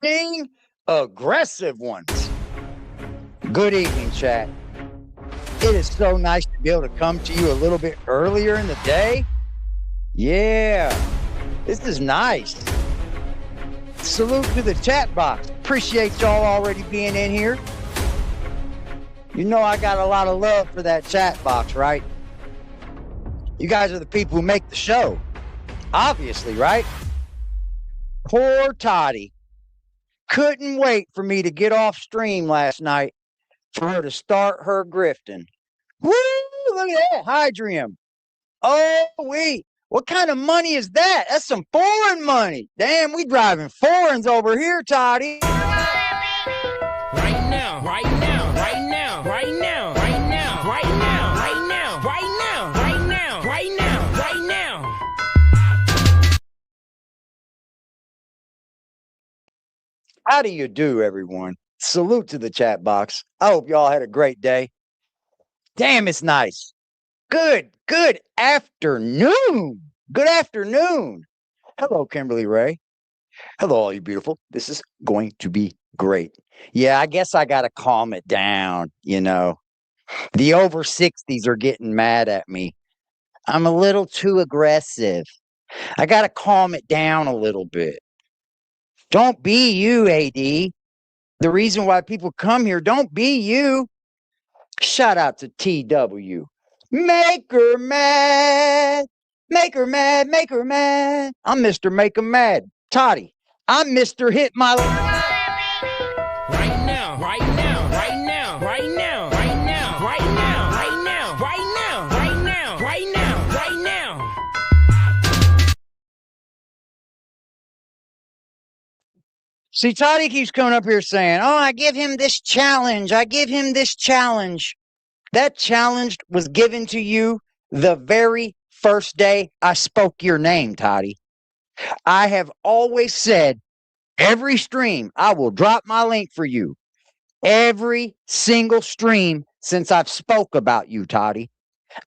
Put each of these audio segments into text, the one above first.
Good aggressive ones. Good evening, chat. It is so nice to be able to come to you a little bit earlier in the day. Yeah, this is nice. Salute to the chat box. Appreciate y'all already being in here. You know I got a lot of love for that chat box, right? You guys are the people who make the show. Obviously, right? Poor Toddie. Couldn't wait for me to get off stream last night for her to start her grifting. Woo! Look at that, Hydrium. Oh, wait. What kind of money is that? That's some foreign money. Damn, we driving foreigns over here, Toddie. Right now, right now, right now, right now, right now, right now, right now, right now, right now, right now, right now. How do you do, everyone? Salute to the chat box. I hope y'all had a great day. Damn, it's nice. Good afternoon. Good afternoon. Hello, Kimberly Ray. Hello, all you beautiful. This is going to be great. Yeah, I guess I got to calm it down. You know, the over 60s are getting mad at me. I'm a little too aggressive. I got to calm it down a little bit. Don't be you, AD. The reason why people come here, don't be you. Shout out to TW. Make her mad. Make her mad. Make her mad. I'm Mr. Make 'em Mad. Toddie, I'm Mr. Hit My... Right now, right now, right now, right now, right now, right now, right now, right now, right now, right now, right now. See, Toddie keeps coming up here saying, oh, I give him this challenge. I give him this challenge. That challenge was given to you the very first day I spoke your name, Toddie. I have always said, every stream, I will drop my link for you. Every single stream since I've spoke about you, Toddie.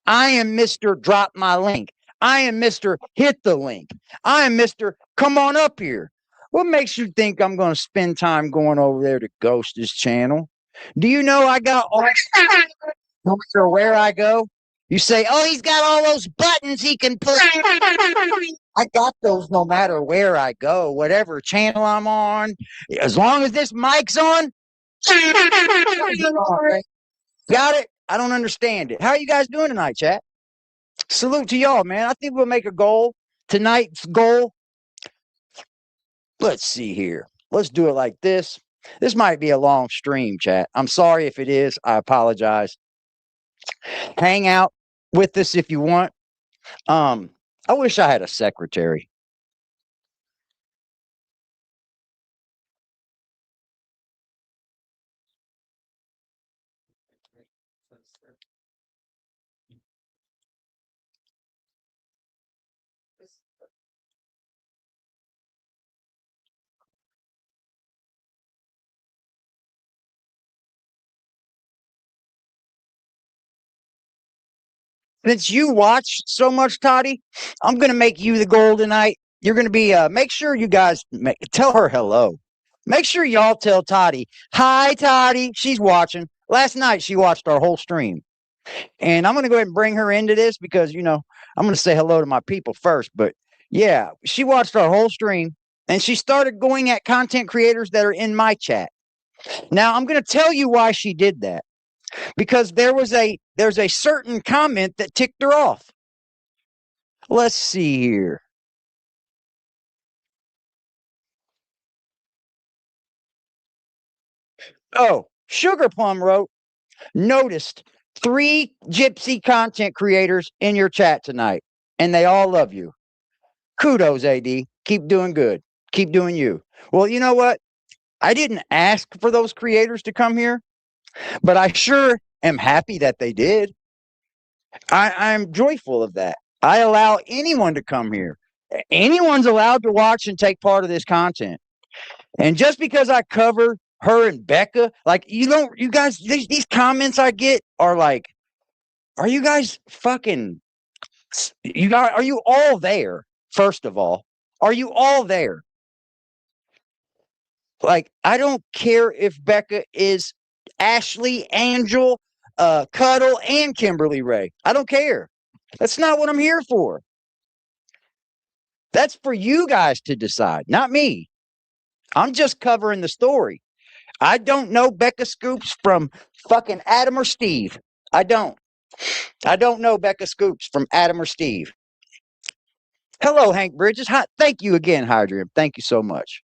I am Mr. Drop My Link. I am Mr. Hit the Link. I am Mr. Come on up here. What makes you think I'm going to spend time going over there to ghost his channel? Do you know I got all... No matter where I go, you say, oh, he's got all those buttons he can push. I got those no matter where I go, whatever channel I'm on. As long as this mic's on, got it? I don't understand it. How are you guys doing tonight, chat? Salute to y'all, man. I think we'll make a goal. Tonight's goal. Let's see here. Let's do it like this. This might be a long stream, chat. I'm sorry if it is. I apologize. Hang out with us if you want. I wish I had a secretary. Since you watch so much, Toddie, I'm going to make you the goal tonight. You're going to be, make sure you guys tell her hello. Make sure y'all tell Toddie, hi, Toddie. She's watching. Last night, she watched our whole stream. And I'm going to go ahead and bring her into this because, you know, I'm going to say hello to my people first. But yeah, she watched our whole stream and she started going at content creators that are in my chat. Now, I'm going to tell you why she did that. Because there's a certain comment that ticked her off. Let's see here. Oh, Sugar Plum wrote, noticed 3 gypsy content creators in your chat tonight, and they all love you. Kudos, AD. Keep doing good. Keep doing you. Well, you know what? I didn't ask for those creators to come here, but I sure am happy that they did. I'm joyful of that. I allow anyone to come here. Anyone's allowed to watch and take part of this content. And just because I cover her and Becca, like, you guys, these comments I get are like, are you guys fucking, are you all there? First of all, are you all there? Like, I don't care if Becca is Ashley, Angel, Cuddle, and Kimberly Ray. I don't care. That's not what I'm here for. That's for you guys to decide, not me. I'm just covering the story. I don't know Becca Scoops from fucking Adam or Steve. I don't know Becca Scoops from Adam or Steve. Hello, Hank Bridges. Hi, thank you again, Hydrium. Thank you so much.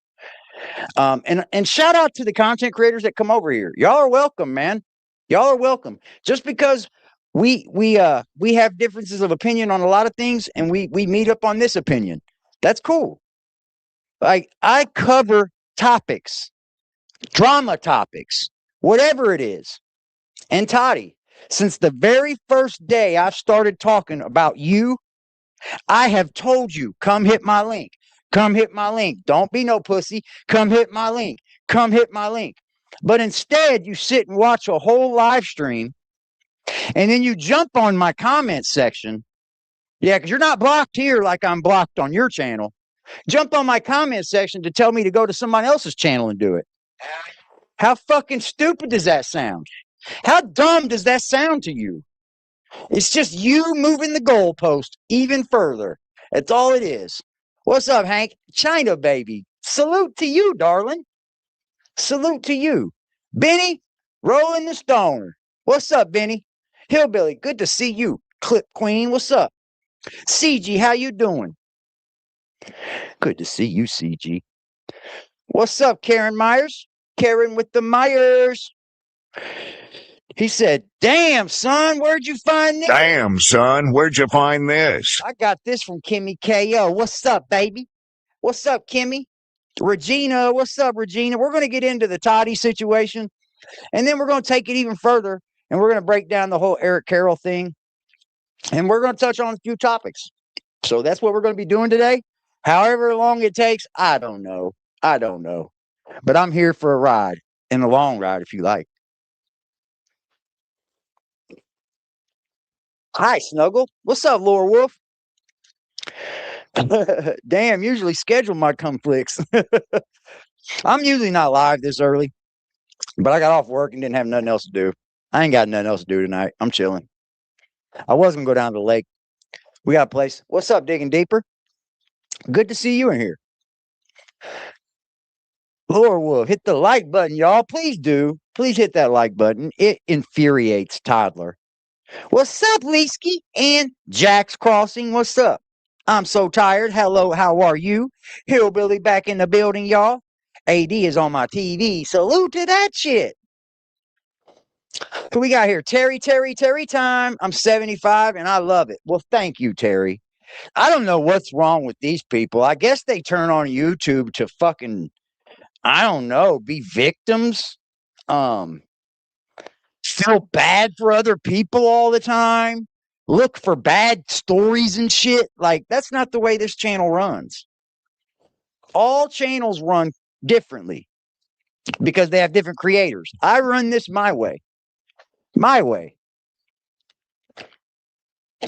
And shout out to the content creators that come over here. Y'all are welcome, man. Y'all are welcome. Just because we have differences of opinion on a lot of things, and we meet up on this opinion. That's cool. Like, I cover topics, drama topics, whatever it is. And Toddie, since the very first day I've started talking about you, I have told you, come hit my link. Come hit my link. Don't be no pussy. Come hit my link. Come hit my link. But instead, you sit and watch a whole live stream, and then you jump on my comment section. Yeah, because you're not blocked here like I'm blocked on your channel. Jump on my comment section to tell me to go to somebody else's channel and do it. How fucking stupid does that sound? How dumb does that sound to you? It's just you moving the goalpost even further. That's all it is. What's up, Hank? China, baby. Salute to you, darling. Salute to you. Benny, Rolling the Stoner. What's up, Benny? Hillbilly, good to see you. Clip Queen, what's up? CG, how you doing? Good to see you, CG. What's up, Karen Myers? Karen with the Myers. He said, damn, son, where'd you find this? Damn, son, where'd you find this? I got this from Kimmy KO. What's up, baby? What's up, Kimmy? Regina, what's up, Regina? We're going to get into the Toddie situation, and then we're going to take it even further, and we're going to break down the whole Eric Carroll thing, and we're going to touch on a few topics. So that's what we're going to be doing today. However long it takes, I don't know. I don't know. But I'm here for a ride, and a long ride if you like. Hi, Snuggle. What's up, Laura Wolf? Damn, usually schedule my conflicts. I'm usually not live this early, but I got off work and didn't have nothing else to do. I ain't got nothing else to do tonight. I'm chilling. I was going to go down to the lake. We got a place. What's up, Digging Deeper? Good to see you in here. Laura Wolf, hit the like button, y'all. Please do. Please hit that like button. It infuriates Toddler. What's up, Leesky? And Jack's Crossing, what's up? I'm so tired. Hello, how are you? Hillbilly back in the building, y'all. AD is on my TV. Salute to that shit. Who we got here? Terry time. I'm 75 and I love it. Well, thank you, Terry. I don't know what's wrong with these people. I guess they turn on YouTube to fucking, I don't know, be victims. Feel bad for other people all the time. Look for bad stories and shit. Like, that's not the way this channel runs. All channels run differently because they have different creators. I run this my way. My way.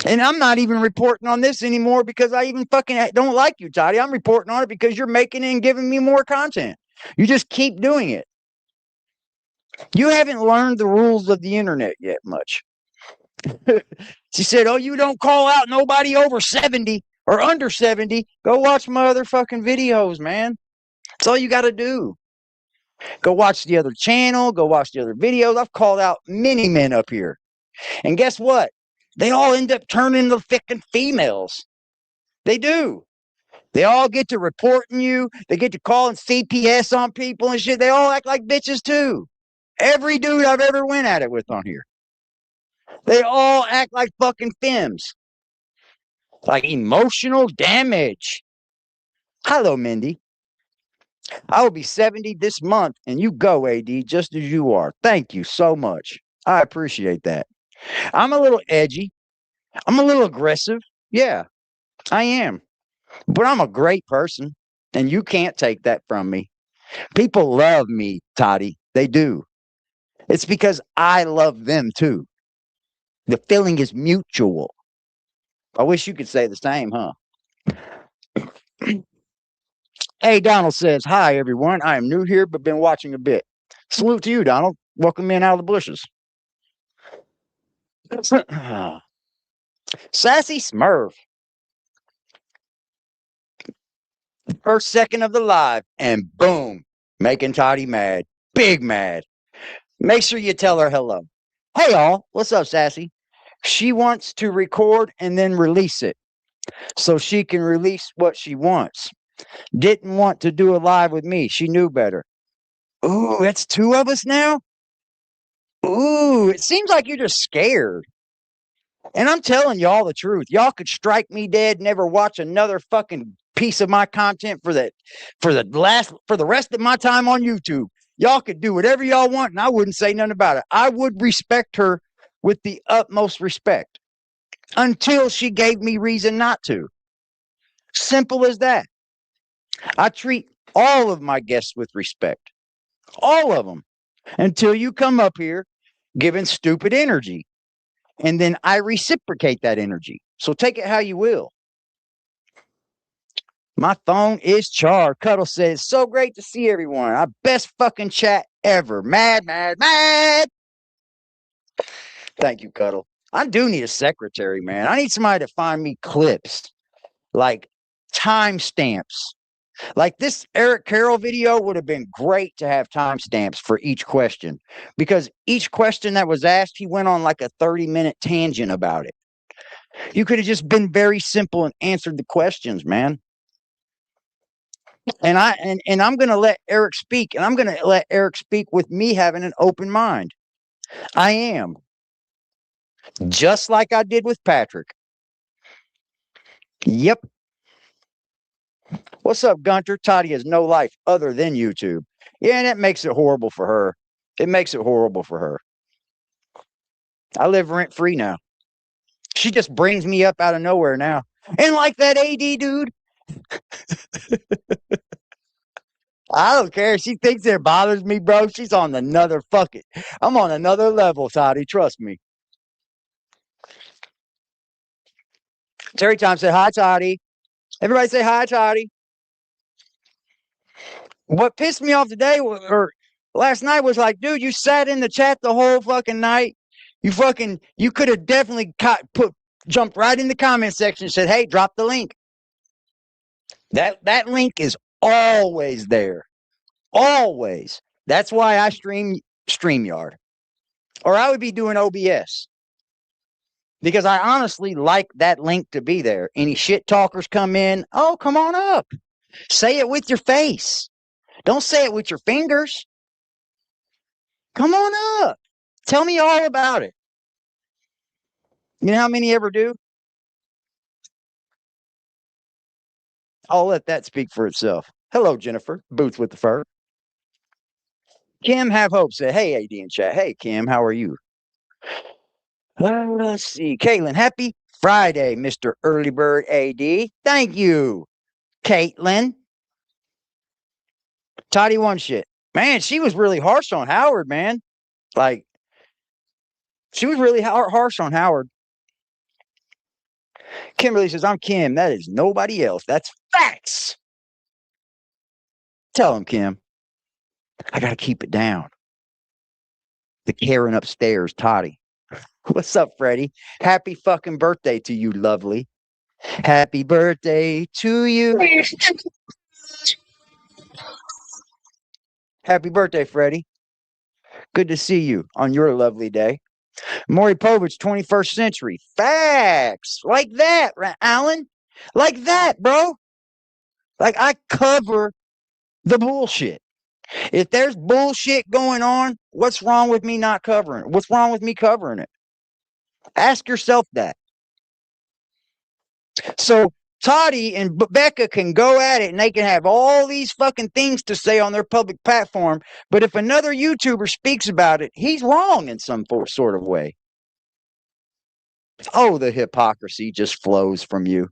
And I'm not even reporting on this anymore because I even fucking don't like you, Toddie. I'm reporting on it because you're making it and giving me more content. You just keep doing it. You haven't learned the rules of the internet yet much. She said, oh, you don't call out nobody over 70 or under 70. Go watch my other fucking videos, man. That's all you got to do. Go watch the other channel. Go watch the other videos. I've called out many men up here. And guess what? They all end up turning into fucking females. They do. They all get to reporting you. They get to calling CPS on people and shit. They all act like bitches too. Every dude I've ever went at it with on here. They all act like fucking femmes. Like emotional damage. Hello, Mindy. I will be 70 this month, and you go, AD, just as you are. Thank you so much. I appreciate that. I'm a little edgy. I'm a little aggressive. Yeah, I am. But I'm a great person, and you can't take that from me. People love me, Toddie. They do. It's because I love them too. The feeling is mutual. I wish you could say the same, huh? Hey, Donald says, hi, everyone. I am new here, but been watching a bit. Salute to you, Donald. Welcome in out of the bushes. Sassy Smurf. First second of the live, and boom, making Toddie mad. Big mad. Make sure you tell her hello. Hey, all. What's up, Sassy? She wants to record and then release it so she can release what she wants. Didn't want to do a live with me. She knew better. Ooh, that's two of us now? Ooh, it seems like you're just scared. And I'm telling y'all the truth. Y'all could strike me dead, never watch another fucking piece of my content for the rest of my time on YouTube. Y'all could do whatever y'all want, and I wouldn't say nothing about it. I would respect her with the utmost respect until she gave me reason not to. Simple as that. I treat all of my guests with respect. All of them. Until you come up here giving stupid energy. And then I reciprocate that energy. So take it how you will. My phone is charged. Cuddle says, so great to see everyone. Our best fucking chat ever. Mad, mad, mad. Thank you, Cuddle. I do need a secretary, man. I need somebody to find me clips, like timestamps. Like this Eric Carroll video would have been great to have timestamps for each question, because each question that was asked, he went on like a 30-minute tangent about it. You could have just been very simple and answered the questions, man. And I'm going to let Eric speak, and I'm going to let Eric speak with me having an open mind. I am. Just like I did with Patrick. Yep. What's up, Gunter? Toddie has no life other than YouTube. Yeah, and that makes it horrible for her. It makes it horrible for her. I live rent-free now. She just brings me up out of nowhere now. And like that AD dude, I don't care. She thinks it bothers me, bro. She's on another I'm on another level, Toddie. Trust me. Terry Time said, hi, Toddie. Everybody say hi, Toddie. What pissed me off today or last night was like, dude, you sat in the chat the whole fucking night. You could have definitely jumped right in the comment section and said, hey, drop the link. That link is always there. Always. That's why I stream StreamYard. Or I would be doing OBS. Because I honestly like that link to be there. Any shit talkers come in, oh, come on up. Say it with your face. Don't say it with your fingers. Come on up. Tell me all about it. You know how many ever do? I'll let that speak for itself. Hello, Jennifer. Boots with the fur. Kim Have Hope said, hey, AD in chat. Hey, Kim, how are you? Let's see. Caitlin, happy Friday, Mr. Early Bird AD. Thank you, Caitlin. Toddie1Skip. Man, she was really harsh on Howard, man. Like, she was really harsh on Howard. Kimberly says, I'm Kim. That is nobody else. That's facts. Tell him, Kim. I got to keep it down. The Karen upstairs, Toddie. What's up, Freddie? Happy fucking birthday to you, lovely. Happy birthday to you. Happy birthday, Freddie. Good to see you on your lovely day. Maury Povich, 21st century. Facts. Like that, Alan. Like that, bro. Like I cover the bullshit. If there's bullshit going on, What's wrong with me not covering it? What's wrong with me covering it? Ask yourself that. So Toddie and Becca can go at it and they can have all these fucking things to say on their public platform. But if another YouTuber speaks about it, he's wrong in some sort of way. Oh, the hypocrisy just flows from you.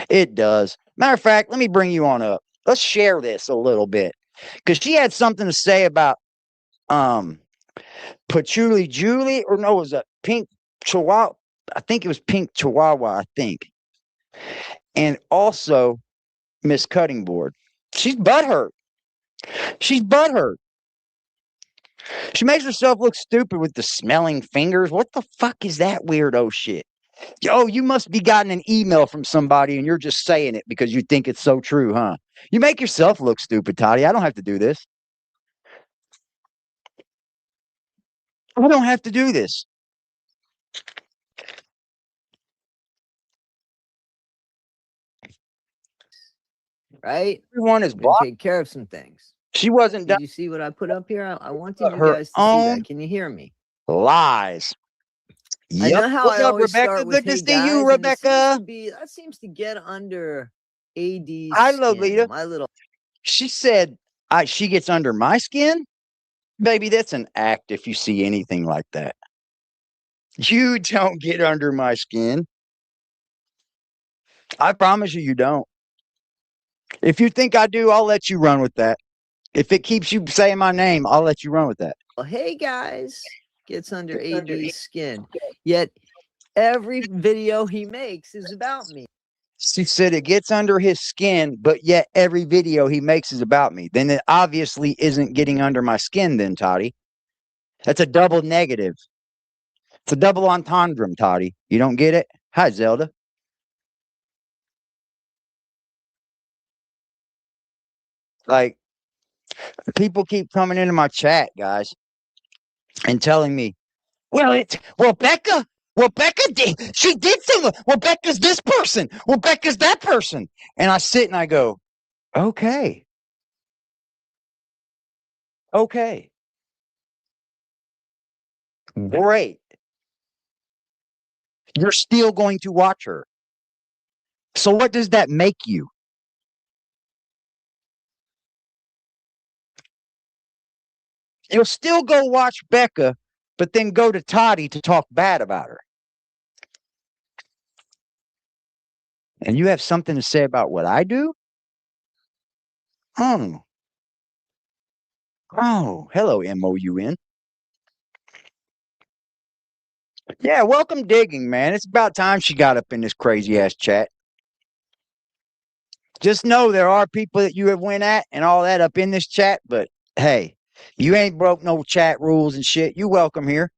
It does. Matter of fact, let me bring you on up. Let's share this a little bit. Because she had something to say about Patchouli Julie, or no, it was a Pink Chihuahua. I think it was Pink Chihuahua, I think. And also Miss Cutting Board. She's butthurt. She's butthurt. She makes herself look stupid with the smelling fingers. What the fuck is that weirdo shit? Oh, you must be gotten an email from somebody and you're just saying it because you think it's so true, huh? You make yourself look stupid, Toddie. I don't have to do this. I don't have to do this. Right? Everyone is We're gonna blocked. take care of some things. She wasn't done. Did you see what I put up here? I wanted you Her guys to see own that. Can you hear me? lies. I know how What's I up, always Rebecca? start with, Good to "Hey, see guys," you, and Rebecca. that seems to get under AD's Hi, skin. Lolita. My little She said she gets under my skin. Baby, that's an act if you see anything like that. You don't get under my skin. I promise you, you don't. If you think I do, I'll let you run with that. If it keeps you saying my name, I'll let you run with that. "Hey, guys" gets under AD's skin. Yet every video he makes is about me. She said it gets under his skin, but yet every video he makes is about me. Then it obviously isn't getting under my skin, then, Toddie. That's a double negative. It's a double entendre, Toddie. You don't get it? Hi, Zelda. Like, people keep coming into my chat, guys, and telling me, Becca did, she did something. Well, Becca's this person. Well, Becca's that person. And I sit and I go, okay. Okay. Great. You're still going to watch her. So what does that make you? You'll still go watch Becca, but then go to Toddie to talk bad about her. And you have something to say about what I do? Oh. Oh, hello, MOUN. Yeah, welcome digging, man. It's about time she got up in this crazy ass chat. Just know there are people that you have went at and all that up in this chat, but hey, you ain't broke no chat rules and shit. You welcome here.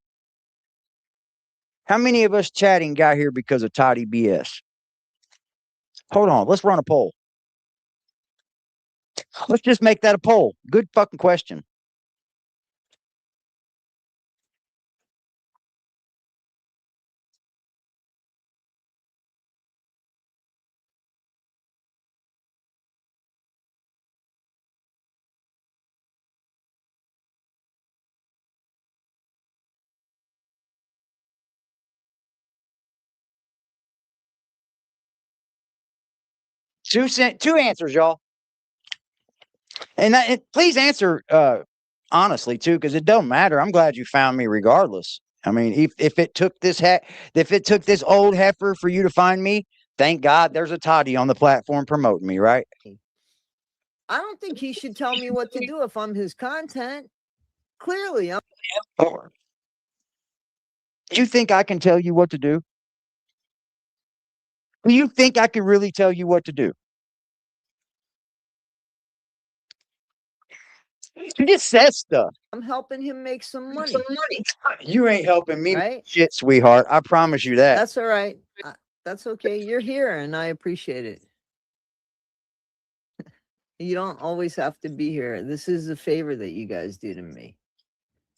How many of us chatting got here because of Toddie BS? Hold on, let's run a poll. Let's just make that a poll. Good fucking question. Two answers, y'all. And please answer honestly too, because it don't matter. I'm glad you found me regardless. I mean, if it took this old heifer for you to find me, thank God there's a Toddie on the platform promoting me, right? I don't think he should tell me what to do if I'm his content. Clearly, I'm Or you think I can tell you what to do? Do you think I can really tell you what to do? He just says stuff. helping him make some money. You ain't helping me, Right? shit, sweetheart. I promise you that. That's all right. That's okay. You're here, and I appreciate it. You don't always have to be here. This is a favor that you guys do to me.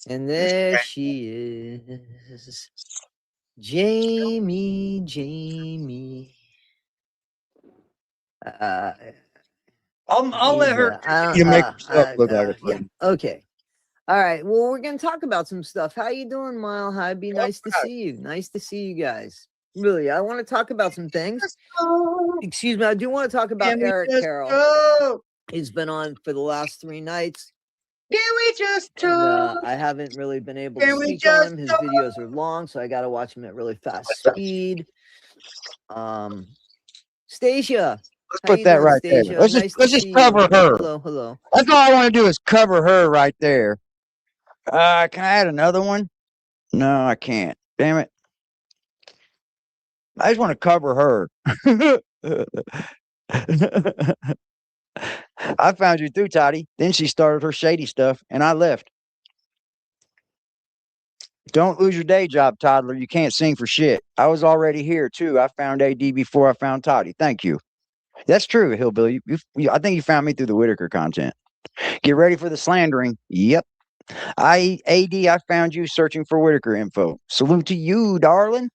And there she is. Jamie. I'll let her I you make don't- yourself look like a yeah, friend. okay. All right. Well, we're gonna talk about some stuff. How you doing, Mile High? Be nice to see you. Nice to see you guys. Really, I want to talk about some things. Excuse me. I do want to talk about Eric Carroll. Go? He's been on for the last 3 nights. Can we just And talk? I haven't really been able Can to we speak on just him. His talk? videos are long, so I got to watch him at really fast speed. Stasia, Let's how put you that doing, right there. Stasia? Let's Nice just to see cover you. her. Hello, hello. That's all I want to do is cover her right there. Can I add another one? No, I can't. Damn it. I just want to cover her. I found you through, Toddie. Then she started her shady stuff, and I left. Don't lose your day job, toddler. You can't sing for shit. I was already here, too. I found AD before I found Toddie. Thank you. That's true, Hillbilly. I think you found me through the Whitaker content. Get ready for the slandering. Yep. I found you searching for Whitaker info. Salute to you, darling.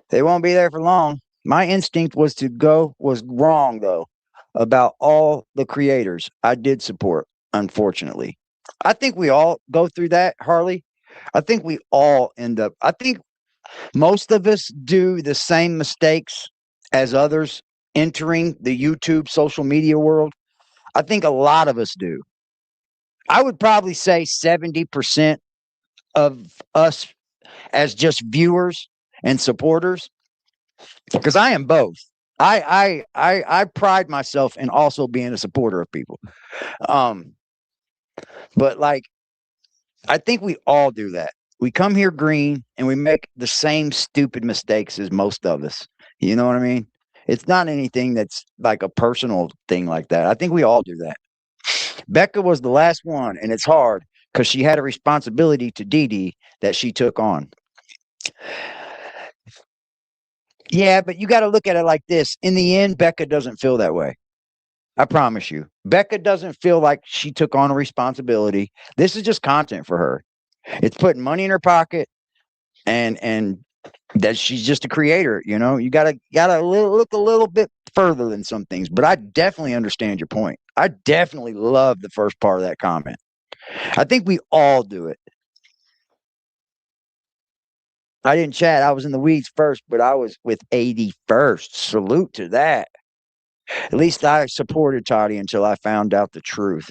They won't be there for long. My instinct was wrong, though, about all the creators I did support, unfortunately. I think we all go through that, Harley. I think we all I think most of us do the same mistakes as others entering the YouTube social media world. I think a lot of us do. I would probably say 70% of us as just viewers and supporters, because I am both. I pride myself in also being a supporter of people. Um, but like I think we all do that. We come here green and we make the same stupid mistakes as most of us. You know what I mean? It's not anything that's like a personal thing like that. I think we all do that. Becca was the last one, and it's hard because she had a responsibility to Dee Dee that she took on. Yeah, but you got to look at it like this. In the end, Becca doesn't feel that way. I promise you. Becca doesn't feel like she took on a responsibility. This is just content for her. It's putting money in her pocket, and that she's just a creator. You know, you gotta look a little bit further than some things. But I definitely understand your point. I definitely love the first part of that comment. I think we all do it. I didn't chat. I was in the weeds first, but I was with 80 first. Salute to that. At least I supported Toddie until I found out the truth.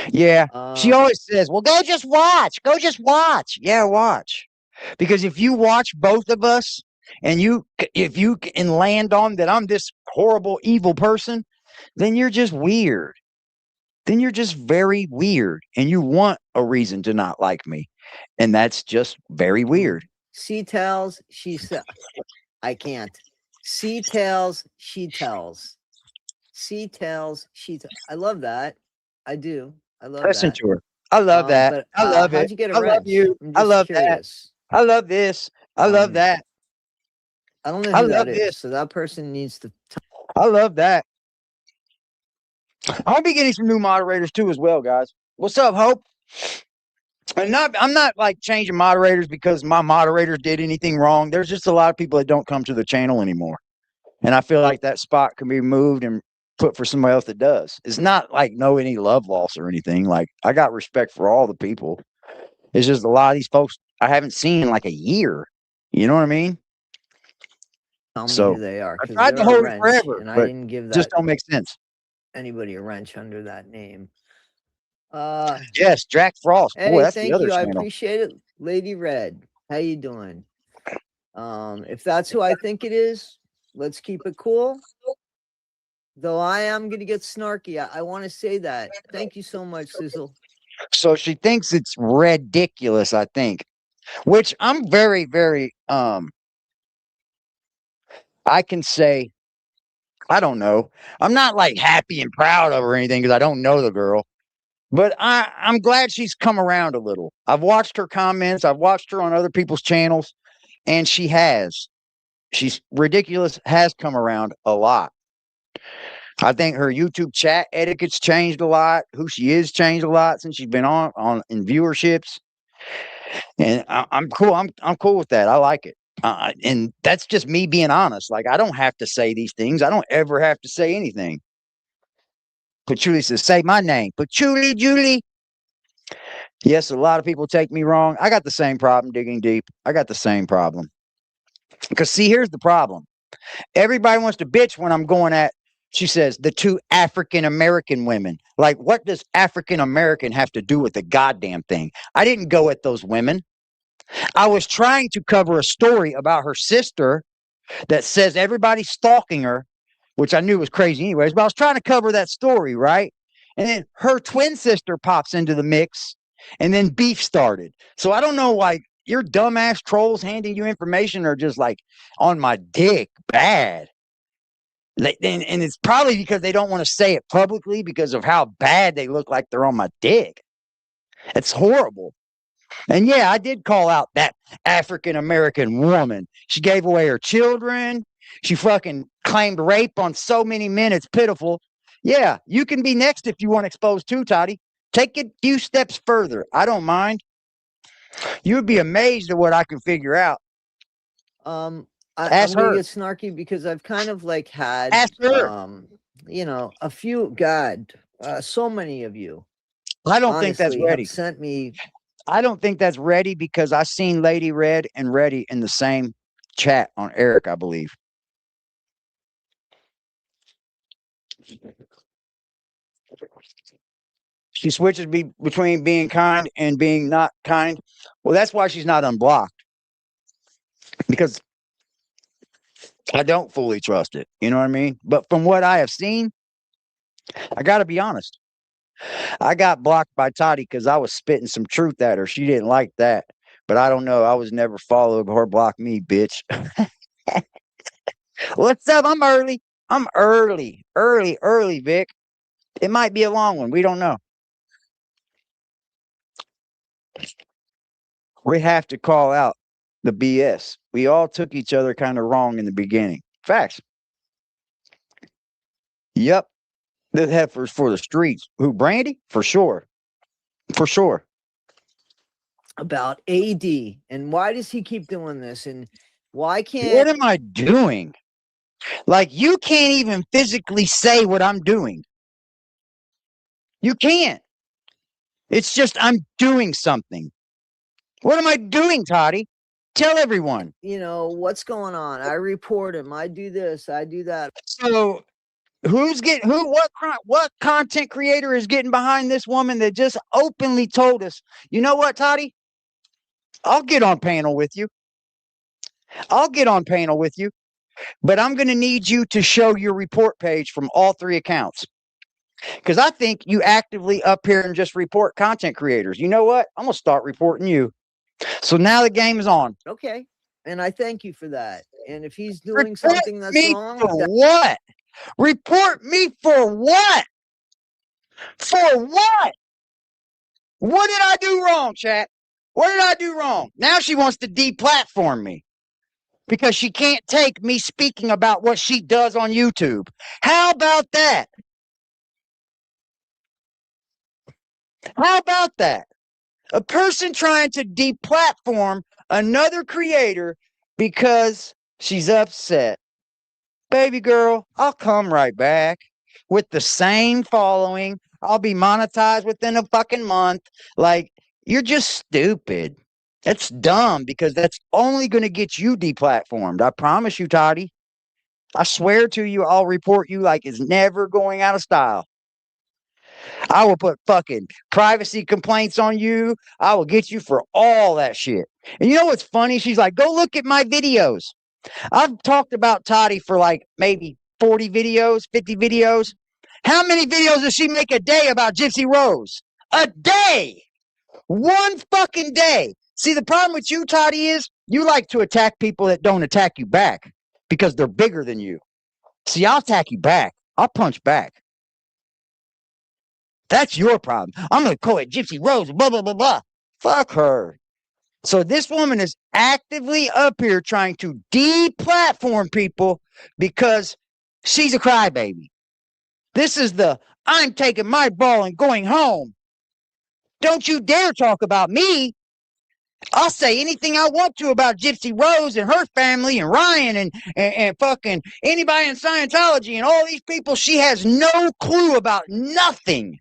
Yeah. She always says, well, go just watch. Go just watch. Yeah, watch. Because if you watch both of us and if you can land on that I'm this horrible, evil person, then you're just weird. Then you're just very weird and you want a reason to not like me. And that's just very weird. She tells, she said, I can't. She tells, she tells. She tells, she tells. I love that. I do. I love Listen that. to her. I love that. But, I love it. How'd you get a I wrench? love you. I'm I just love curious. that. I love this. I love that. I don't know I who love that is. this. So that person needs to. I love that. I'll be getting some new moderators too as well, guys. What's up, Hope? I'm not like changing moderators because my moderators did anything wrong. There's just a lot of people that don't come to the channel anymore. And I feel like that spot can be moved and put for somebody else that does. It's not like any love loss or anything. Like I got respect for all the people. It's just a lot of these folks I haven't seen in like a year. You know what I mean? Tell me So who they are. I tried to hold it forever, and I but didn't give that just don't make sense. anybody a wrench under that name. Yes, Jack Frost. Hey, Boy, that's thank the other you. I channel. appreciate it. Lady Red, how you doing? If that's who I think it is, let's keep it cool. Though I am going to get snarky. I want to say that. Thank you so much, Sizzle. So she thinks it's ridiculous, I think. Which I'm very, very I can say, I don't know. I'm not like happy and proud of her or anything because I don't know the girl. But I'm glad she's come around a little. I've watched her comments, I've watched her on other people's channels, and she's ridiculous, has come around a lot. I think her YouTube chat etiquette's changed a lot. Who she is changed a lot since she's been on in viewerships. And I'm cool. I'm cool with that. I like it. And that's just me being honest. Like I don't have to say these things. I don't ever have to say anything. Patchouli says, "Say my name, Patchouli Julie." Yes, a lot of people take me wrong. I got the same problem digging deep. I got the same problem. Because, see, here's the problem. Everybody wants to bitch when I'm going at, she says, the two African American women. Like, what does African American have to do with the goddamn thing? I didn't go at those women. I was trying to cover a story about her sister that says everybody's stalking her, which I knew was crazy anyways, but I was trying to cover that story, right? And then her twin sister pops into the mix, and then beef started. So I don't know why your dumbass trolls handing you information are just like on my dick bad. And it's probably because they don't want to say it publicly because of how bad they look like they're on my dick. It's horrible. And yeah, I did call out that African American woman. She gave away her children. She fucking claimed rape on so many men. It's pitiful. Yeah, you can be next if you want exposed too, Toddie. Take it a few steps further. I don't mind. You would be amazed at what I can figure out. I'm Ask gonna her. get snarky because I've kind of like had, Ask her. a few, God, so many of you. I don't think that's honestly have ready. sent me. I don't think that's ready because I seen Lady Red and Ready in the same chat on Eric, I believe. She switches between being kind and being not kind. Well, that's why she's not unblocked. Because I don't fully trust it. You know what I mean? But from what I have seen, I got to be honest. I got blocked by Toddie because I was spitting some truth at her. She didn't like that. But I don't know. I was never followed or blocked me, bitch. What's up? I'm early. I'm early, Vic. It might be a long one. We don't know. We have to call out the BS. We all took each other kind of wrong in the beginning. Facts. Yep. The heifers for the streets. Who, Brandy? For sure. For sure. About AD and why does he keep doing this and why What can't am I doing? Like, you can't even physically say what I'm doing. You can't. It's just I'm doing something. What am I doing, Toddie? Tell everyone. What's going on? I report him. I do this. I do that. So what content creator is getting behind this woman that just openly told us, you know what, Toddie? I'll get on panel with you. But I'm going to need you to show your report page from all 3 accounts. Because I think you actively up here and just report content creators. You know what? I'm going to start reporting you. So now the game is on. Okay. And I thank you for that. And if he's doing something that's wrong. For what? Report me for what? For what? What did I do wrong, chat? What did I do wrong? Now she wants to deplatform me because she can't take me speaking about what she does on YouTube. How about that? How about that? A person trying to deplatform another creator because she's upset. Baby girl, I'll come right back with the same following. I'll be monetized within a fucking month. Like, you're just stupid. That's dumb because that's only going to get you deplatformed. I promise you, Toddie. I swear to you, I'll report you like it's never going out of style. I will put fucking privacy complaints on you. I will get you for all that shit. And you know what's funny? She's like, go look at my videos. I've talked about Toddie for like maybe 40 videos, 50 videos. How many videos does she make a day about Gypsy Rose? A day! One fucking day. See, the problem with you, Toddie, is you like to attack people that don't attack you back because they're bigger than you. See, I'll attack you back. I'll punch back. That's your problem. I'm going to call it Gypsy Rose, blah, blah, blah, blah. Fuck her. So this woman is actively up here trying to deplatform people because she's a crybaby. This is the I'm taking my ball and going home. Don't you dare talk about me. I'll say anything I want to about Gypsy Rose and her family and Ryan and fucking anybody in Scientology and all these people. She has no clue about nothing.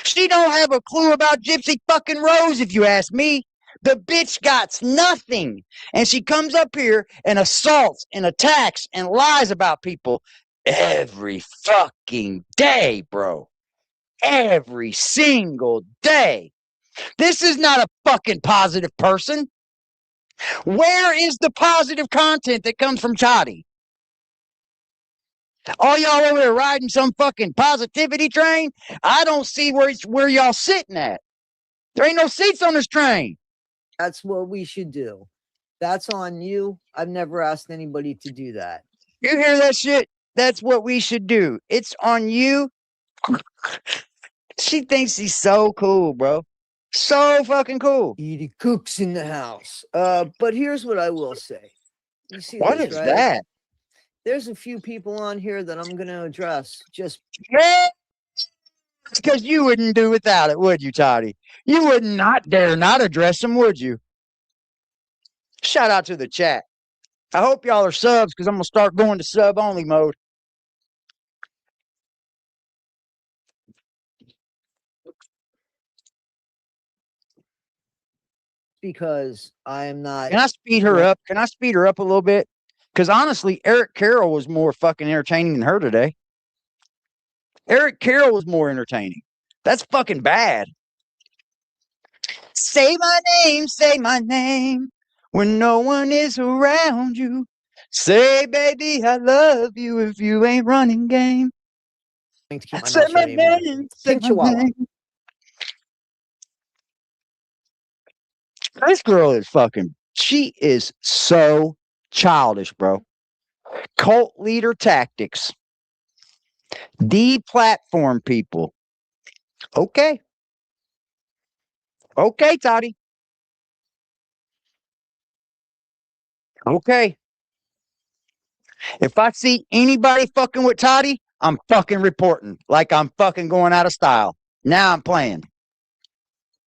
She don't have a clue about Gypsy fucking Rose, if you ask me. The bitch got nothing. And she comes up here and assaults and attacks and lies about people every fucking day, bro. Every single day. This is not a fucking positive person. Where is the positive content that comes from Toddie? All y'all over there riding some fucking positivity train? I don't see where y'all sitting at. There ain't no seats on this train. That's what we should do. That's on you. I've never asked anybody to do that. You hear that shit? That's what we should do. It's on you. She thinks she's so cool, bro. So fucking cool. Edie Cook's in the house. But here's what I will say. You see What this, is right? that? There's a few people on here that I'm going to address. Just Yeah. Because you wouldn't do without it, would you, Toddie? You would not dare not address them, would you? Shout out to the chat. I hope y'all are subs because I'm going to start going to sub-only mode. because I am not. Can I speed her up? Can I speed her up a little bit? Because honestly, Eric Carroll was more fucking entertaining than her today. Eric Carroll was more entertaining. That's fucking bad. Say my name when no one is around you. Say, baby, I love you if you ain't running game. To keep my Say mouth my shut anymore. name. Say Pink my Chihuahua. name. This girl is fucking, she is so childish, bro. Cult leader tactics. Deplatform people. Okay. Okay, Toddie. Okay. If I see anybody fucking with Toddie, I'm fucking reporting. Like I'm fucking going out of style. Now I'm playing.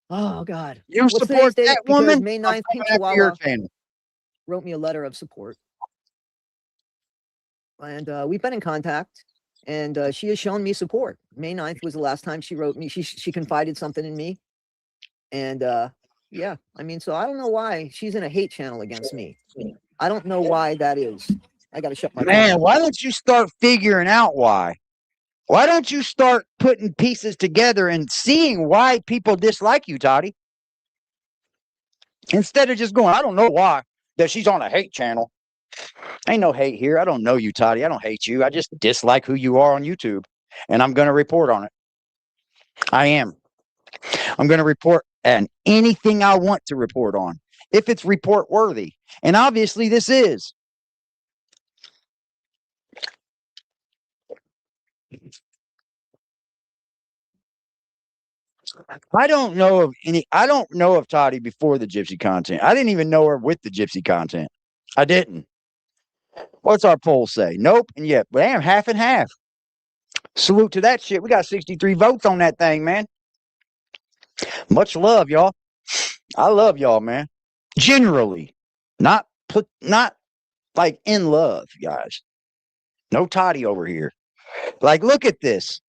Oh God. You What's support today's date? that Because woman? May I'm 9th, coming Pink after your Chihuahua channel. wrote me a letter of support. And we've been in contact. And she has shown me support. May 9th was the last time she wrote me. She confided something in me. And yeah, I mean, so I don't know why she's in a hate channel against me. I don't know why that is. I got to shut my Man, mouth. why don't you start figuring out why? Why don't you start putting pieces together and seeing why people dislike you, Toddie? Instead of just going, I don't know why that she's on a hate channel. Ain't no hate here. I don't know you, Toddie. I don't hate you. I just dislike who you are on YouTube. And I'm going to report on it. I am. I'm going to report on anything I want to report on, if it's report worthy. And obviously this is. I don't know of Toddie before the gypsy content. I didn't even know her with the gypsy content. I didn't. What's our poll say? Nope. And yet, damn, half and half. Salute to that shit. We got 63 votes on that thing, man. Much love, y'all. I love y'all, man. Generally. Not like in love, guys. No Toddie over here. Like, look at this.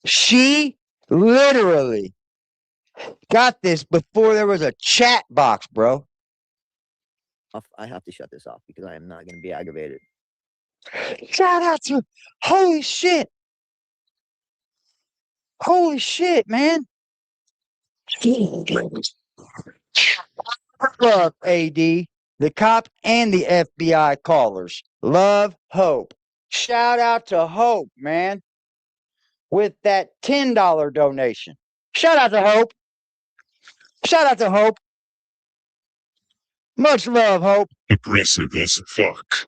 She literally got this before there was a chat box, bro. I have to shut this off because I am not going to be aggravated. Shout out to holy shit. Holy shit, man. Love AD, the cop and the FBI callers. Love Hope. Shout out to Hope, man. With that $10 donation. Shout out to Hope. Shout out to Hope. Much love, Hope. Aggressive as fuck.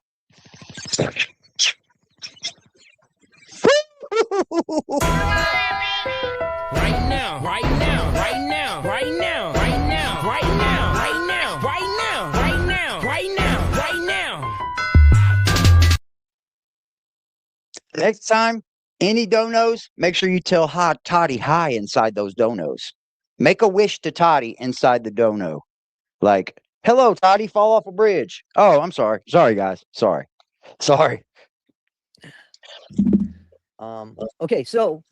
Right now, right now, right now, right now, right now, right now, right now, right now, right now, right now, right now. Next time, any donos, make sure you tell Toddie hi inside those donos. Make a wish to Toddie inside the dono. Like, hello, Toddie, fall off a bridge. Oh, I'm sorry. Sorry, guys. Sorry. Okay, so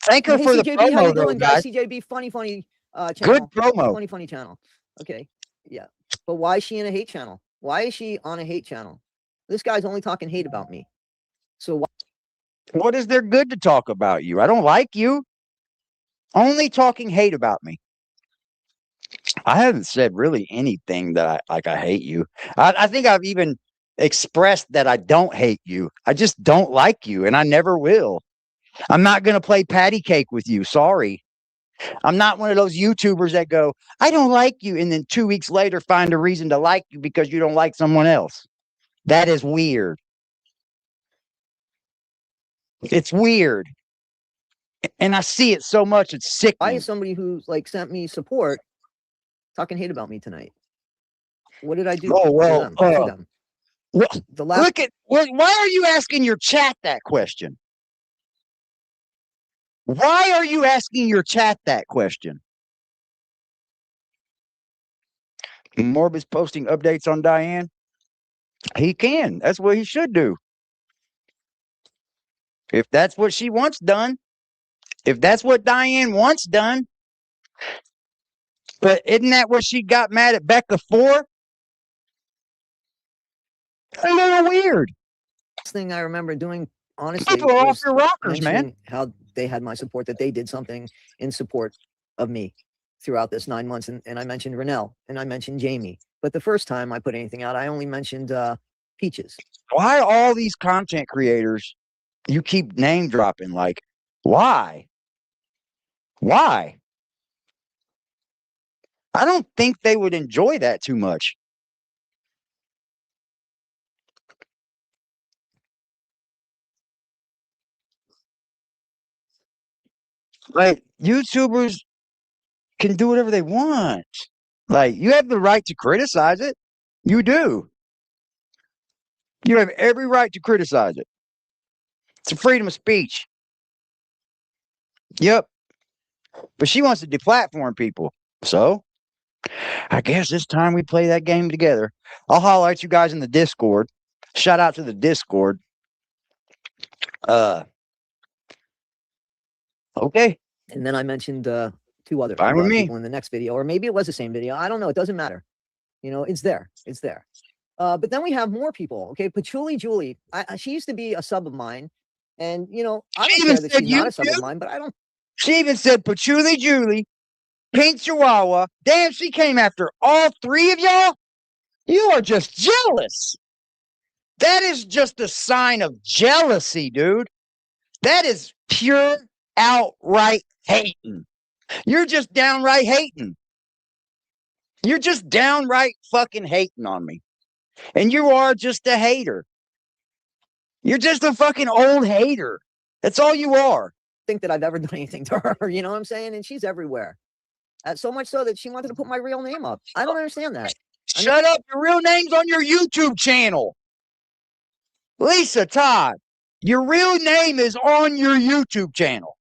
Thank her Hey, for the CJB, how you promo, though, doing, guys? guys. CJB, funny Good channel. promo. Funny channel. Okay, yeah. But why is she in a hate channel? Why is she on a hate channel? This guy's only talking hate about me. So why? What is there good to talk about you? I don't like you. Only talking hate about me. I haven't said really anything that I hate you. I think I've even expressed that I don't hate you. I just don't like you, and I never will. I'm not going to play patty cake with you. Sorry. I'm not one of those YouTubers that go, I don't like you, and then 2 weeks later find a reason to like you because you don't like someone else. That is weird. It's weird. And I see it so much, it's Why sickening. is somebody who's like sent me support talking hate about me tonight? What did I do Oh, well, to them? Well, The last look at why are you asking your chat that question? Why are you asking your chat that question? Morbid's posting updates on Diane. He can. That's what he should do. If that's what she wants done. If that's what Diane wants done. But isn't that what she got mad at Becca for? A little weird. thing I remember doing, honestly, People are off was your rockers, man. mentioning how they had my support, that they did something in support of me throughout this 9 months. And I mentioned Renelle and I mentioned Jamie. But the first time I put anything out, I only mentioned Peaches. Why all these content creators you keep name dropping? Like, why? Why? I don't think they would enjoy that too much. Like, YouTubers can do whatever they want. Like, you have the right to criticize it. You do. You have every right to criticize it. It's a freedom of speech. Yep. But she wants to deplatform people. So, I guess it's time we play that game together. I'll holler at you guys in the Discord. Shout out to the Discord. Okay. And then I mentioned two other Fine with me. people in the next video, or maybe it was the same video. I don't know. It doesn't matter. You know, it's there. It's there. But then we have more people. Okay. Patchouli Julie. She used to be a sub of mine. And, you know, I She don't even care that said she's not you a sub too? of mine, but I don't. She even said Patchouli Julie, Pink Chihuahua. Damn, she came after all three of y'all? You are just jealous. That is just a sign of jealousy, dude. That is pure, outright hating. You're just downright hating. You're just downright fucking hating on me. And you are just a hater. You're just a fucking old hater. That's all you are. Think that I've ever done anything to her. You know what I'm saying? And she's everywhere. So much so that she wanted to put my real name up. I don't understand that. Shut up. Your real name's on your YouTube channel. Lisa Todd, your real name is on your YouTube channel.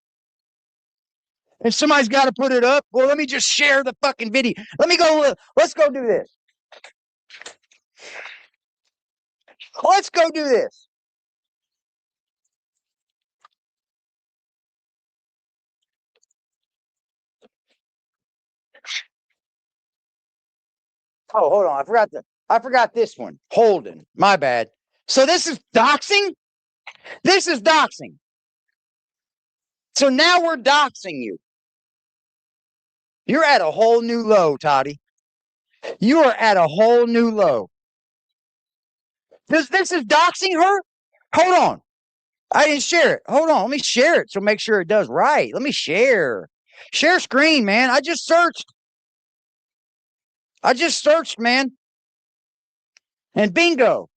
And somebody's got to put it up. Well, let me just share the fucking video. Let's go do this. Let's go do this. Oh, hold on. I forgot this one. Holden. My bad. So this is doxing? This is doxing. So now we're doxing you. You're at a whole new low, Toddie. You are at a whole new low. This is doxing her? Hold on. I didn't share it. Hold on. Let me share it so make sure it does right. Let me share. Share screen, man. I just searched, man. And bingo.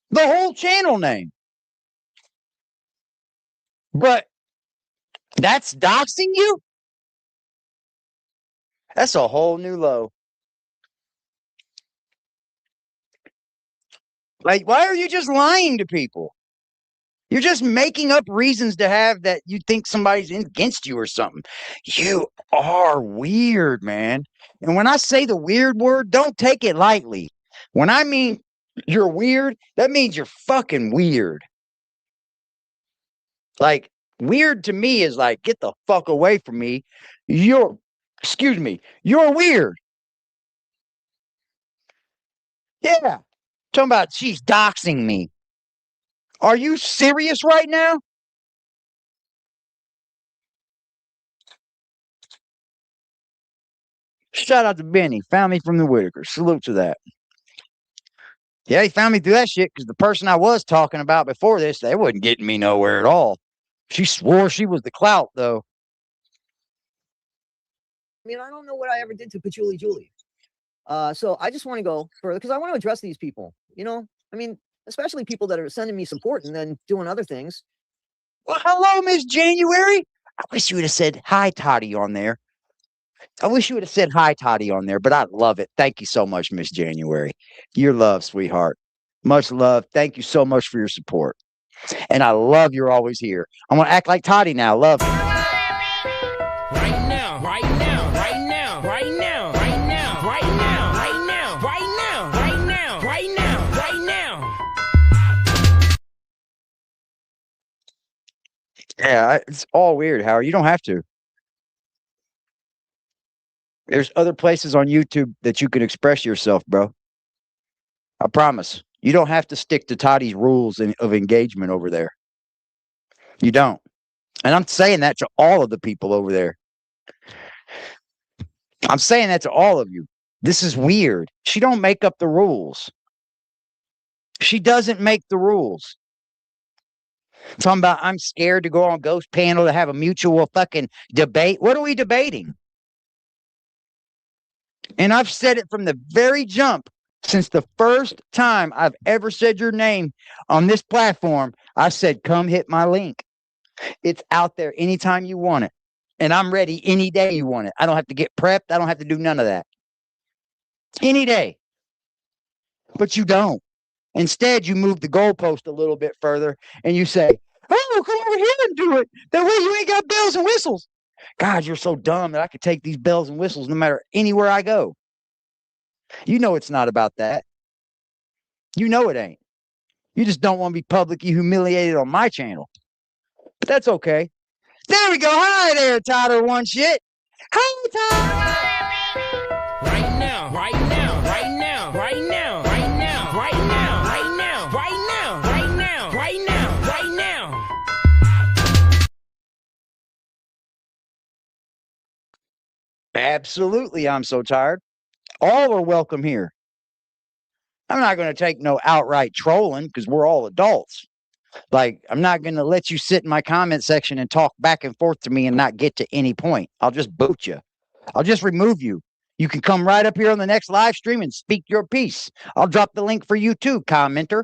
The whole channel name. But that's doxing you? That's a whole new low. Like, why are you just lying to people? You're just making up reasons to have that you think somebody's against you or something. You are weird, man. And when I say the weird word, don't take it lightly. When I mean you're weird, that means you're fucking weird. Like, Weird to me is like, get the fuck away from me. Excuse me, you're weird. Yeah. Talking about she's doxing me. Are you serious right now? Shout out to Benny. Found me from the Whitaker. Salute to that. Yeah, he found me through that shit because the person I was talking about before this, they wasn't getting me nowhere at all. She swore she was the clout, though. I mean, I don't know what I ever did to Patchouli Julie. So I just want to go further because I want to address these people. You know, I mean, especially people that are sending me support and then doing other things. Well, hello, Miss January. I wish you would have said hi, Toddie, on there. I wish you would have said hi, Toddie, on there, but I love it. Thank you so much, Miss January. Your love, sweetheart. Much love. Thank you so much for your support. And I love you're always here. I'm going to act like Toddie now. Love you. Right now, right now, right now, right now, right now, right now, right now, right now, right now, right now, right now. Yeah, it's all weird, Howard. You don't have to. There's other places on YouTube that you can express yourself, bro. I promise. You don't have to stick to Toddie's rules of engagement over there. You don't. And I'm saying that to all of the people over there. I'm saying that to all of you. This is weird. She don't make up the rules. She doesn't make the rules. Talking about I'm scared to go on Ghost Panel to have a mutual fucking debate. What are we debating? And I've said it from the very jump. Since the first time I've ever said your name on this platform, I said, come hit my link. It's out there anytime you want it. And I'm ready any day you want it. I don't have to get prepped. I don't have to do none of that. Any day. But you don't. Instead, you move the goalpost a little bit further and you say, oh, come over here and do it. That way you ain't got bells and whistles. God, you're so dumb that I could take these bells and whistles no matter anywhere I go. You know it's not about that. You know it ain't. You just don't want to be publicly humiliated on my channel. But that's okay. There we go. Hi there, Toddie1Skip. Hi, Todd. Right now, right now, right now, right now, right now, right now, right now, right now, right now, right now, right now. Absolutely, I'm so tired. All are welcome here. I'm not going to take no outright trolling because we're all adults. Like, I'm not going to let you sit in my comment section and talk back and forth to me and not get to any point. I'll just boot you. I'll just remove you. You can come right up here on the next live stream and speak your piece. I'll drop the link for you too, commenter.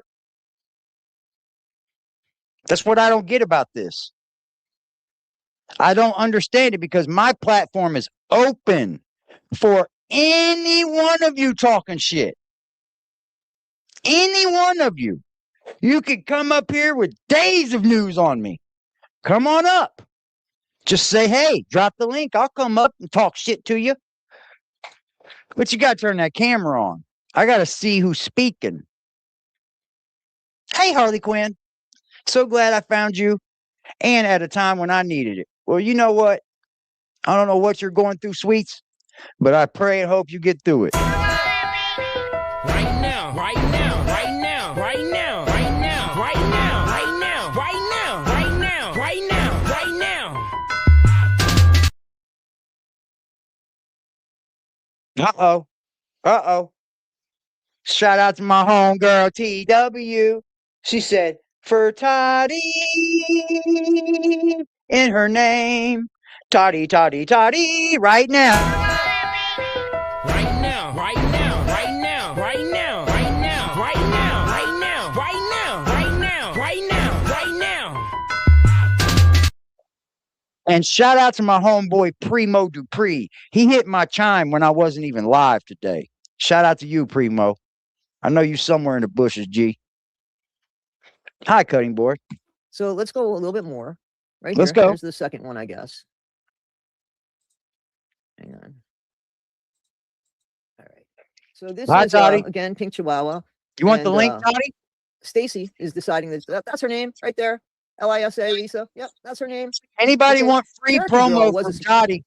That's what I don't get about this. I don't understand it because my platform is open for any one of you talking shit. Any one of you. You could come up here with days of news on me. Come on up. Just say, hey, drop the link. I'll come up and talk shit to you. But you got to turn that camera on. I got to see who's speaking. Hey, Harley Quinn. So glad I found you. And at a time when I needed it. Well, you know what? I don't know what you're going through, sweets. But I pray and hope you get through it. Right now, right now, right now, right now, right now, right now, right now, right now, right now, right now, right now. Uh-oh. Uh-oh. Shout out to my homegirl, TW. She said, for Toddie in her name. Toddie, Toddie, Toddie, right now. Right now, right now, right now, right now, right now, right now, right now, right now, right now, right now, right now. And shout out to my homeboy Primo Dupree. He hit my chime when I wasn't even live today. Shout out to you, Primo. I know you somewhere in the bushes, G. Hi, cutting board. So let's go a little bit more. Right Let's here. go. Here's the second one, I guess. Hang on. All right. So this Hi, is Toddie. again Pink Chihuahua. You want the and, link, Toddie? Stacy is deciding that that's her name right there. Lisa, Lisa. Yep, that's her name. Anybody Okay. want free Cherokee girl promo was from a- Toddie?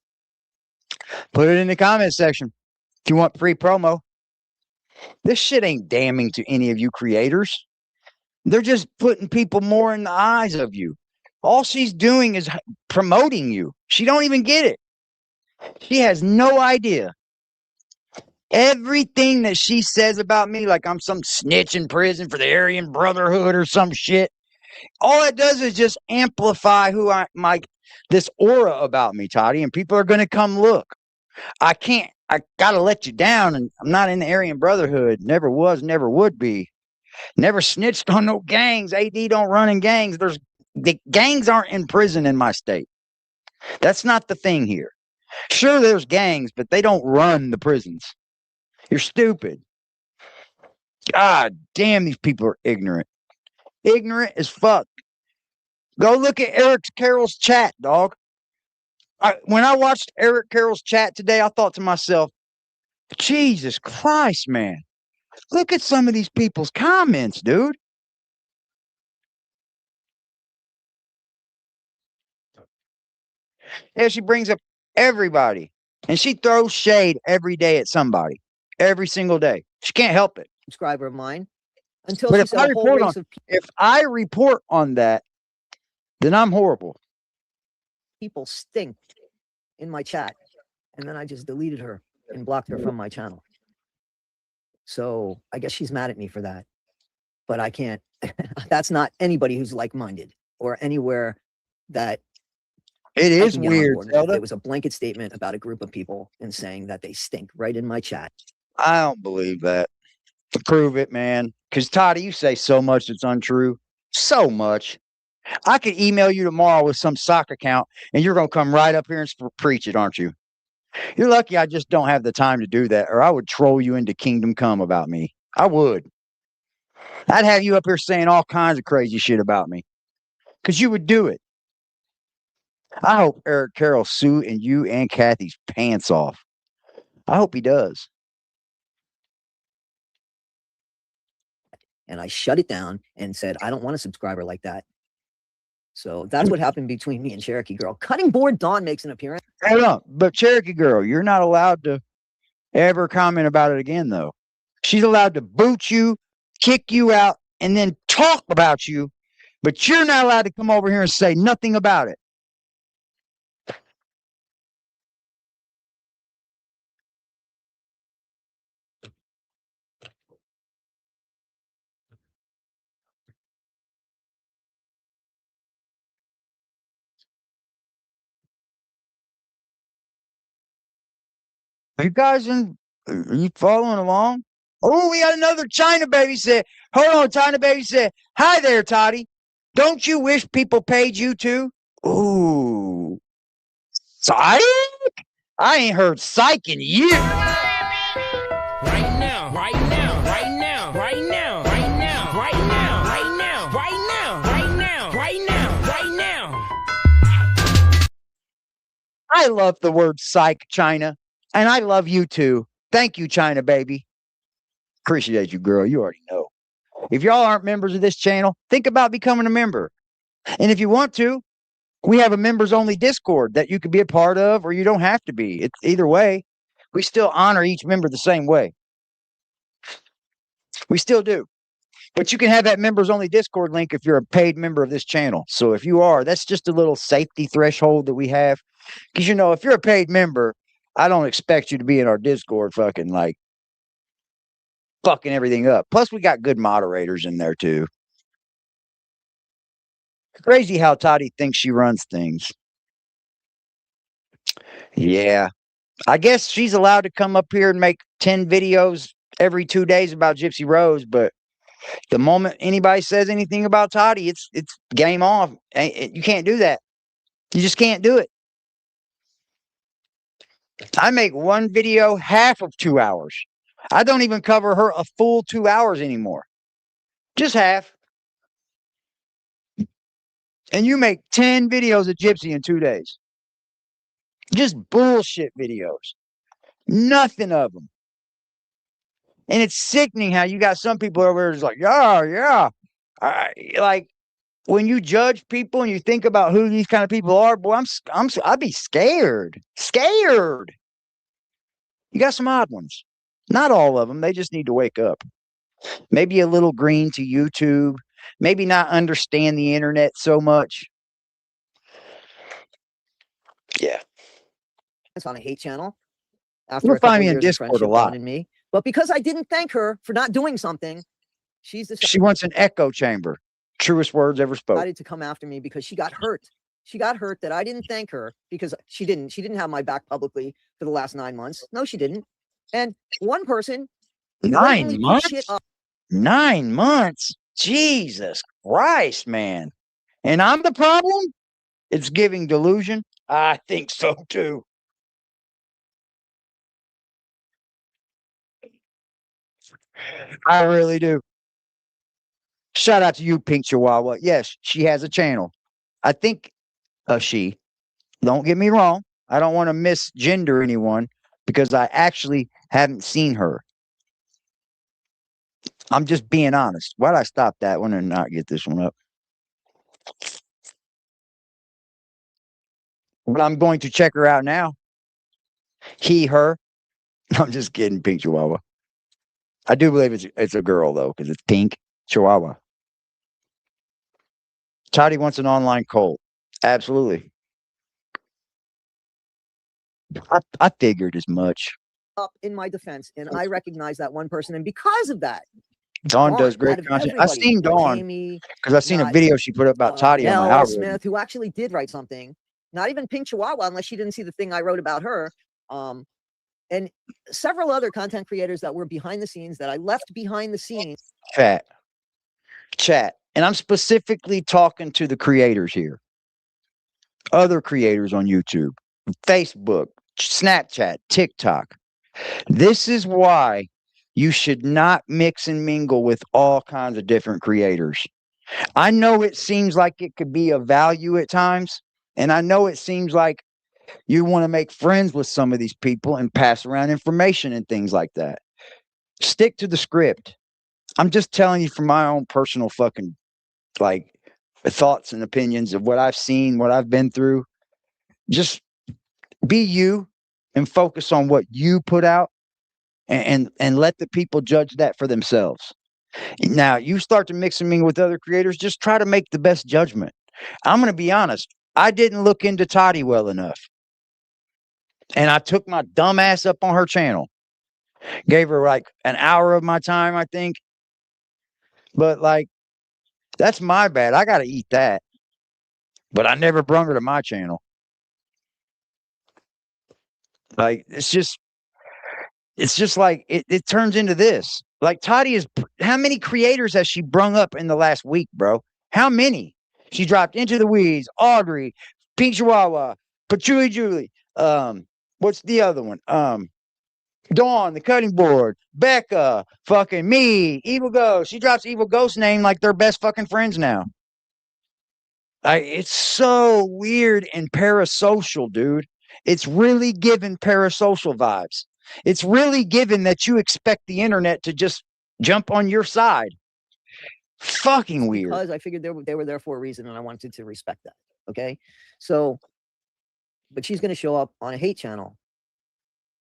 Put it in the comment section. If you want free promo. This shit ain't damning to any of you creators. They're just putting people more in the eyes of you. All she's doing is promoting you. She don't even get it. She has no idea. Everything that she says about me, like I'm some snitch in prison for the Aryan Brotherhood or some shit, all it does is just amplify this aura about me, Toddie, and people are going to come look. I got to let you down, and I'm not in the Aryan Brotherhood. Never was, never would be. Never snitched on no gangs. AD don't run in gangs. The gangs aren't in prison in my state. That's not the thing here. Sure, there's gangs, but they don't run the prisons. You're stupid. God damn, these people are ignorant. Ignorant as fuck. Go look at Carroll's chat, dog. When I watched Eric Carroll's chat today, I thought to myself, Jesus Christ, man. Look at some of these people's comments, dude. Yeah, she brings up everybody. And she throws shade every day at somebody. Every single day. She can't help it. subscriber of mine until But she if said I a whole report race of if I report on that, then I'm horrible. people stink in my chat. And then I just deleted her and blocked her from my channel. So I guess she's mad at me for that. But I can't. That's not anybody who's like-minded or anywhere that It I is can get on weird, board. If Zelda. there was a blanket statement about a group of people and saying that they stink right in my chat. I don't believe that. Prove it, man. Because Toddie, you say so much that's untrue. So much. I could email you tomorrow with some sock account, and you're gonna come right up here and preach it, aren't you? You're lucky I just don't have the time to do that, or I would troll you into kingdom come about me. I would. I'd have you up here saying all kinds of crazy shit about me. Because you would do it. I hope Eric Carroll sue and you and Kathy's pants off. I hope he does. And I shut it down and said, I don't want a subscriber like that. So that's what happened between me and Cherokee Girl. Cutting Board Dawn makes an appearance. Hold on. But Cherokee Girl, you're not allowed to ever comment about it again, though. She's allowed to boot you, kick you out, and then talk about you, but you're not allowed to come over here and say nothing about it. Are you guys are you following along? Oh, we got another China baby said, hold on, China baby said, hi there, Toddie. Don't you wish people paid you too? Ooh. Psych? I ain't heard psych in years. Right now, right now, right now, right now, right now, right now, right now, right now, right now, right now, right now. I love the word psych, China, and I love you too. Thank you, China baby. Appreciate you, girl. You already know. If y'all aren't members of this channel, think about becoming a member. And if you want to, we have a members only Discord that you could be a part of, or you don't have to be. It's either way. We still honor each member the same way. We still do. But you can have that members only Discord link if you're a paid member of this channel. So if you are, that's just a little safety threshold that we have. Because, you know, if you're a paid member, I don't expect you to be in our Discord fucking everything up. Plus, we got good moderators in there too. Crazy how Toddie thinks she runs things. Yeah. I guess she's allowed to come up here and make 10 videos every 2 days about Gypsy Rose, but the moment anybody says anything about Toddie, it's game off. You can't do that. You just can't do it. I make one video half of 2 hours. I don't even cover her a full 2 hours anymore. Just half. And you make 10 videos of Gypsy in 2 days. Just bullshit videos. Nothing of them. And it's sickening how you got some people over there who's like, yeah. Like, When you judge people and you think about who these kind of people are, boy, I'd be scared. Scared. You got some odd ones. Not all of them. They just need to wake up. Maybe a little green to YouTube. Maybe not understand the internet so much. Yeah. It's on a hate channel after You'll a couple find me in years of Discord a friendship lot. dawned in me. But because I didn't thank her for not doing something, she's She wants an echo chamber. Truest words ever spoke. decided to come after me because she got hurt. She got hurt that I didn't thank her because she didn't have my back publicly for the last 9 months. No, she didn't. And one person 9 months? shit up. 9 months? Jesus Christ, man. And I'm the problem? It's giving delusion? I think so too. I really do. Shout out to you, Pink Chihuahua. Yes, she has a channel. I think she. Don't get me wrong. I don't want to misgender anyone because I actually haven't seen her. I'm just being honest. Why'd I stop that one and not get this one up? But I'm going to check her out now. He, her. I'm just kidding, Pink Chihuahua. I do believe it's a girl, though, because it's Pink Chihuahua. Toddie wants an online cult. Absolutely. I figured as much. Up in my defense, and I recognize that one person, and because of that, Dawn does great content. I've seen Dawn because I've seen a video she put up about Toddie on my algorithm. Smith, who actually did write something. Not even Pink Chihuahua, unless she didn't see the thing I wrote about her. And several other content creators that were behind the scenes that I left behind the scenes. Chat. And I'm specifically talking to the creators here. Other creators on YouTube, Facebook, Snapchat, TikTok. This is why you should not mix and mingle with all kinds of different creators. I know it seems like it could be of value at times. And I know it seems like you want to make friends with some of these people and pass around information and things like that. Stick to the script. I'm just telling you from my own personal fucking like thoughts and opinions of what I've seen, what I've been through. Just be you and focus on what you put out and let the people judge that for themselves. Now, you start to mix and mingle with other creators, just try to make the best judgment. I'm going to be honest. I didn't look into Toddie well enough. And I took my dumb ass up on her channel. Gave her like an hour of my time, I think. But like, that's my bad. I got to eat that. But I never brung her to my channel. Like, it's just like, it turns into this. Like, Toddie is, how many creators has she brung up in the last week, bro? How many? She dropped Into the Weeds, Audrey, Pink Chihuahua, Patchouli Julie. What's the other one? Dawn, the cutting board, Becca, fucking me, Evil Ghost. She drops Evil Ghost name like they're best fucking friends now. It's so weird and parasocial, dude. It's really giving parasocial vibes. It's really given that you expect the internet to just jump on your side. Fucking weird. Because I figured they were there for a reason, and I wanted to respect that. Okay, so, but she's going to show up on a hate channel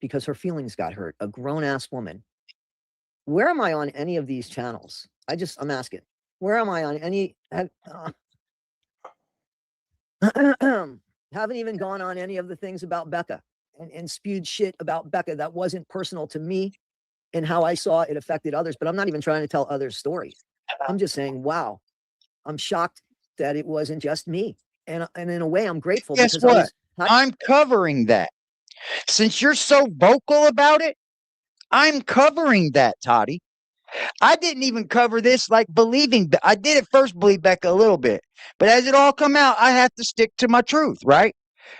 because her feelings got hurt. A grown-ass woman. Where am I on any of these channels? I'm asking. Where am I on any? Haven't even gone on any of the things about Becca and spewed shit about Becca that wasn't personal to me and how I saw it affected others. But I'm not even trying to tell others' stories. I'm just saying, wow, I'm shocked that it wasn't just me. And in a way, I'm grateful. Guess because what? I'm covering that. Since you're so vocal about it, I'm covering that, Toddie. I didn't even cover this like believing. I did at first believe Becca a little bit. But as it all come out, I have to stick to my truth, right?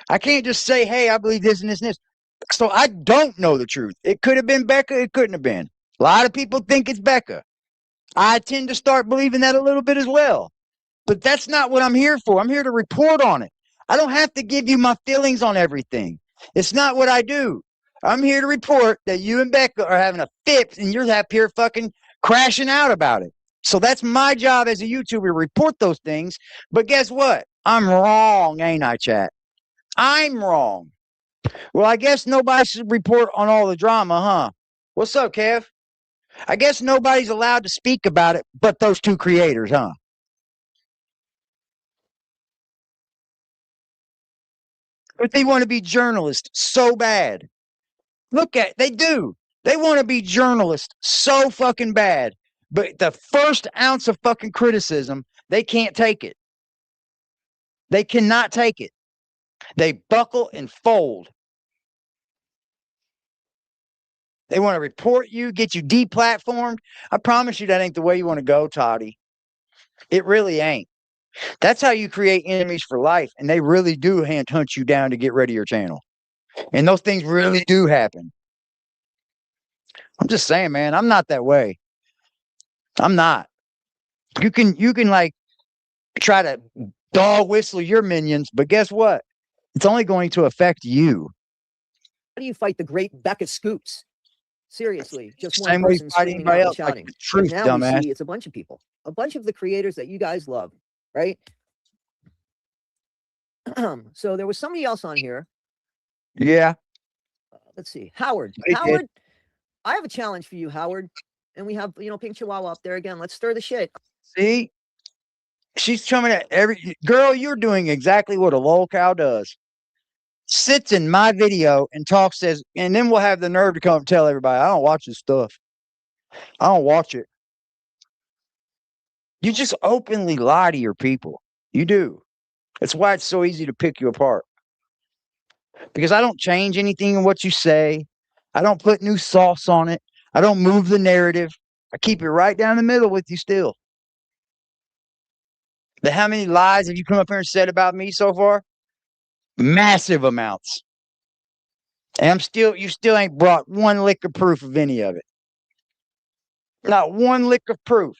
I can't just say, hey, I believe this and this and this. So I don't know the truth. It could have been Becca. It couldn't have been. A lot of people think it's Becca. I tend to start believing that a little bit as well. But that's not what I'm here for. I'm here to report on it. I don't have to give you my feelings on everything. It's not what I do. I'm here to report that you and Becca are having a fit and you're up here fucking crashing out about it. So that's my job as a YouTuber to report those things. But guess what? I'm wrong, ain't I, chat? I'm wrong. Well, I guess nobody should report on all the drama, huh? What's up, Kev? I guess nobody's allowed to speak about it but those two creators, huh? But they want to be journalists so bad. Look at they do. They want to be journalists so fucking bad. But the first ounce of fucking criticism, they can't take it. They cannot take it. They buckle and fold. They want to report you, get you deplatformed. I promise you that ain't the way you want to go, Toddie. It really ain't. That's how you create enemies for life. And they really do hunt you down to get rid of your channel. And those things really do happen. I'm just saying, man, I'm not that way. I'm not. You can like try to dog whistle your minions, but guess what? It's only going to affect you. How do you fight the great Becca Scoops? Seriously, just one Same way you person fight screaming anybody out and else, like shouting. the truth, But now we dumbass. see it's a bunch of people, a bunch of the creators that you guys love, right? So there was somebody else on here. Yeah. Let's see, Howard. They did. Howard, I have a challenge for you, Howard. And we have, Pink Chihuahua up there again. Let's stir the shit. See? She's coming at every girl, you're doing exactly what a lol cow does. Sits in my video and talks, says, and then we'll have the nerve to come and tell everybody, I don't watch this stuff. I don't watch it. You just openly lie to your people. You do. That's why it's so easy to pick you apart. Because I don't change anything in what you say. I don't put new sauce on it. I don't move the narrative. I keep it right down the middle with you still. But how many lies have you come up here and said about me so far? Massive amounts. And you still ain't brought one lick of proof of any of it. Not one lick of proof.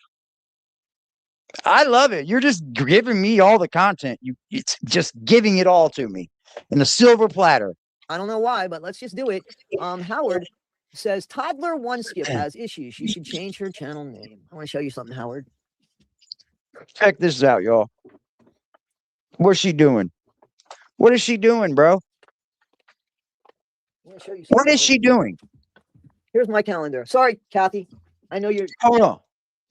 I love it. You're just giving me all the content. It's just giving it all to me in a silver platter. I don't know why, but let's just do it. Howard says Toddler1Skip has issues. You should change her channel name. I want to show you something, Howard. Check this out, y'all. What's she doing? What is she doing, bro? I want to show you What something. is she doing? Here's my calendar. Sorry, Kathy. I know you're. Hold on.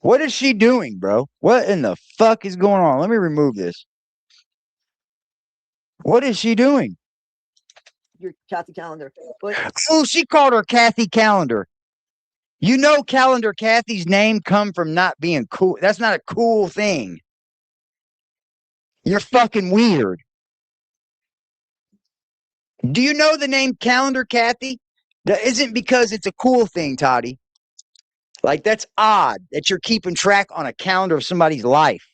What is she doing, bro? What in the fuck is going on? Let me remove this. What is she doing? Your Kathy calendar. But Oh, she called her Kathy Calendar. You know, Calendar Kathy's name come from not being cool. That's not a cool thing. You're fucking weird. Do you know the name Calendar Kathy? That isn't because it's a cool thing, Toddie. Like, that's odd that you're keeping track on a calendar of somebody's life.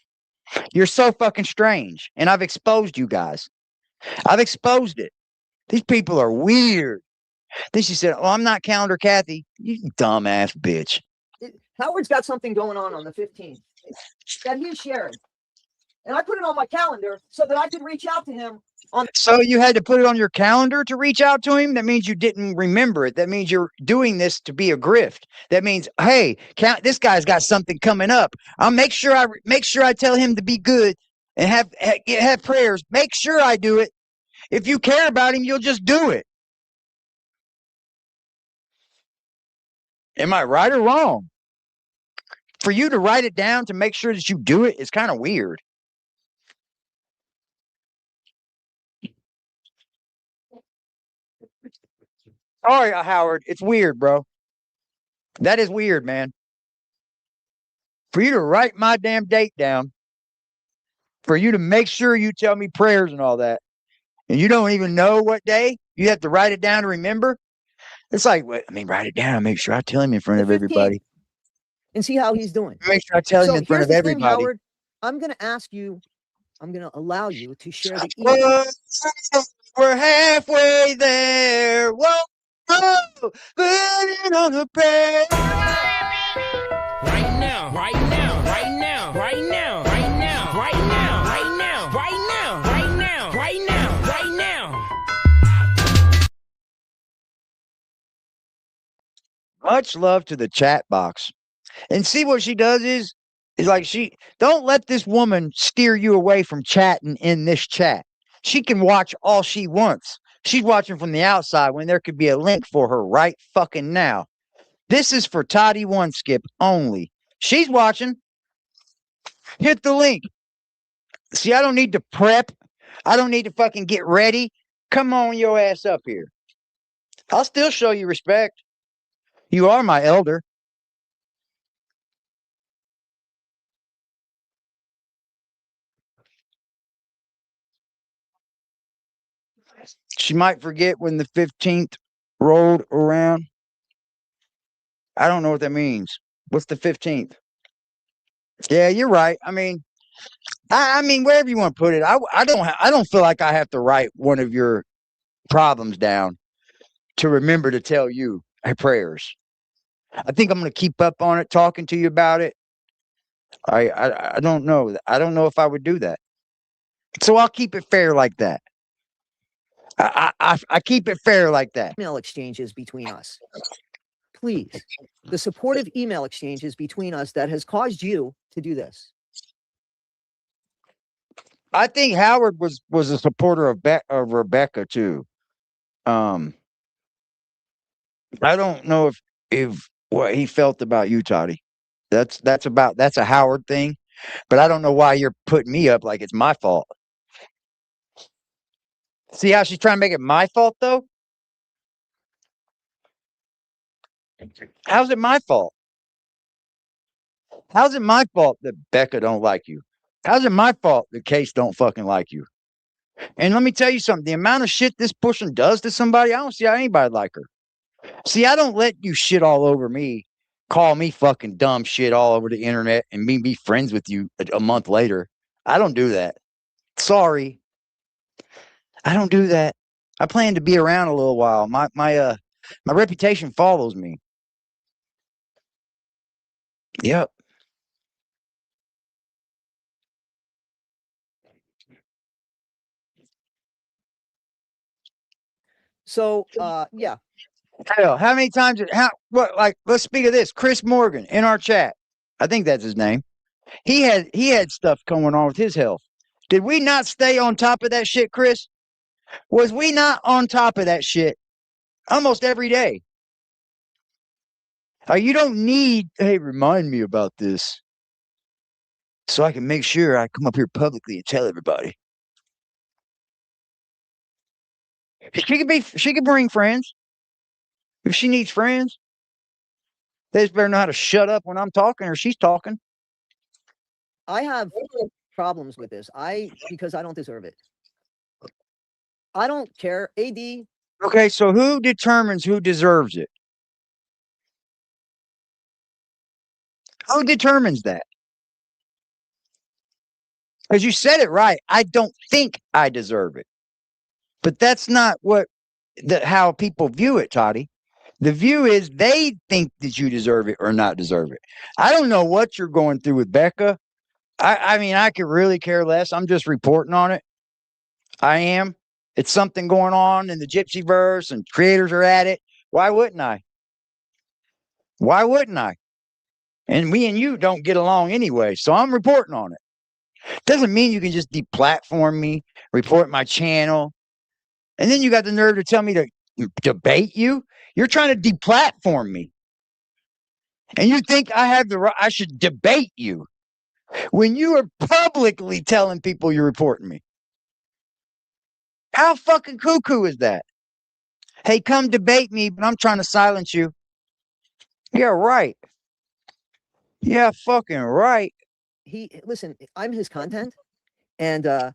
You're so fucking strange. And I've exposed you guys. I've exposed it. These people are weird. Then she said, "Oh, I'm not Calendar Kathy." You dumbass bitch. Howard's got something going on the 15th that he's sharing. And I put it on my calendar so that I could reach out to him on. So you had to put it on your calendar to reach out to him? That means you didn't remember it. That means you're doing this to be a grift. That means, hey, this guy's got something coming up. I'll make sure I tell him to be good and have prayers. Make sure I do it. If you care about him, you'll just do it. Am I right or wrong? For you to write it down to make sure that you do it is kind of weird. Sorry, Howard. It's weird, bro. That is weird, man. For you to write my damn date down, for you to make sure you tell me prayers and all that, and you don't even know what day, you have to write it down to remember. It's like, write it down and make sure I tell him in front of everybody. And see how he's doing. Make sure I tell him in front of everybody. Howard, I'm going to allow you to share the email. We're halfway there. Whoa, whoa, putting on the prayer. Right now, right now, right now, right now, right now, right now, right now, right now, right now, right now, right now. Much love to the chat box. And see what she does is It's like don't let this woman steer you away from chatting in this chat. She can watch all she wants. She's watching from the outside when there could be a link for her right fucking now. This is for Toddie1Skip only. She's watching. Hit the link. See, I don't need to prep. I don't need to fucking get ready. Come on your ass up here. I'll still show you respect. You are my elder. She might forget when the 15th rolled around. I don't know what that means. What's the 15th? Yeah, you're right. I mean, wherever you want to put it, I don't feel like I have to write one of your problems down to remember to tell you prayers. I think I'm going to keep up on it, talking to you about it. I don't know. I don't know if I would do that. So I'll keep it fair like that. I keep it fair like that. Email exchanges between us. Please. The supportive email exchanges between us that has caused you to do this. I think Howard was a supporter of Rebecca too. I don't know if what he felt about you, Toddie. That's a Howard thing, but I don't know why you're putting me up like it's my fault. See how she's trying to make it my fault though? How's it my fault? How's it my fault that Becca don't like you? How's it my fault that Case don't fucking like you? And let me tell you something. The amount of shit this person does to somebody, I don't see how anybody like her. See, I don't let you shit all over me, call me fucking dumb shit all over the internet, and me be friends with you a month later. I don't do that. Sorry. I don't do that. I plan to be around a little while. My reputation follows me. Yep. So, yeah. Hell, how many times? Let's speak of this. Chris Morgan in our chat. I think that's his name. He had stuff going on with his health. Did we not stay on top of that shit, Chris? Was we not on top of that shit almost every day? You don't need, hey, remind me about this so I can make sure I come up here publicly and tell everybody. She could bring friends. If she needs friends, they just better know how to shut up when I'm talking or she's talking. I have problems with this. Because I don't deserve it. I don't care. AD. Okay, so who determines who deserves it? Who determines that? Because you said it right. I don't think I deserve it. But that's not how people view it, Toddie. The view is they think that you deserve it or not deserve it. I don't know what you're going through with Becca. I mean, I could really care less. I'm just reporting on it. I am. It's something going on in the Gypsy verse and creators are at it. Why wouldn't I? Why wouldn't I? And me and you don't get along anyway, so I'm reporting on it. Doesn't mean you can just deplatform me, report my channel, and then you got the nerve to tell me to debate you. You're trying to deplatform me, and you think I have the right? I should debate you when you are publicly telling people you're reporting me. How fucking cuckoo is that? Hey, come debate me, but I'm trying to silence you. Yeah, right. Yeah, fucking right. Listen, I'm his content, and the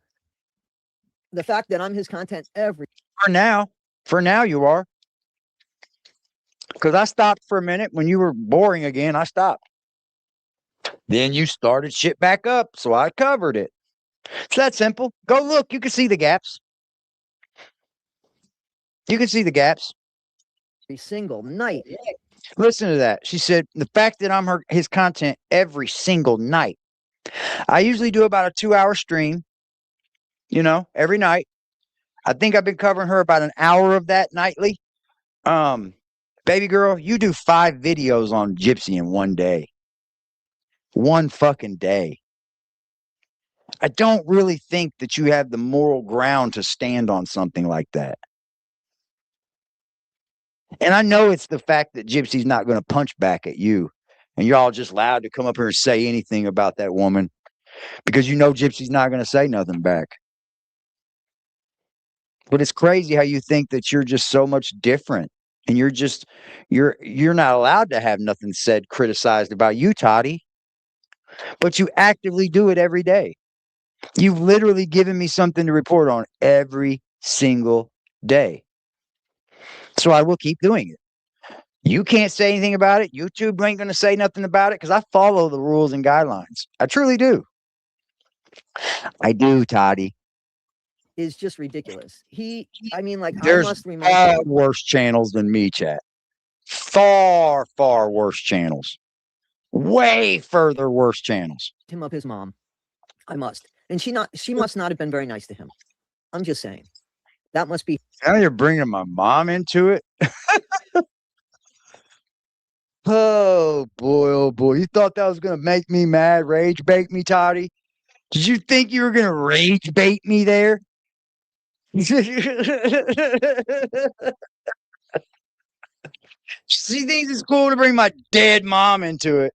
fact that I'm his content for now you are. Because I stopped for a minute when you were boring again. I stopped. Then you started shit back up, so I covered it. It's that simple. Go look. You can see the gaps. You can see the gaps. Every single night. Listen to that. She said, the fact that I'm his content every single night. I usually do about a 2-hour stream, every night. I think I've been covering her about an hour of that nightly. Baby girl, you do 5 videos on Gypsy in one day. One fucking day. I don't really think that you have the moral ground to stand on something like that. And I know it's the fact that Gypsy's not going to punch back at you. And you're all just allowed to come up here and say anything about that woman because you know Gypsy's not going to say nothing back. But it's crazy how you think that you're just so much different. And you're not allowed to have nothing said criticized about you, Toddie. But you actively do it every day. You've literally given me something to report on every single day. So I will keep doing it. You can't say anything about it. YouTube ain't going to say nothing about it because I follow the rules and guidelines. I truly do. I do, Toddie. Is just ridiculous. I mean, like, There's I must remind far him, worse channels than me, chat. Far, far worse channels. Way further worse channels. him of his mom. I must. And she must not have been very nice to him. I'm just saying. That must be Now you're bringing my mom into it. Oh boy. You thought that was going to make me mad, rage bait me, Toddie? Did you think you were going to rage bait me there? She thinks it's cool to bring my dead mom into it.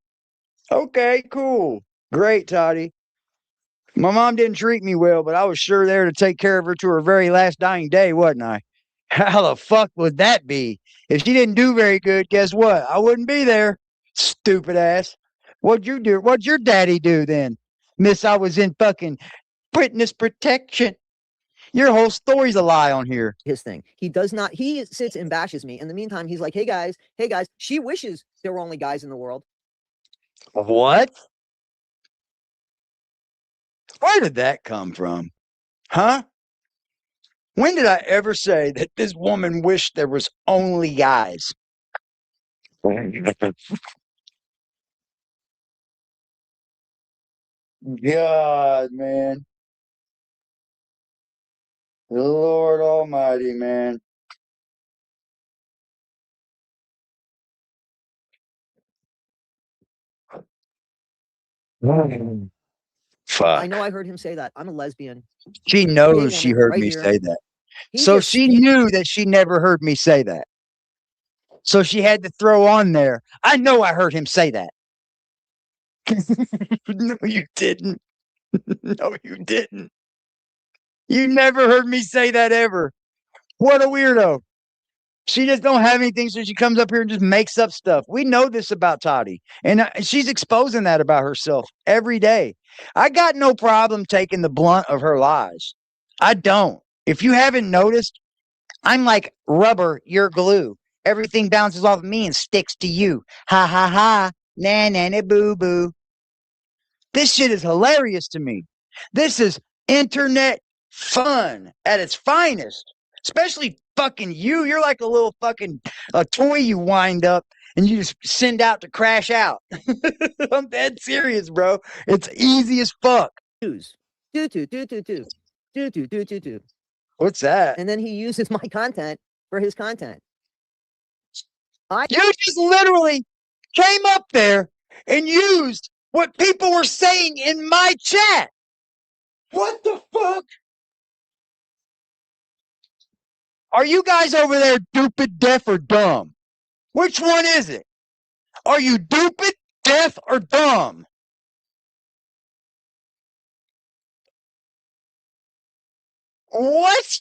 Okay, cool. Great, Toddie. My mom didn't treat me well, but I was sure there to take care of her to her very last dying day, wasn't I? How the fuck would that be? If she didn't do very good, guess what? I wouldn't be there. Stupid ass. What'd you do? What'd your daddy do then? Miss, I was in fucking witness protection. Your whole story's a lie on here. his thing. He does not, he sits and bashes me. In the meantime, he's like, hey guys, she wishes there were only guys in the world. What? Where did that come from? Huh? When did I ever say that this woman wished there was only guys? God, man. The Lord Almighty, man. Fuck. I know I heard him say that. I'm a lesbian. She Gay knows she woman heard right me here. say that. He So just she knew that she never heard me say that. So she had to throw on there. I know I heard him say that. No, you didn't. No, you didn't. You never heard me say that ever. What a weirdo. She just don't have anything, so she comes up here and just makes up stuff. We know this about Toddie, and she's exposing that about herself every day. I got no problem taking the blunt of her lies. I don't. If you haven't noticed, I'm like rubber, you're glue. Everything bounces off of me and sticks to you. Ha ha ha. Na na na boo boo. This shit is hilarious to me. This is internet fun at its finest. Especially fucking you. You're like a little fucking a toy you wind up and you just send out to crash out. I'm dead serious, bro. It's easy as fuck. do. What's that? And then he uses my content for his content. You just literally came up there and used what people were saying in my chat. What the fuck? Are you guys over there stupid, deaf, or dumb? Which one is it? Are you stupid, deaf, or dumb? What?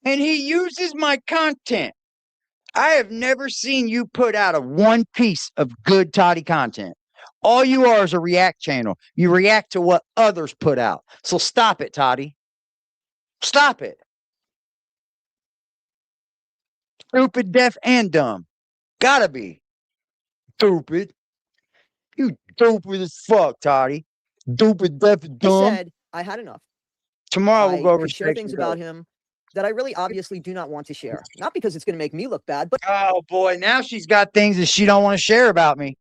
And he uses my content. I have never seen you put out a one piece of good Toddie content. All you are is a react channel. You react to what others put out. So stop it, Toddie. Stop it. Stupid, deaf, and dumb. Gotta be. Stupid. You stupid as fuck, Toddie. Stupid, deaf, and I dumb. said I had enough. Tomorrow we'll go over could share things about him that I really obviously do not want to share. Not because it's going to make me look bad, but Oh boy, now she's got things that she don't want to share about me.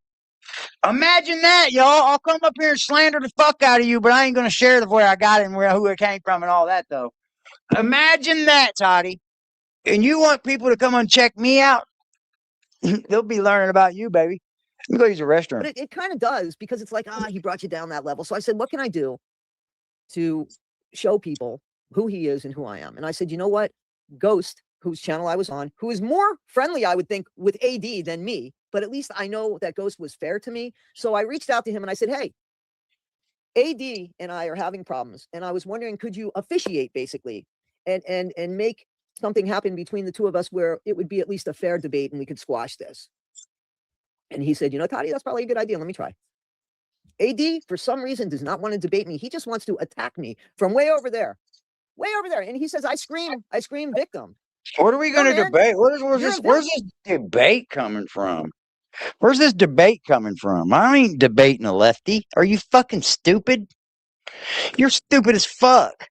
Imagine that, y'all. I'll come up here and slander the fuck out of you, but I ain't gonna share the where I got it and who it came from and all that though. Imagine that, Toddie. And you want people to come and check me out? They'll be learning about you, baby. Let me go use the restroom. But it kind of does, because it's like, he brought you down that level. So I said, what can I do to show people who he is and who I am? And I said, you know what? Ghost, whose channel I was on, who is more friendly, I would think, with AD than me, but at least I know that Ghost was fair to me. So I reached out to him and I said, hey, AD and I are having problems, and I was wondering, could you officiate basically and make something happen between the two of us where it would be at least a fair debate and we could squash this? And he said, you know, Toddie, that's probably a good idea. Let me try. AD, for some reason, does not want to debate me. He just wants to attack me from way over there. Way over there. And he says, I scream victim. What are we going to debate? Where's this debate coming from? Where's this debate coming from? I ain't debating a lefty. Are you fucking stupid? You're stupid as fuck.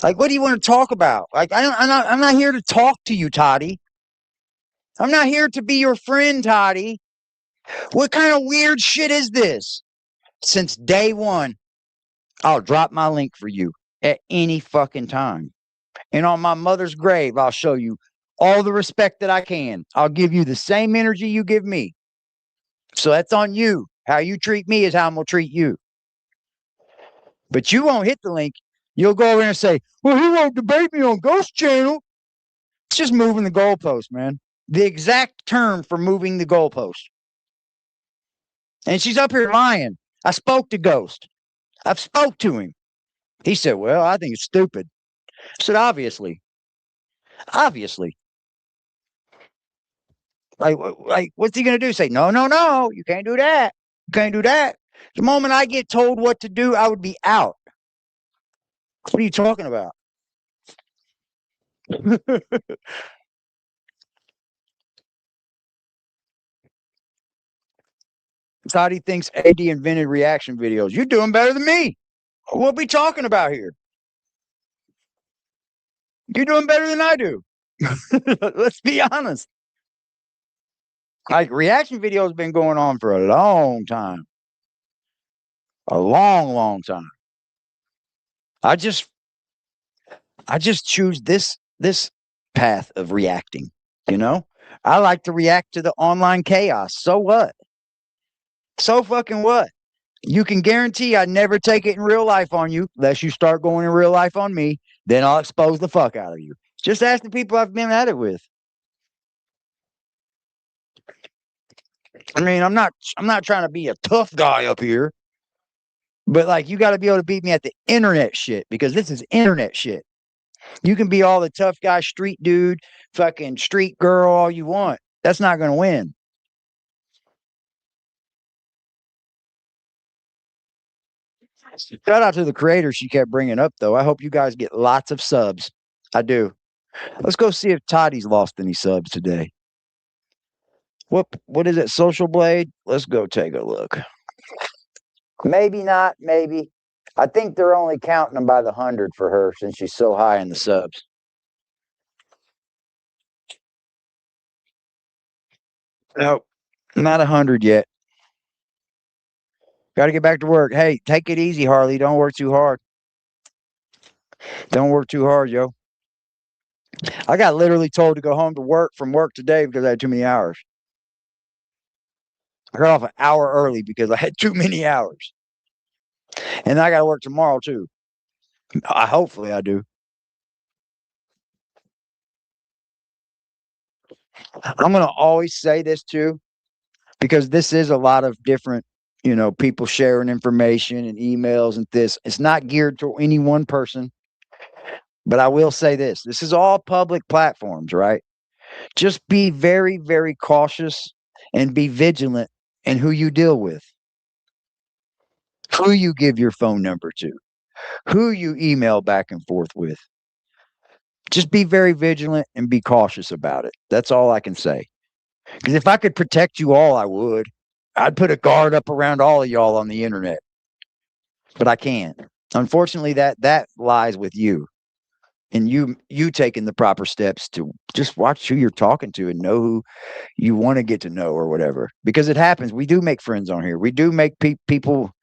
Like, what do you want to talk about? Like, I'm not here to talk to you, Toddie. I'm not here to be your friend, Toddie. What kind of weird shit is this? Since day one, I'll drop my link for you at any fucking time. And on my mother's grave, I'll show you all the respect that I can. I'll give you the same energy you give me. So that's on you. How you treat me is how I'm going to treat you. But you won't hit the link. You'll go over there and say, well, he won't debate me on Ghost Channel. It's just moving the goalpost, man. The exact term for moving the goalpost. And she's up here lying. I spoke to Ghost. I've spoke to him. He said, well, I think it's stupid. I said, obviously. Obviously. Like, what's he going to do? Say, no, you can't do that. You can't do that. The moment I get told what to do, I would be out. What are you talking about? Toddie thinks AD invented reaction videos. You're doing better than me. What are we talking about here? You're doing better than I do. Let's be honest. Like, reaction videos have been going on for a long time. A long, long time. I just choose this path of reacting, you know? I like to react to the online chaos. So what? So fucking what? You can guarantee I'd never take it in real life on you unless you start going in real life on me. Then I'll expose the fuck out of you. Just ask the people I've been at it with. I mean, I'm not trying to be a tough guy up here. But like, you got to be able to beat me at the internet shit, because this is internet shit. You can be all the tough guy, street dude, fucking street girl, all you want. That's not going to win. Shout out to the creator she kept bringing up, though. I hope you guys get lots of subs. I do. Let's go see if Toddie's lost any subs today. What is it? Social Blade? Let's go take a look. Maybe not, maybe. I think they're only counting them by the 100 for her since she's so high in the subs. Nope, not 100 yet. Got to get back to work. Hey, take it easy, Harley. Don't work too hard. Don't work too hard, yo. I got literally told to go home from work today because I had too many hours. I got off an hour early because I had too many hours. And I got to work tomorrow, too. Hopefully I do. I'm going to always say this, too, because this is a lot of different, people sharing information and emails and this. It's not geared to any one person. But I will say this. This is all public platforms, right? Just be very, very cautious and be vigilant in who you deal with, who you give your phone number to, who you email back and forth with. Just be very vigilant and be cautious about it. That's all I can say. Because if I could protect you all, I would. I'd put a guard up around all of y'all on the internet. But I can't. Unfortunately, that lies with you. And you taking the proper steps to just watch who you're talking to and know who you want to get to know or whatever. Because it happens. We do make friends on here. We do make people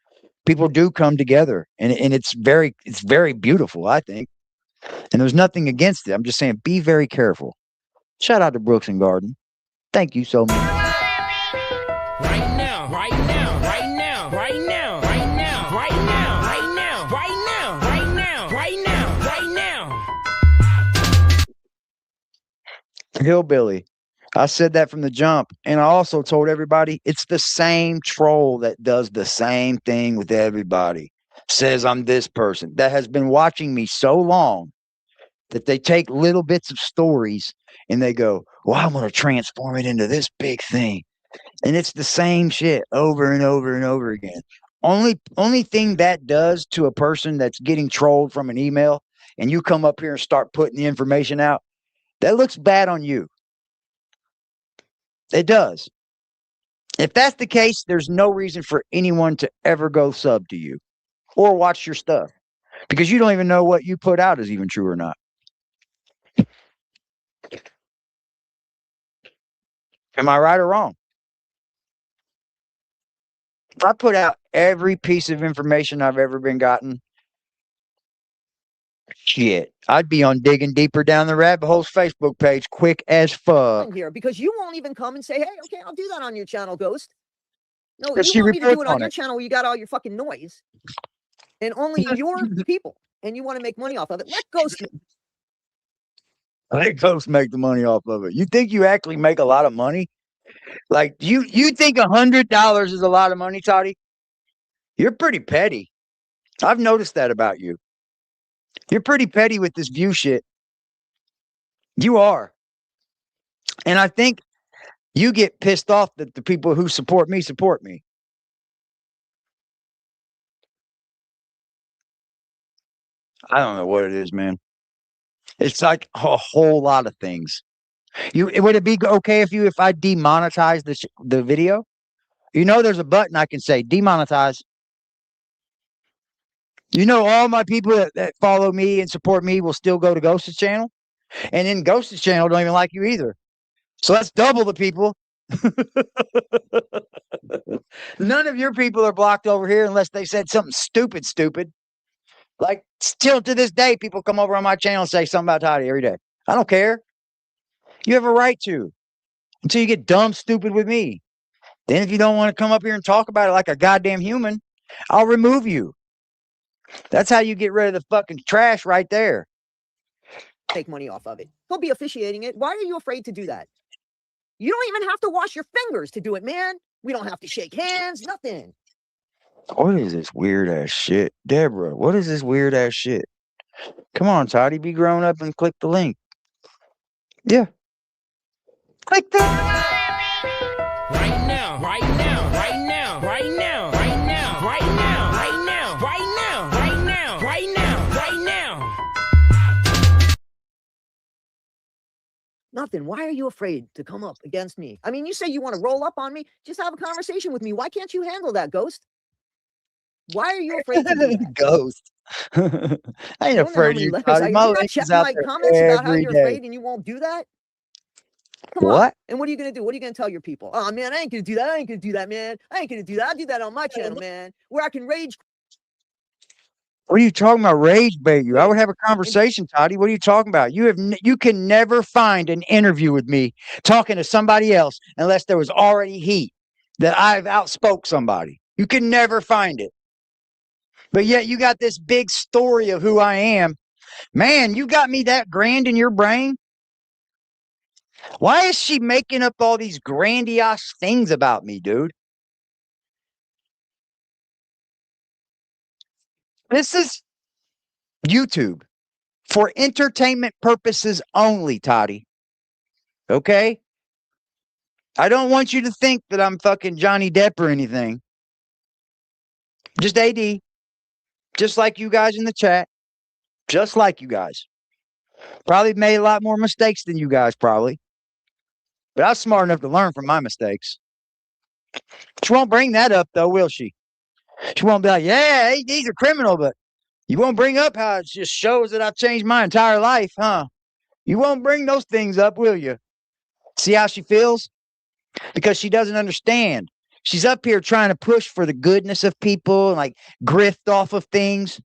do come together. And it's very beautiful, I think. And there's nothing against it. I'm just saying, be very careful. Shout out to Brooks and Garden. Thank you so much. Right now. Hillbilly. I said that from the jump. And I also told everybody it's the same troll that does the same thing with everybody. Says I'm this person that has been watching me so long that they take little bits of stories and they go, well, I'm going to transform it into this big thing. And it's the same shit over and over and over again. Only thing that does to a person that's getting trolled from an email and you come up here and start putting the information out, that looks bad on you. It does. If that's the case, there's no reason for anyone to ever go sub to you or watch your stuff because you don't even know what you put out is even true or not. Am I right or wrong? If I put out every piece of information I've ever been gotten, shit, I'd be on Digging Deeper Down the Rabbit Hole's Facebook page quick as fuck. Here, because you won't even come and say, hey, okay, I'll do that on your channel, Ghost. No, But you she want me to do reports it on on your it. channel where you got all your fucking noise and only your people, and you want to make money off of it. Let Ghost. Let Ghost make the money off of it. You think you actually make a lot of money? Like you think $100 is a lot of money, Toddie? You're pretty petty. I've noticed that about you. You're pretty petty with this view shit. You are. And I think you get pissed off that the people who support me support me. I don't know what it is, man. It's like a whole lot of things. Would it be okay if I demonetize the video? You know, there's a button I can say demonetize. You know, all my people that follow me and support me will still go to Ghost's channel, and then Ghost's channel don't even like you either. So that's double the people. None of your people are blocked over here unless they said something stupid. Like still to this day, people come over on my channel and say something about Toddie every day. I don't care. You have a right to until you get dumb, stupid with me. Then if you don't want to come up here and talk about it like a goddamn human, I'll remove you. That's how you get rid of the fucking trash right there. Make money off of it. He'll be officiating it. Why are you afraid to do that? You don't even have to wash your fingers to do it, man. We don't have to shake hands, nothing. What is this weird ass shit? Deborah, what is this weird ass shit? Come on, Toddie, be grown up and click the link. Yeah. Click the Right now, right now, right now, right now, right now, right now, right now, right now, right now, right now, right now. Nothing. Why are you afraid to come up against me? I mean, you say you want to roll up on me. Just have a conversation with me. Why can't you handle that, Ghost? Why are you afraid to do that? Ghost. I ain't afraid of you, Toddie. You're My not link is checking out my there comments about how every you're day. afraid and you won't do that? Come on. What? And what are you going to do? What are you going to tell your people? Oh, man, I ain't going to do that. I ain't going to do that, man. I ain't going to do that. I'll do that on my channel, man, where I can rage. What are you talking about? Rage bait you? I would have a conversation, Toddie. What are you talking about? You can never find an interview with me talking to somebody else unless there was already heat that I've outspoke somebody. You can never find it. But yet you got this big story of who I am. Man, you got me that grand in your brain? Why is she making up all these grandiose things about me, dude? This is YouTube for entertainment purposes only, Toddie. Okay? I don't want you to think that I'm fucking Johnny Depp or anything. Just AD. Just like you guys in the chat. Just like you guys. Probably made a lot more mistakes than you guys, probably. But I was smart enough to learn from my mistakes. She won't bring that up, though, will she? She won't be like, yeah, he's a criminal, but you won't bring up how it just shows that I've changed my entire life, huh? You won't bring those things up, will you? See how she feels? Because she doesn't understand. She's up here trying to push for the goodness of people and like grift off of things.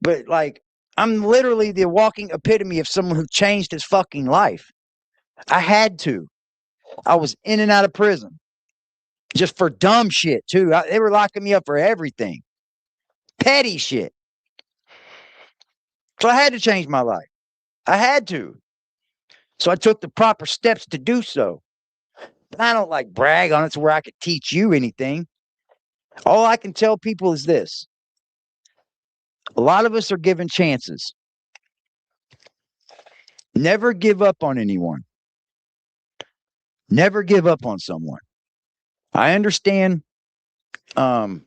But like, I'm literally the walking epitome of someone who changed his fucking life. I had to. I was in and out of prison. Just for dumb shit, too. They were locking me up for everything. Petty shit. So I had to change my life. I had to. So I took the proper steps to do so. But I don't like brag on it to where I could teach you anything. All I can tell people is this. A lot of us are given chances. Never give up on anyone. Never give up on someone. I understand hard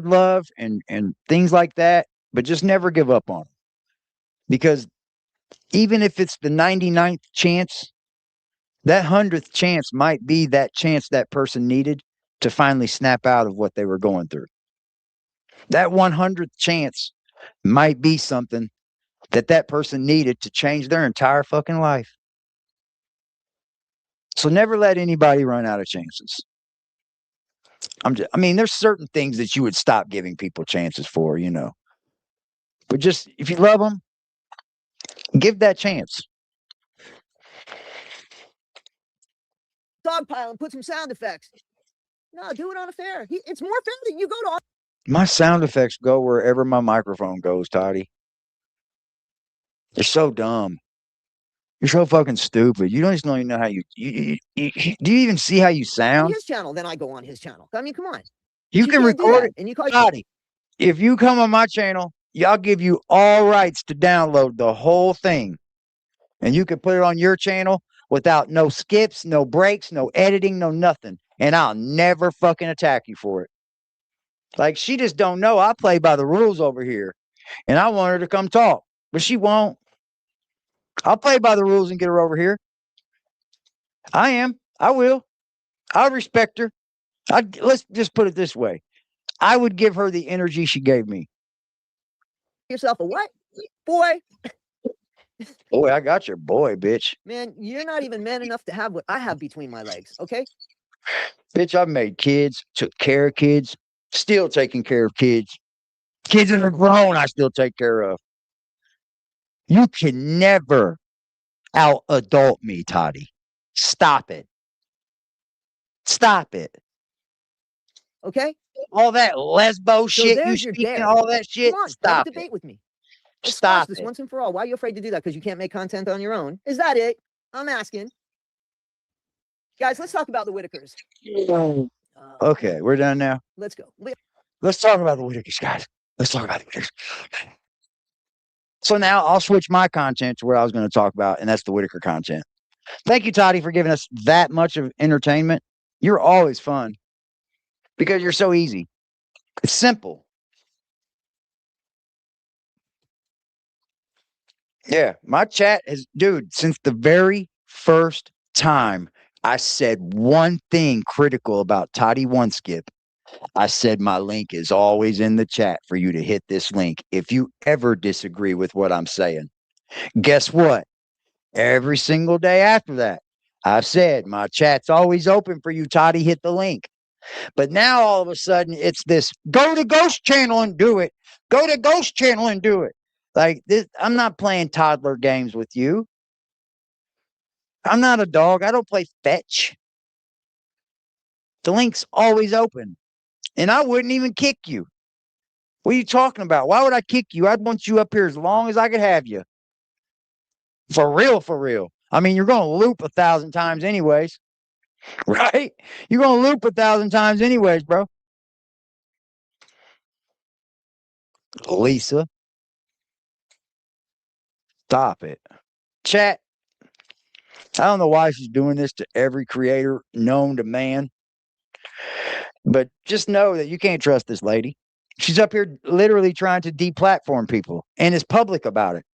love and things like that, but just never give up on them. Because even if it's the 99th chance, that 100th chance might be that chance that person needed to finally snap out of what they were going through. That 100th chance might be something that person needed to change their entire fucking life. So never let anybody run out of chances. I mean, there's certain things that you would stop giving people chances for, you know. But just if you love them, give that chance. Dogpile and put some sound effects. No, do it on a fair. It's more fair that you go to. My sound effects go wherever my microphone goes, Toddie. You're so dumb. You're so fucking stupid. You don't even know how do you even see how you sound? His channel, then I go on his channel. I mean, come on. You can record it. And you call Toddie, if you come on my channel, I'll give you all rights to download the whole thing. And you can put it on your channel without no skips, no breaks, no editing, no nothing. And I'll never fucking attack you for it. Like, she just don't know I play by the rules over here. And I want her to come talk. But she won't. I'll play by the rules and get her over here. I am. I will. I'll respect her. Let's just put it this way. I would give her the energy she gave me. Yourself a what? Boy. Boy, I got your boy, bitch. Man, you're not even man enough to have what I have between my legs, okay? Bitch, I've made kids, took care of kids, still taking care of kids. Kids that are grown, I still take care of. You can never out-adult me, Toddie. Stop it. Stop it. Okay? All that lesbo shit you speaking, all that shit, come on, stop have a debate with me. Let's Stop this it. once and for all. Why are you afraid to do that? Because you can't make content on your own? Is that it? I'm asking. Guys, let's talk about the Whitakers. Okay, we're done now. Let's go. Let's talk about the Whitakers, guys. Let's talk about the Whitakers. So now I'll switch my content to where I was going to talk about, and that's the Whitaker content. Thank you, Toddie, for giving us that much of entertainment. You're always fun because you're so easy. It's simple. Yeah, my chat has, dude, since the very first time I said one thing critical about Toddie1Skip, I said my link is always in the chat for you to hit this link if you ever disagree with what I'm saying. Guess what? Every single day after that, I've said my chat's always open for you, Toddie. Hit the link. But now all of a sudden it's this, go to Ghost Channel and do it. Go to Ghost Channel and do it. Like this, I'm not playing toddler games with you. I'm not a dog. I don't play fetch. The link's always open. And I wouldn't even kick you. What are you talking about? Why would I kick you? I'd want you up here as long as I could have you. For real, for real. I mean, you're going to loop 1,000 times anyways. Right? You're going to loop 1,000 times anyways, bro. Lisa. Stop it. Chat. I don't know why she's doing this to every creator known to man. But just know that you can't trust this lady. She's up here literally trying to deplatform people and is public about it.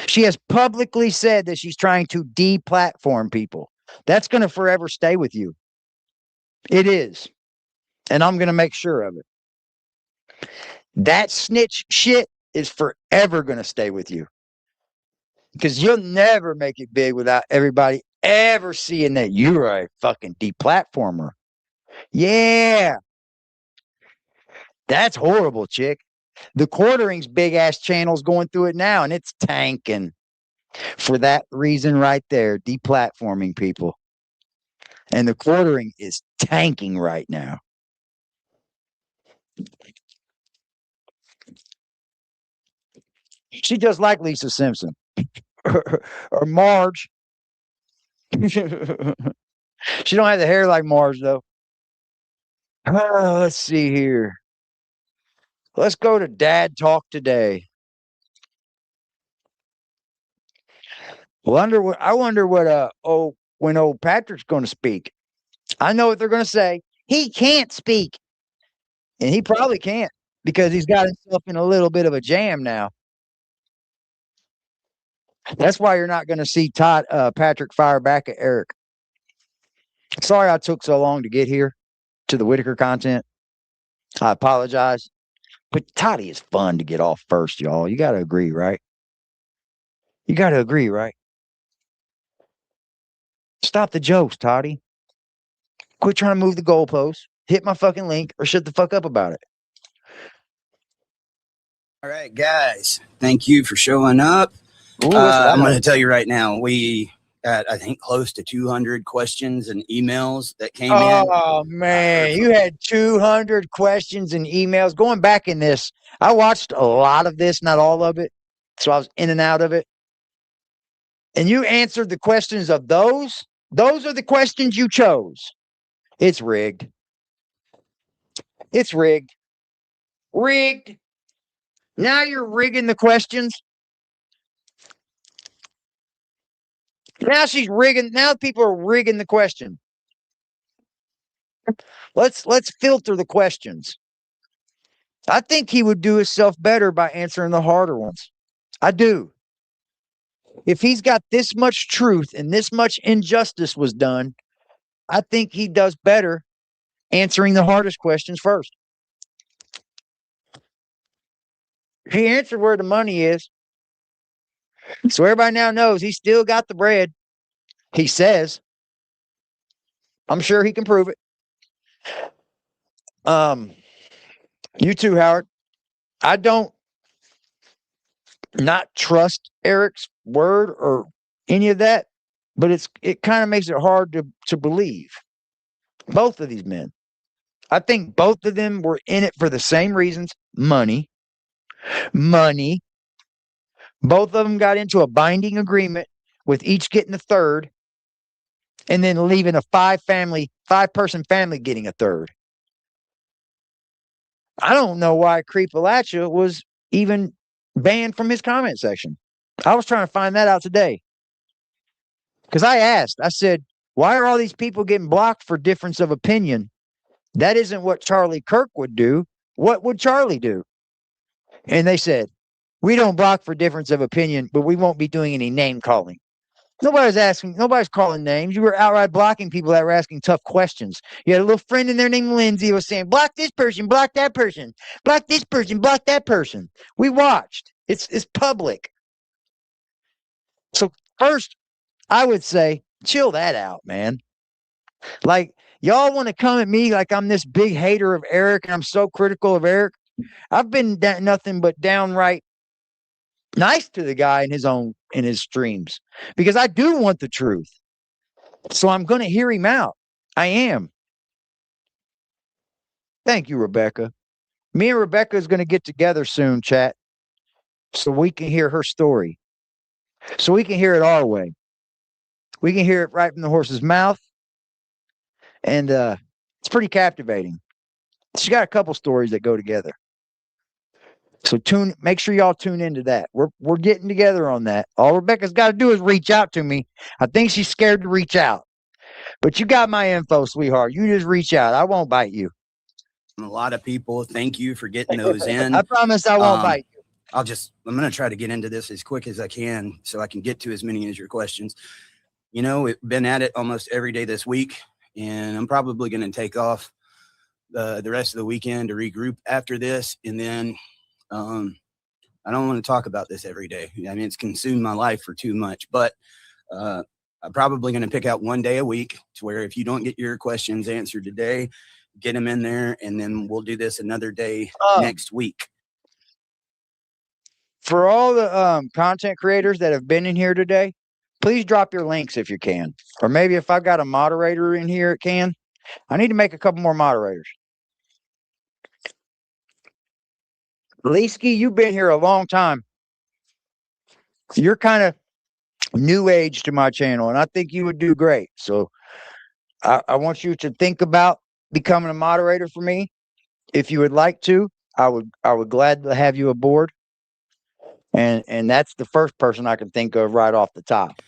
She has publicly said that she's trying to deplatform people. That's going to forever stay with you. It is. And I'm going to make sure of it. That snitch shit is forever going to stay with you. Because you'll never make it big without everybody ever seeing that you're a fucking deplatformer. Yeah. That's horrible, chick. The Quartering's big ass channel's going through it now and it's tanking. For that reason right there, deplatforming people. And the Quartering is tanking right now. She just like Lisa Simpson. or Marge. She don't have the hair like Marge though. Let's see here. Let's go to Dad Talk Today. I wonder what when old Patrick's going to speak. I know what they're going to say. He can't speak, and he probably can't because he's got himself in a little bit of a jam now. That's why you're not going to see Patrick fire back at Eric. Sorry I took so long to get here to the Whitaker content. I apologize. But Toddie is fun to get off first, y'all. You got to agree, right? You got to agree, right? Stop the jokes, Toddie. Quit trying to move the goalposts. Hit my fucking link or shut the fuck up about it. All right, guys. Thank you for showing up. Ooh, I'm going to tell you right now, we got, I think, close to 200 questions and emails that came in. Oh, man. You had 200 questions and emails. Going back in this, I watched a lot of this, not all of it. So I was in and out of it. And you answered the questions of those. Those are the questions you chose. It's rigged. It's rigged. Rigged. Now you're rigging the questions. Now she's rigging. Now people are rigging the question. Let's filter the questions. I think he would do himself better by answering the harder ones. I do. If he's got this much truth and this much injustice was done, I think he does better answering the hardest questions first. He answered where the money is. So everybody now knows he still got the bread. He says. I'm sure he can prove it. You too, Howard. I don't not trust Eric's word or any of that, but it kind of makes it hard to believe. Both of these men. I think both of them were in it for the same reasons. Money. Money. Both of them got into a binding agreement with each getting a third and then leaving a five-person family getting a third. I don't know why Creepalachia was even banned from his comment section. I was trying to find that out today. Because I said, why are all these people getting blocked for difference of opinion? That isn't what Charlie Kirk would do. What would Charlie do? And they said, we don't block for difference of opinion, but we won't be doing any name calling. Nobody's calling names. You were outright blocking people that were asking tough questions. You had a little friend in there named Lindsay who was saying, block this person, block that person, block this person, block that person. We watched. It's public. So first, I would say, chill that out, man. Like, y'all want to come at me like I'm this big hater of Eric and I'm so critical of Eric. I've been nothing but downright nice to the guy in his streams because I do want the truth. So I'm going to hear him out. I am. Thank you, Rebecca. Me and Rebecca is going to get together soon, chat, so we can hear her story. So we can hear it our way. We can hear it right from the horse's mouth. And it's pretty captivating. She's got a couple stories that go together. So make sure y'all tune into that. We're getting together on that. All Rebecca's got to do is reach out to me. I think she's scared to reach out. But you got my info, sweetheart. You just reach out. I won't bite you. A lot of people, thank you for getting those in. I promise I won't bite you. I'm going to try to get into this as quick as I can so I can get to as many as your questions. You know, we've been at it almost every day this week, and I'm probably going to take off the rest of the weekend to regroup after this. And then I don't want to talk about this every day. I mean, it's consumed my life for too much, but I'm probably going to pick out one day a week to where if you don't get your questions answered today, get them in there, and then we'll do this another day next week. For all the content creators that have been in here today, please drop your links if you can. Or maybe if I've got a moderator in here, it can. I need to make a couple more moderators. Leesky, you've been here a long time. You're kind of new age to my channel, and I think you would do great. So I want you to think about becoming a moderator for me. If you would like to, I would gladly have you aboard. And that's the first person I can think of right off the top.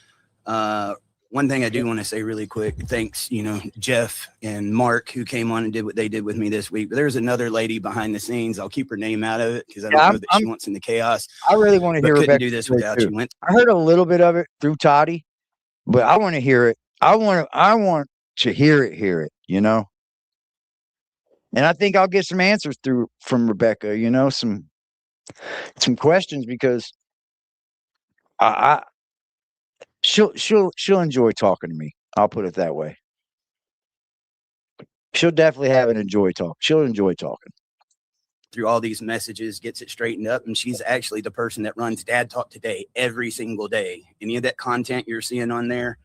One thing I do want to say really quick, thanks, Jeff and Mark, who came on and did what they did with me this week. But there's another lady behind the scenes. I'll keep her name out of it because I don't know that she wants in the chaos. I really want to hear couldn't Rebecca do this story without too. you. I heard a little bit of it through Toddie, but I want to hear it. I want to hear it, And I think I'll get some answers from Rebecca, some questions, because I she'll enjoy talking to me. I'll put it that way. She'll definitely she'll enjoy talking. Through all these messages, gets it straightened up, and she's actually the person that runs Dad Talk Today every single day. Any of that content you're seeing on there,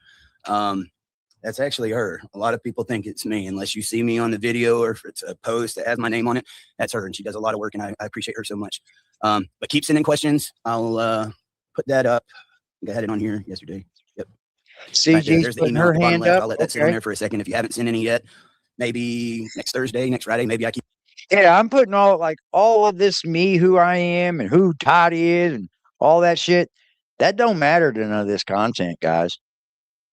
that's actually her. A lot of people think it's me, unless you see me on the video or if it's a post that has my name on it. That's her, and she does a lot of work, and I appreciate her so much. But keep sending questions. I'll put that up. I had it on here yesterday. Yep. CG's there's the putting email her at the bottom hand left. up. I'll let that sit on there for a second. If you haven't sent any yet, maybe next Thursday, next Friday, maybe I keep. Yeah, I'm putting all of this, me, who I am, and who Toddie is, and all that shit. That don't matter to none of this content, guys.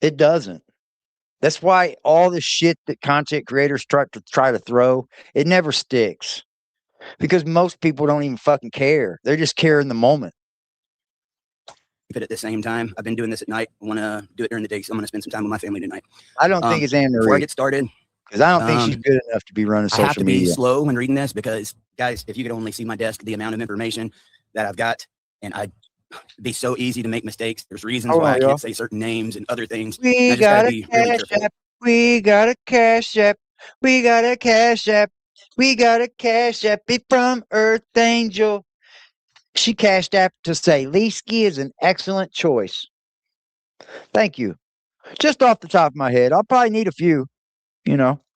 It doesn't. That's why all the shit that content creators try to throw, it never sticks. Because most people don't even fucking care. They just care in the moment. It at the same time. I've been doing this at night. I want to do it during the day, so I'm going to spend some time with my family tonight. I don't think it's Anne Marie. Before I get started, because I don't think she's good enough to be running social media. I have to be slow when reading this because, guys, if you could only see my desk, the amount of information that I've got, and I'd be so easy to make mistakes. There's reasons why I can't say certain names and other things. We got a cash app. We got a cash app. We got a cash app. We got a cash app from Earth Angel. She cashed app to say Leesky is an excellent choice. Thank you. Just off the top of my head. I'll probably need a few,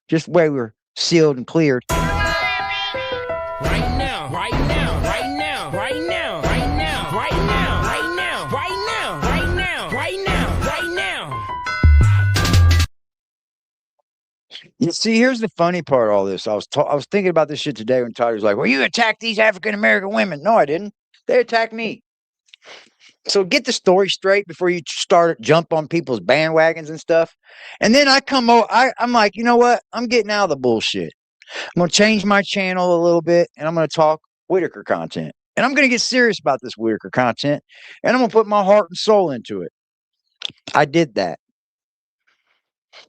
just where we're sealed and cleared. Right now, right now, right now, right now, right now, right now, right now, right now, right now, right now, right now. You see, here's the funny part of all this. I was thinking about this shit today when Toddie was like, well, you attacked these African-American women. No, I didn't. They attacked me. So get the story straight before you jump on people's bandwagons and stuff. And then I come over, I'm like, you know what? I'm getting out of the bullshit. I'm going to change my channel a little bit, and I'm going to talk Whitaker content. And I'm going to get serious about this Whitaker content, and I'm going to put my heart and soul into it. I did that.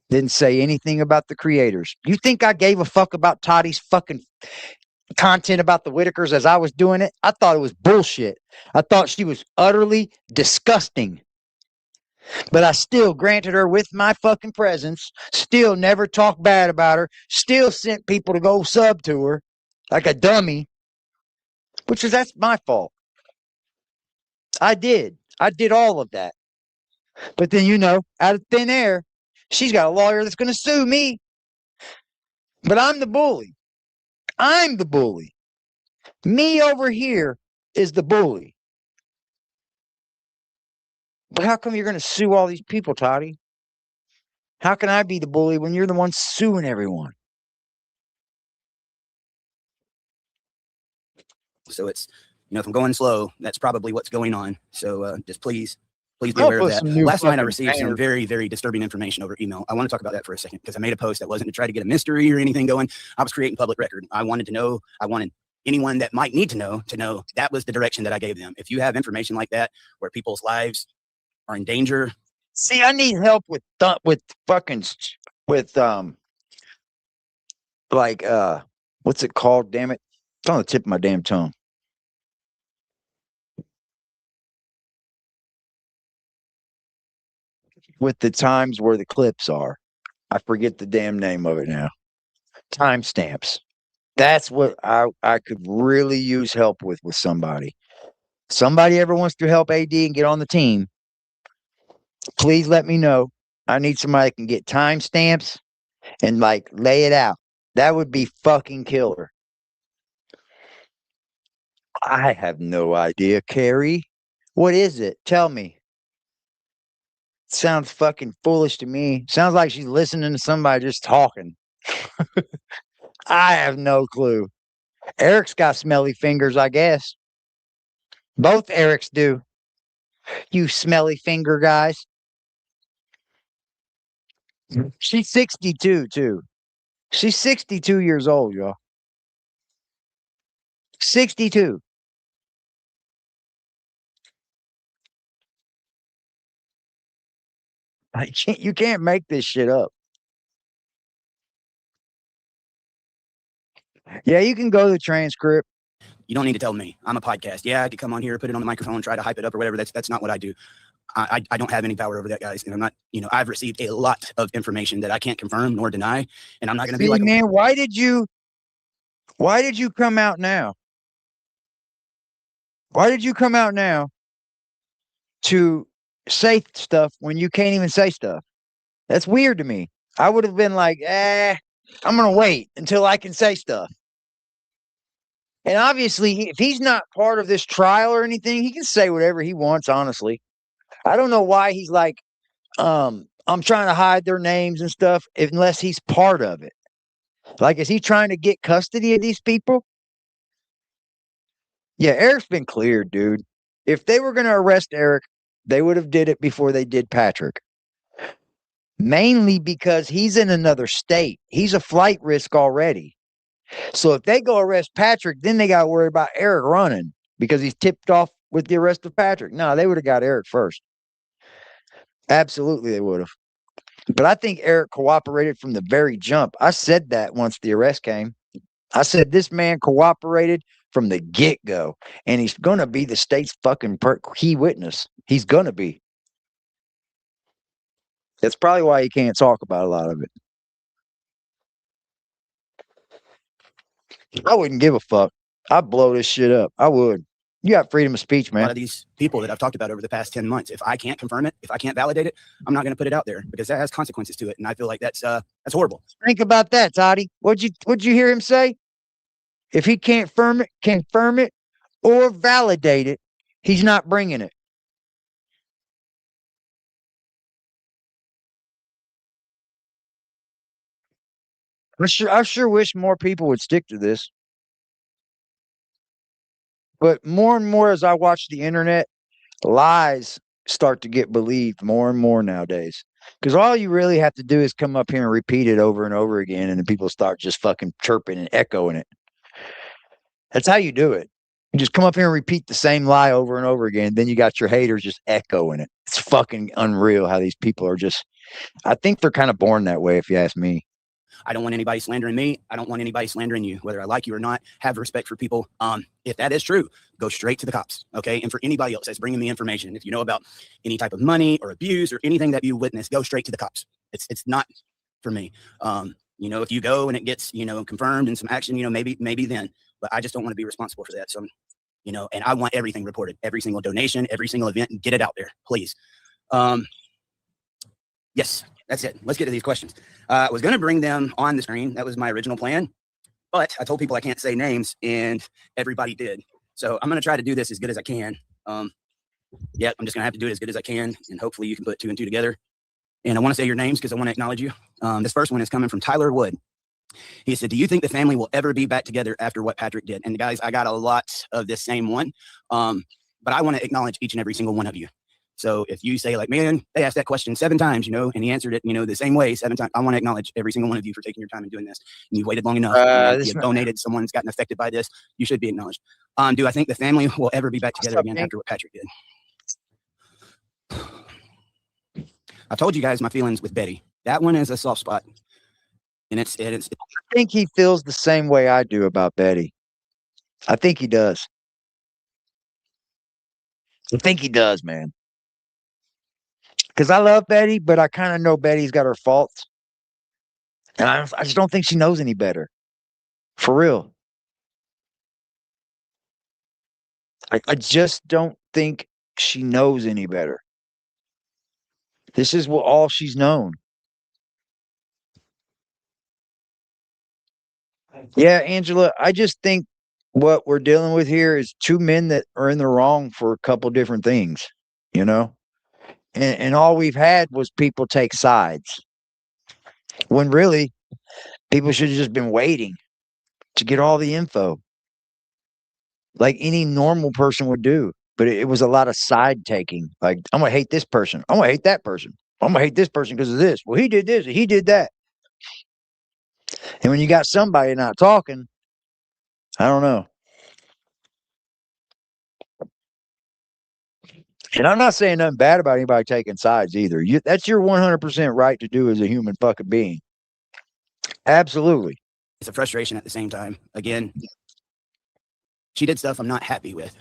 Didn't say anything about the creators. You think I gave a fuck about Toddie's fucking content about the Whitakers as I was doing it? I thought it was bullshit. I thought she was utterly disgusting. But I still granted her with my fucking presence, still never talked bad about her, still sent people to go sub to her like a dummy, that's my fault. I did all of that. But then, out of thin air, she's got a lawyer that's going to sue me. But I'm the bully. Me over here is the bully. But how come you're going to sue all these people, Toddie? How can I be the bully when you're the one suing everyone? So it's, if I'm going slow, that's probably what's going on. So just please be aware of that. Last night I received some very, very disturbing information over email. I want to talk about that for a second because I made a post that wasn't to try to get a mystery or anything going. I was creating public record. I wanted anyone that might need to know that was the direction that I gave them. If you have information like that where people's lives are in danger. See, I need help with what's it called? Damn it. It's on the tip of my damn tongue. With the times where the clips are. I forget the damn name of it now. Timestamps. That's what I could really use help with somebody. Somebody ever wants to help AD and get on the team, please let me know. I need somebody that can get timestamps and lay it out. That would be fucking killer. I have no idea, Carrie. What is it? Tell me. Sounds fucking foolish to me. Sounds like she's listening to somebody just talking. I have no clue. Eric's got smelly fingers, I guess. Both Erics do. You smelly finger guys. She's 62 too. She's 62 years old, y'all. 62. You can't make this shit up. Yeah, you can go to the transcript. You don't need to tell me. I'm a podcast. Yeah, I could come on here, put it on the microphone, try to hype it up or whatever. That's not what I do. I don't have any power over that, guys. And I'm not, I've received a lot of information that I can't confirm nor deny. And I'm not going to be like, man, why did you come out now? Why did you come out now to say stuff when you can't even say stuff? That's weird to me. I would have been like, I'm going to wait until I can say stuff. And obviously, if he's not part of this trial or anything, he can say whatever he wants, honestly. I don't know why he's like, I'm trying to hide their names and stuff, unless he's part of it. Like, is he trying to get custody of these people? Yeah, Eric's been cleared, dude. If they were going to arrest Eric, they would have did it before they did Patrick. Mainly because he's in another state. He's a flight risk already. So if they go arrest Patrick, then they got to worry about Eric running because he's tipped off with the arrest of Patrick. No, they would have got Eric first. Absolutely, they would have. But I think Eric cooperated from the very jump. I said that once the arrest came. I said this man cooperated from the get-go, and he's going to be the state's fucking key witness. He's going to be. That's probably why he can't talk about a lot of it. I wouldn't give a fuck. I'd blow this shit up. I would. You got freedom of speech, man. A lot of these people that I've talked about over the past 10 months, if I can't confirm it, if I can't validate it, I'm not going to put it out there because that has consequences to it. And I feel like that's horrible. Think about that, Toddie. What'd you hear him say? If he can't confirm it or validate it, he's not bringing it. I sure wish more people would stick to this. But more and more as I watch the internet, lies start to get believed more and more nowadays. Because all you really have to do is come up here and repeat it over and over again, and then people start just fucking chirping and echoing it. That's how you do it. You just come up here and repeat the same lie over and over again. Then you got your haters just echoing it. It's fucking unreal how these people are just, I think they're kind of born that way, if you ask me. I don't want anybody slandering me. I don't want anybody slandering you, whether I like you or not. Have respect for people. If that is true, go straight to the cops. Okay. And for anybody else that's bringing me information, if you know about any type of money or abuse or anything that you witness, go straight to the cops. It's not for me. If you go and it gets, confirmed and some action, maybe then, but I just don't want to be responsible for that. So, and I want everything reported, every single donation, every single event, and get it out there, please. Yes, that's it. Let's get to these questions. I was going to bring them on the screen. That was my original plan, but I told people I can't say names and everybody did. So I'm going to try to do this as good as I can. I'm just going to have to do it as good as I can. And hopefully you can put two and two together. And I want to say your names because I want to acknowledge you. This first one is coming from Tyler Wood. He said, do you think the family will ever be back together after what Patrick did? And guys, I got a lot of this same one. But I want to acknowledge each and every single one of you. So if you say like, man, they asked that question 7 times, and he answered it, the same way 7 times. I want to acknowledge every single one of you for taking your time and doing this. And you've waited long enough. You've donated. Someone's gotten affected by this. You should be acknowledged. Do I think the family will ever be back together again after what Patrick did? I told you guys my feelings with Betty. That one is a soft spot. And it's. I think he feels the same way I do about Betty. I think he does. I think he does, man. Because I love Betty, but I kind of know Betty's got her faults. And I just don't think she knows any better. For real. I just don't think she knows any better. This is all she's known. Yeah, Angela, I just think what we're dealing with here is 2 men that are in the wrong for a couple different things, And all we've had was people take sides. When really, people should have just been waiting to get all the info like any normal person would do. But it was a lot of side taking. Like, I'm going to hate this person. I'm going to hate that person. I'm going to hate this person because of this. Well, he did this. He did that. And when you got somebody not talking, I don't know. And I'm not saying nothing bad about anybody taking sides either. That's your 100% right to do as a human fucking being. Absolutely. It's a frustration at the same time. Again, she did stuff I'm not happy with.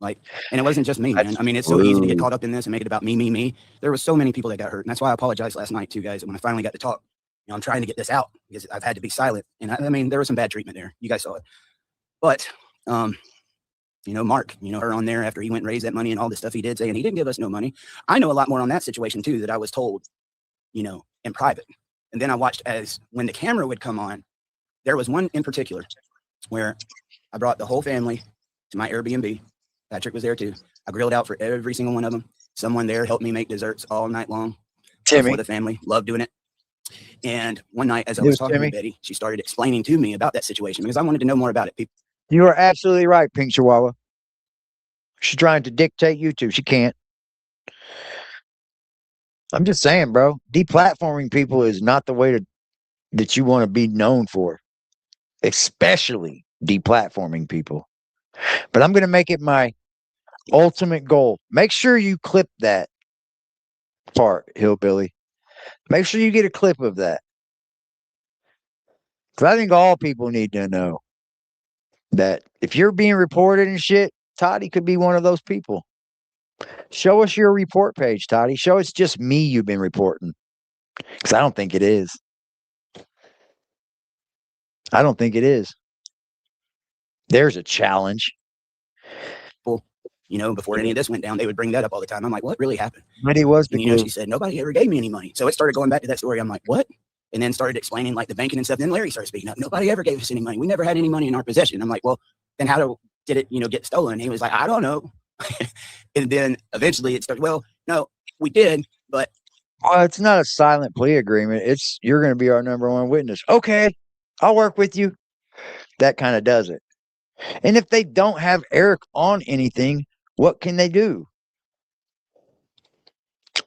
Like, and it wasn't just me, man. I mean, it's so easy to get caught up in this and make it about me. There was so many people that got hurt. And that's why I apologized last night too, guys. When I finally got to talk, you know, I'm trying to get this out because I've had to be silent. And I mean, there was some bad treatment there. You guys saw it. But, you know, Mark, you know, her on there after he went and raised that money and all the stuff he did, saying he didn't give us no money. I know a lot more on that situation too, that I was told, you know, in private. And then I watched as when the camera would come on, there was one in particular where I brought the whole family to my Airbnb. Patrick was there too. I grilled out for every single one of them. Someone there helped me make desserts all night long. Timmy. For the family. Loved doing it. And one night as I was talking to Betty, she started explaining to me about that situation because I wanted to know more about it. You are absolutely right, Pink Chihuahua. She's trying to dictate YouTube. She can't. I'm just saying, bro. Deplatforming people is not the way that you want to be known for. Especially deplatforming people. But I'm going to make it my ultimate goal. Make sure you clip that part, Hillbilly. Make sure you get a clip of that. Because I think all people need to know that if you're being reported and shit, Toddie could be one of those people. Show us your report page, Toddie. Show it's just me you've been reporting. Because I don't think it is. I don't think it is. There's a challenge. Well, you know, before any of this went down, they would bring that up all the time. I'm like, what really happened? But he was the and, you know, she said, nobody ever gave me any money. So it started going back to that story. I'm like, what? And then started explaining like the banking and stuff. Then Larry started speaking up. Nobody ever gave us any money. We never had any money in our possession. I'm like, well, then how did it, you know, get stolen? And he was like, I don't know. And then eventually it started, well, no, we did, but. Well, it's not a silent plea agreement. It's you're going to be our number one witness. Okay, I'll work with you. That kind of does it. And if they don't have Eric on anything, what can they do?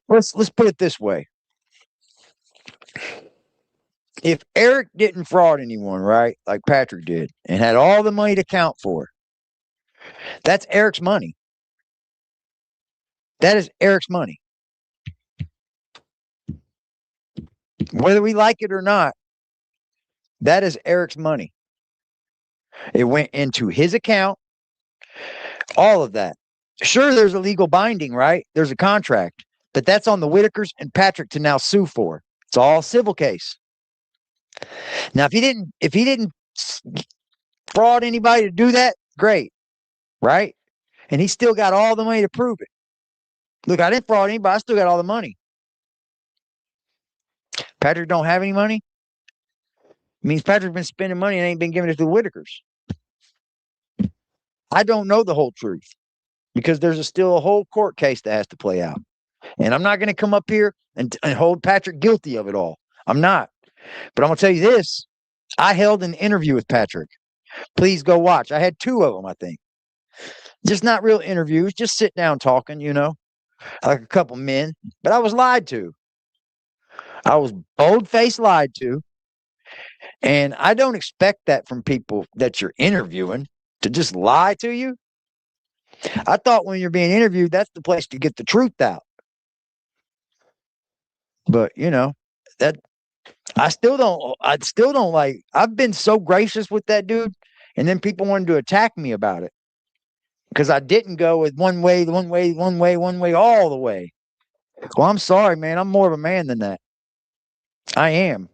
Let's put it this way. If Eric didn't fraud anyone, right, like Patrick did, and had all the money to count for, that's Eric's money. That is Eric's money. Whether we like it or not, that is Eric's money. It went into his account, all of that. Sure, there's a legal binding, right? There's a contract, but that's on the Whitakers and Patrick to now sue for. It's all civil case. Now, if he didn't fraud anybody to do that, great, right? And he still got all the money to prove it. Look, I didn't fraud anybody. I still got all the money. Patrick don't have any money. It means Patrick's been spending money and ain't been giving it to the Whitakers. I don't know the whole truth because there's still a whole court case that has to play out. And I'm not going to come up here and hold Patrick guilty of it all. I'm not. But I'm going to tell you this. I held an interview with Patrick. Please go watch. I had 2 of them, I think. Just not real interviews. Just sit down talking, you know, like a couple men. But I was lied to. I was bold-faced lied to. And I don't expect that from people that you're interviewing to just lie to you. I thought when you're being interviewed, that's the place to get the truth out. But, you know, that I still don't like. I've been so gracious with that dude. And then people wanted to attack me about it because I didn't go with one way, all the way. Well, I'm sorry, man. I'm more of a man than that. I am.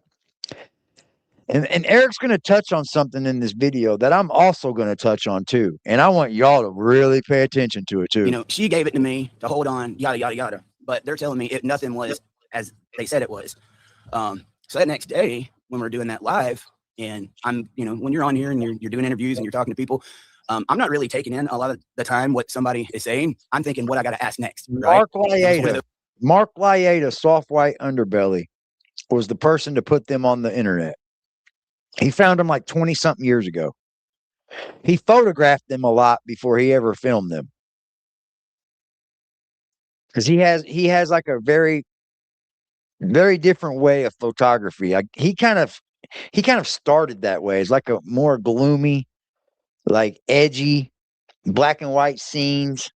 And Eric's going to touch on something in this video that I'm also going to touch on too. And I want y'all to really pay attention to it too. You know, she gave it to me to hold on, yada, yada, yada. But they're telling me if nothing was as they said it was. So that next day when we're doing that live and I'm, you know, when you're on here and you're doing interviews and you're talking to people, I'm not really taking in a lot of the time what somebody is saying. I'm thinking what I got to ask next. Mark Right? Lieta, Soft White Underbelly, was the person to put them on the internet. He found them like 20 something years ago. He photographed them a lot before he ever filmed them. Because he has like a very, very different way of photography. He kind of started that way. It's like a more gloomy, like edgy, black and white scenes.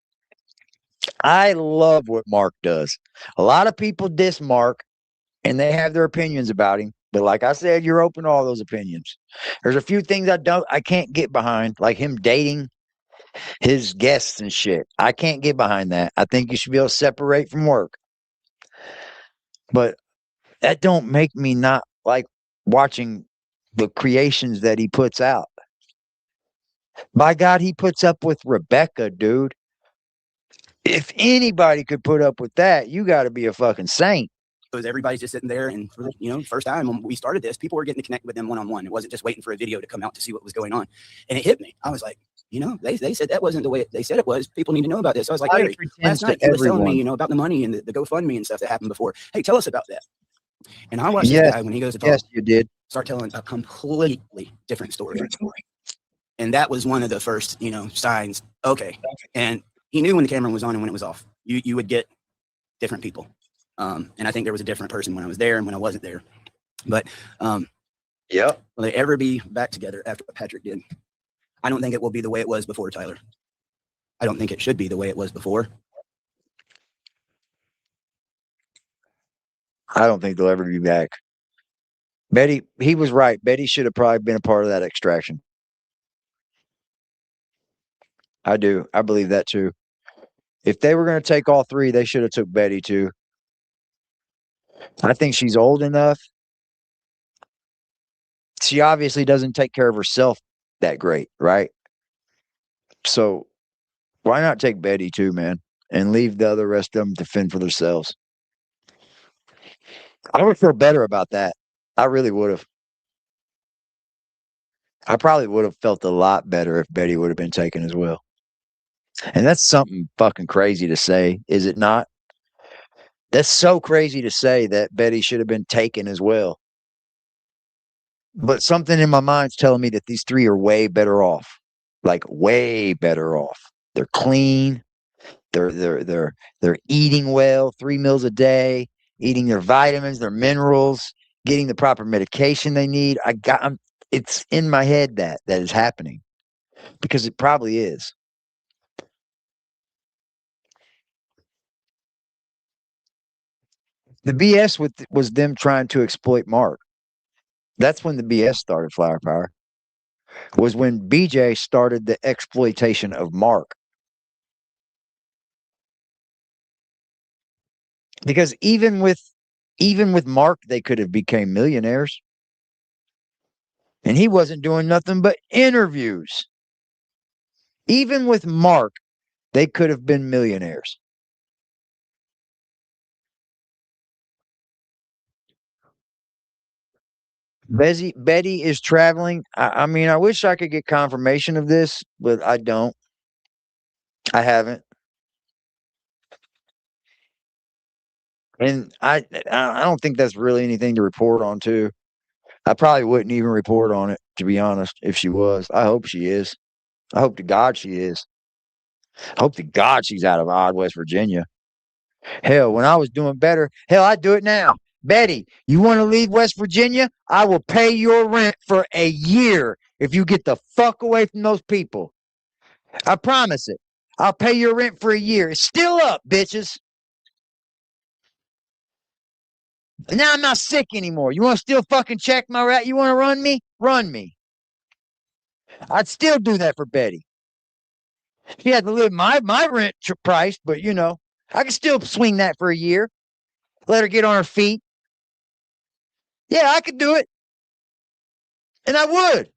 I love what Mark does. A lot of people diss Mark and they have their opinions about him. But like I said, you're open to all those opinions. There's a few things I can't get behind, like him dating his guests and shit. I can't get behind that. I think you should be able to separate from work. But that don't make me not like watching the creations that he puts out. By God, he puts up with Rebecca, dude. If anybody could put up with that, you got to be a fucking saint. Because everybody's just sitting there, and first time when we started this, people were getting to connect with them one-on-one. It wasn't just waiting for a video to come out to see what was going on. And it hit me. I was like, they said that wasn't the way they said it was. People need to know about this. So I was like, Larry, last night you were telling me, about the money and the GoFundMe and stuff that happened before. Hey, tell us about that. And I watched this guy when he goes to talk. Yes, you did. Start telling a completely different story. And that was one of the first, signs. Okay. And he knew when the camera was on and when it was off. You would get different people. And I think there was a different person when I was there and when I wasn't there. But will they ever be back together after what Patrick did? I don't think it will be the way it was before, Tyler. I don't think it should be the way it was before. I don't think they'll ever be back. Betty, he was right. Betty should have probably been a part of that extraction. I do. I believe that too. If they were going to take all three, they should have took Betty too. I think she's old enough. She obviously doesn't take care of herself that great, right? So why not take Betty too, man, and leave the other rest of them to fend for themselves? I would feel better about that. I really would have. I probably would have felt a lot better if Betty would have been taken as well. And that's something fucking crazy to say, is it not? That's so crazy to say that Betty should have been taken as well. But something in my mind's telling me that these three are way better off. Like way better off. They're clean. They're eating well, 3 meals a day, eating their vitamins, their minerals, getting the proper medication they need. It's in my head that is happening. Because it probably is. The BS was them trying to exploit Mark. That's when the BS started, Flower Power. Was when BJ started the exploitation of Mark. Because even with Mark, they could have became millionaires. And he wasn't doing nothing but interviews. Even with Mark, they could have been millionaires. Betty is traveling. I mean, I wish I could get confirmation of this, but I don't. I haven't. And I don't think that's really anything to report on, too. I probably wouldn't even report on it, to be honest, if she was. I hope she is. I hope to God she is. I hope to God she's out of odd West Virginia. Hell, when I was doing better, hell, I'd do it now. Betty, you want to leave West Virginia? I will pay your rent for a year if you get the fuck away from those people. I promise it. I'll pay your rent for a year. It's still up, bitches. And now I'm not sick anymore. You want to still fucking check my rat? You want to run me? Run me. I'd still do that for Betty. She had to live my rent price, but I could still swing that for a year. Let her get on her feet. Yeah, I could do it. And I would.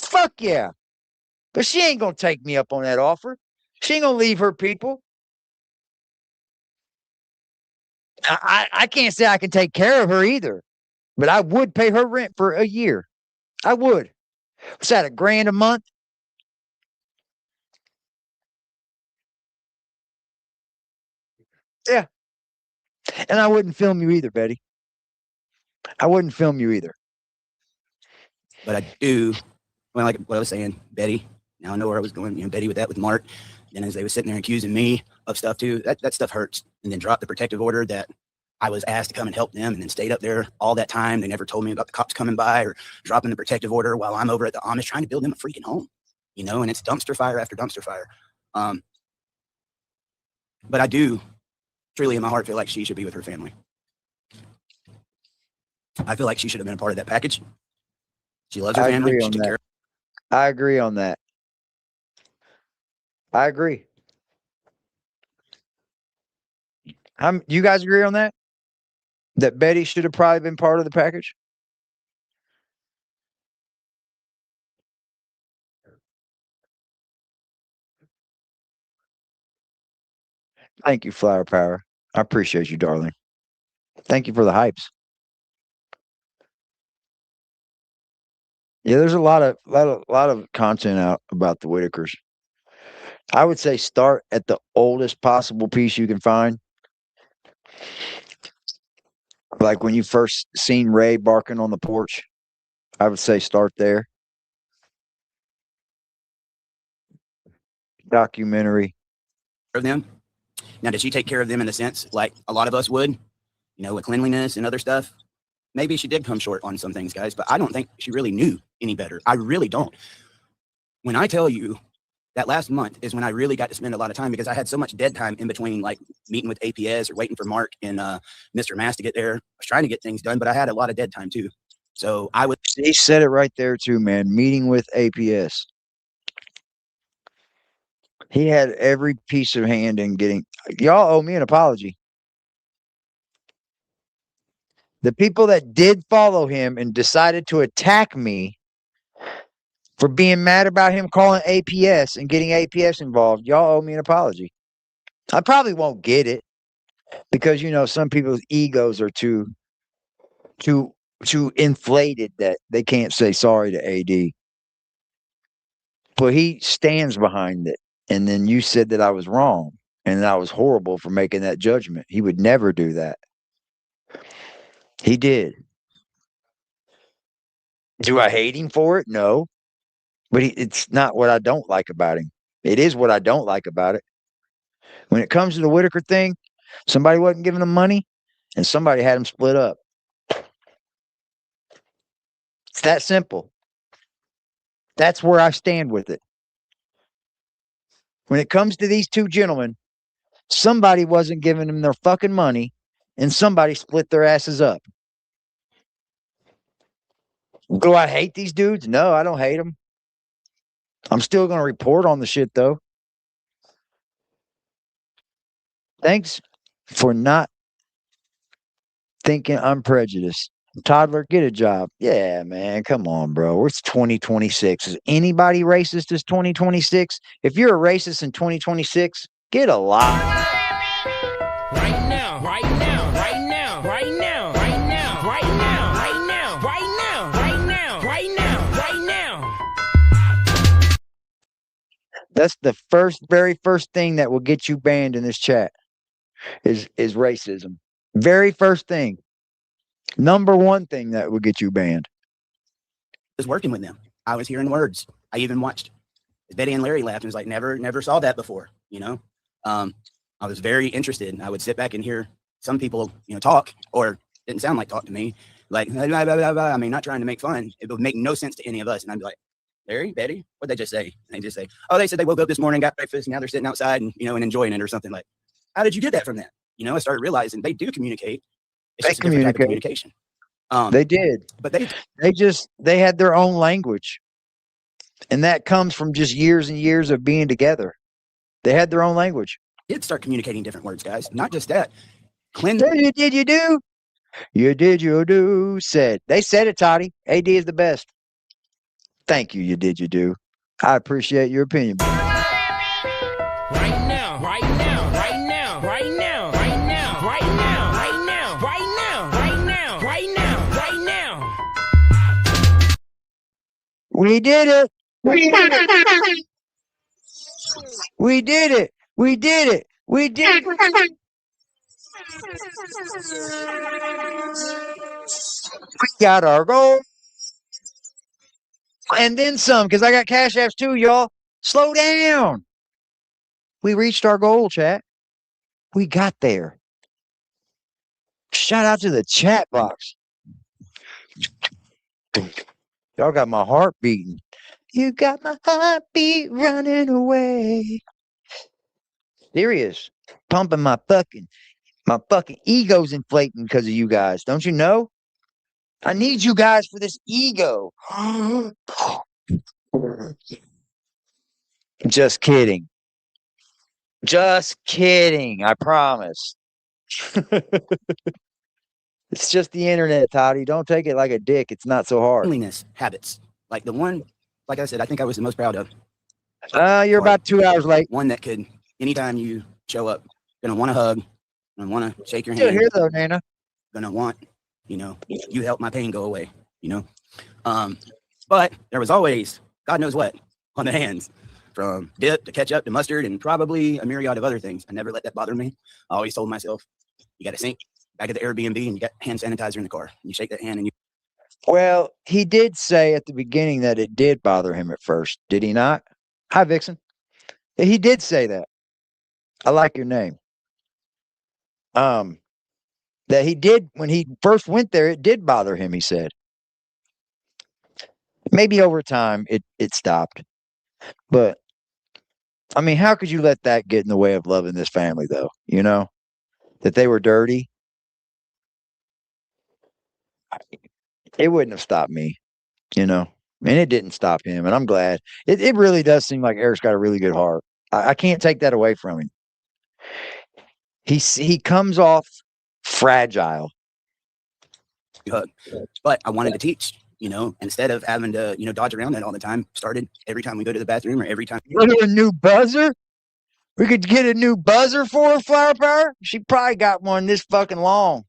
Fuck yeah. But she ain't going to take me up on that offer. She ain't going to leave her people. I can't say I can take care of her either. But I would pay her rent for a year. I would. What's that, $1,000 a month? Yeah. And I wouldn't film you either, Betty. I wouldn't film you either. But I do, well, like what I was saying, Betty, now I know where I was going, Betty with that with Mark. And as they were sitting there accusing me of stuff too, that stuff hurts. And then dropped the protective order that I was asked to come and help them, and then stayed up there all that time. They never told me about the cops coming by or dropping the protective order while I'm over at the Amish trying to build them a freaking home, and it's dumpster fire after dumpster fire. But I do truly in my heart feel like she should be with her family. I feel like she should have been a part of that package. She loves her family. She took care of. I agree on that. I agree. You guys agree on that? That Betty should have probably been part of the package? Thank you, Flower Power. I appreciate you, darling. Thank you for the hypes. Yeah, there's a lot of content out about the Whitakers. I would say start at the oldest possible piece you can find. Like when you first seen Ray barking on the porch, I would say start there. Documentary. Of them. Now, did she take care of them in a sense like a lot of us would, with cleanliness and other stuff? Maybe she did come short on some things, guys, but I don't think she really knew any better. I really don't. When I tell you that last month is when I really got to spend a lot of time, because I had so much dead time in between, like meeting with APS or waiting for Mark and Mr. Mass to get there. I was trying to get things done, but I had a lot of dead time too. So I would. He said it right there too, man. Meeting with APS. He had every piece of hand in getting. Y'all owe me an apology. The people that did follow him and decided to attack me for being mad about him calling APS and getting APS involved, y'all owe me an apology. I probably won't get it because some people's egos are too inflated that they can't say sorry to AD. But he stands behind it. And then you said that I was wrong and that I was horrible for making that judgment. He would never do that. He did. Do I hate him for it? No. But it's not what I don't like about him. It is what I don't like about it. When it comes to the Whitaker thing, somebody wasn't giving him money and somebody had him split up. It's that simple. That's where I stand with it. When it comes to these two gentlemen, somebody wasn't giving them their fucking money and somebody split their asses up. Do I hate these dudes? No, I don't hate them. I'm still going to report on the shit, though. Thanks for not thinking I'm prejudiced. Toddler, get a job. Yeah, man, come on, bro. It's 2026. Is anybody racist as 2026? If you're a racist in 2026, get a lot. Right now, right now, right now, right now, right now, right now, right now, right now, right now, right now, right now. That's the very first thing that will get you banned in this chat is racism. Very first thing. Number one thing that would get you banned. Was working with them. I was hearing words. I even watched Betty and Larry laughed and was like, never saw that before. I was very interested, and I would sit back and hear some people, talk, or didn't sound like talk to me, like blah, blah, blah, blah. I mean, not trying to make fun. It would make no sense to any of us, and I'd be like, Larry, Betty, what'd they just say? And they just say, oh, they said they woke up this morning, got breakfast, and now they're sitting outside and and enjoying it or something. Like, how did you get that from them? I started realizing they do communicate. It's just a different type of communication. They did, but they had their own language, and that comes from just years and years of being together. They had their own language. Did start communicating different words, guys. Not just that. You did, you do. You did, you do. They said it, Toddie. AD is the best. Thank you. You did, you do. I appreciate your opinion. Right now, right now, right now, right now, right now, right now, right now, right now, right now, right now, right now. We did it. We did it. We did it. We did it. We did it. We got our goal. And then some, because I got cash apps too, y'all. Slow down. We reached our goal, chat. We got there. Shout out to the chat box. Y'all got my heart beating. You got my heartbeat running away. Serious. Pumping my fucking ego's inflating because of you guys. Don't you know? I need you guys for this ego. Just kidding. Just kidding. I promise. It's just the internet, Toddie. Don't take it like a dick. It's not so hard. Cleanliness habits. Like the one, like I said, I think I was the most proud of. You're about 2 hours late. One that could, anytime you show up, gonna want to hug, gonna want to shake your Still hand. here though, Nana. Gonna want, you help my pain go away, But there was always, God knows what, on the hands. From dip to ketchup to mustard and probably a myriad of other things. I never let that bother me. I always told myself, you got a sink back at the Airbnb and you got hand sanitizer in the car. You shake that hand and you. Well, he did say at the beginning that it did bother him at first, did he not? Hi, Vixen. He did say that. I like your name. That he did when he first went there, it did bother him, he said. Maybe over time it stopped. But I mean, how could you let that get in the way of loving this family though? That they were dirty. It wouldn't have stopped me, and it didn't stop him. And I'm glad. It really does seem like Eric's got a really good heart. I can't take that away from him. He comes off fragile. But I wanted to teach, instead of having to, dodge around that all the time. Started every time we go to the bathroom or every time. A new buzzer? We could get a new buzzer for her, Flower Power. She probably got one this fucking long.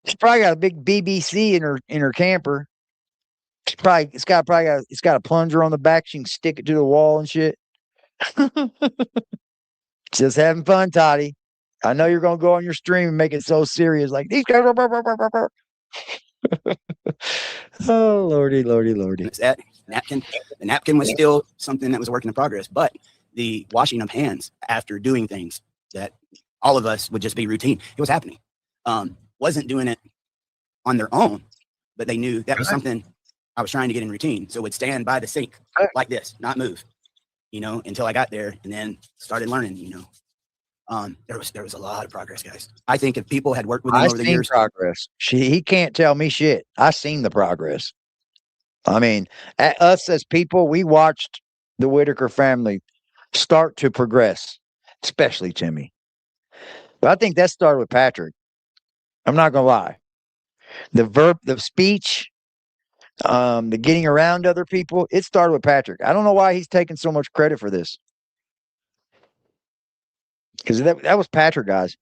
She's probably got a big BBC in her camper. It's got a plunger on the back. She can stick it to the wall and shit. Just having fun, Toddie. I know you're gonna go on your stream and make it so serious, like these guys. Oh lordy. It's that napkin. The napkin was still something that was a work in progress, but the washing of hands after doing things that all of us would just be routine. It was happening. Wasn't doing it on their own, but they knew that was something I was trying to get in routine. So would stand by the sink like this, not move, until I got there and then started learning, there was a lot of progress, guys. I think if people had worked with him over the years. Progress. He can't tell me shit. I seen the progress. I mean, us as people, we watched the Whitaker family start to progress, especially Timmy. But I think that started with Patrick. I'm not gonna lie. The speech, the getting around other people, it started with Patrick. I don't know why he's taking so much credit for this. Because that was Patrick, guys.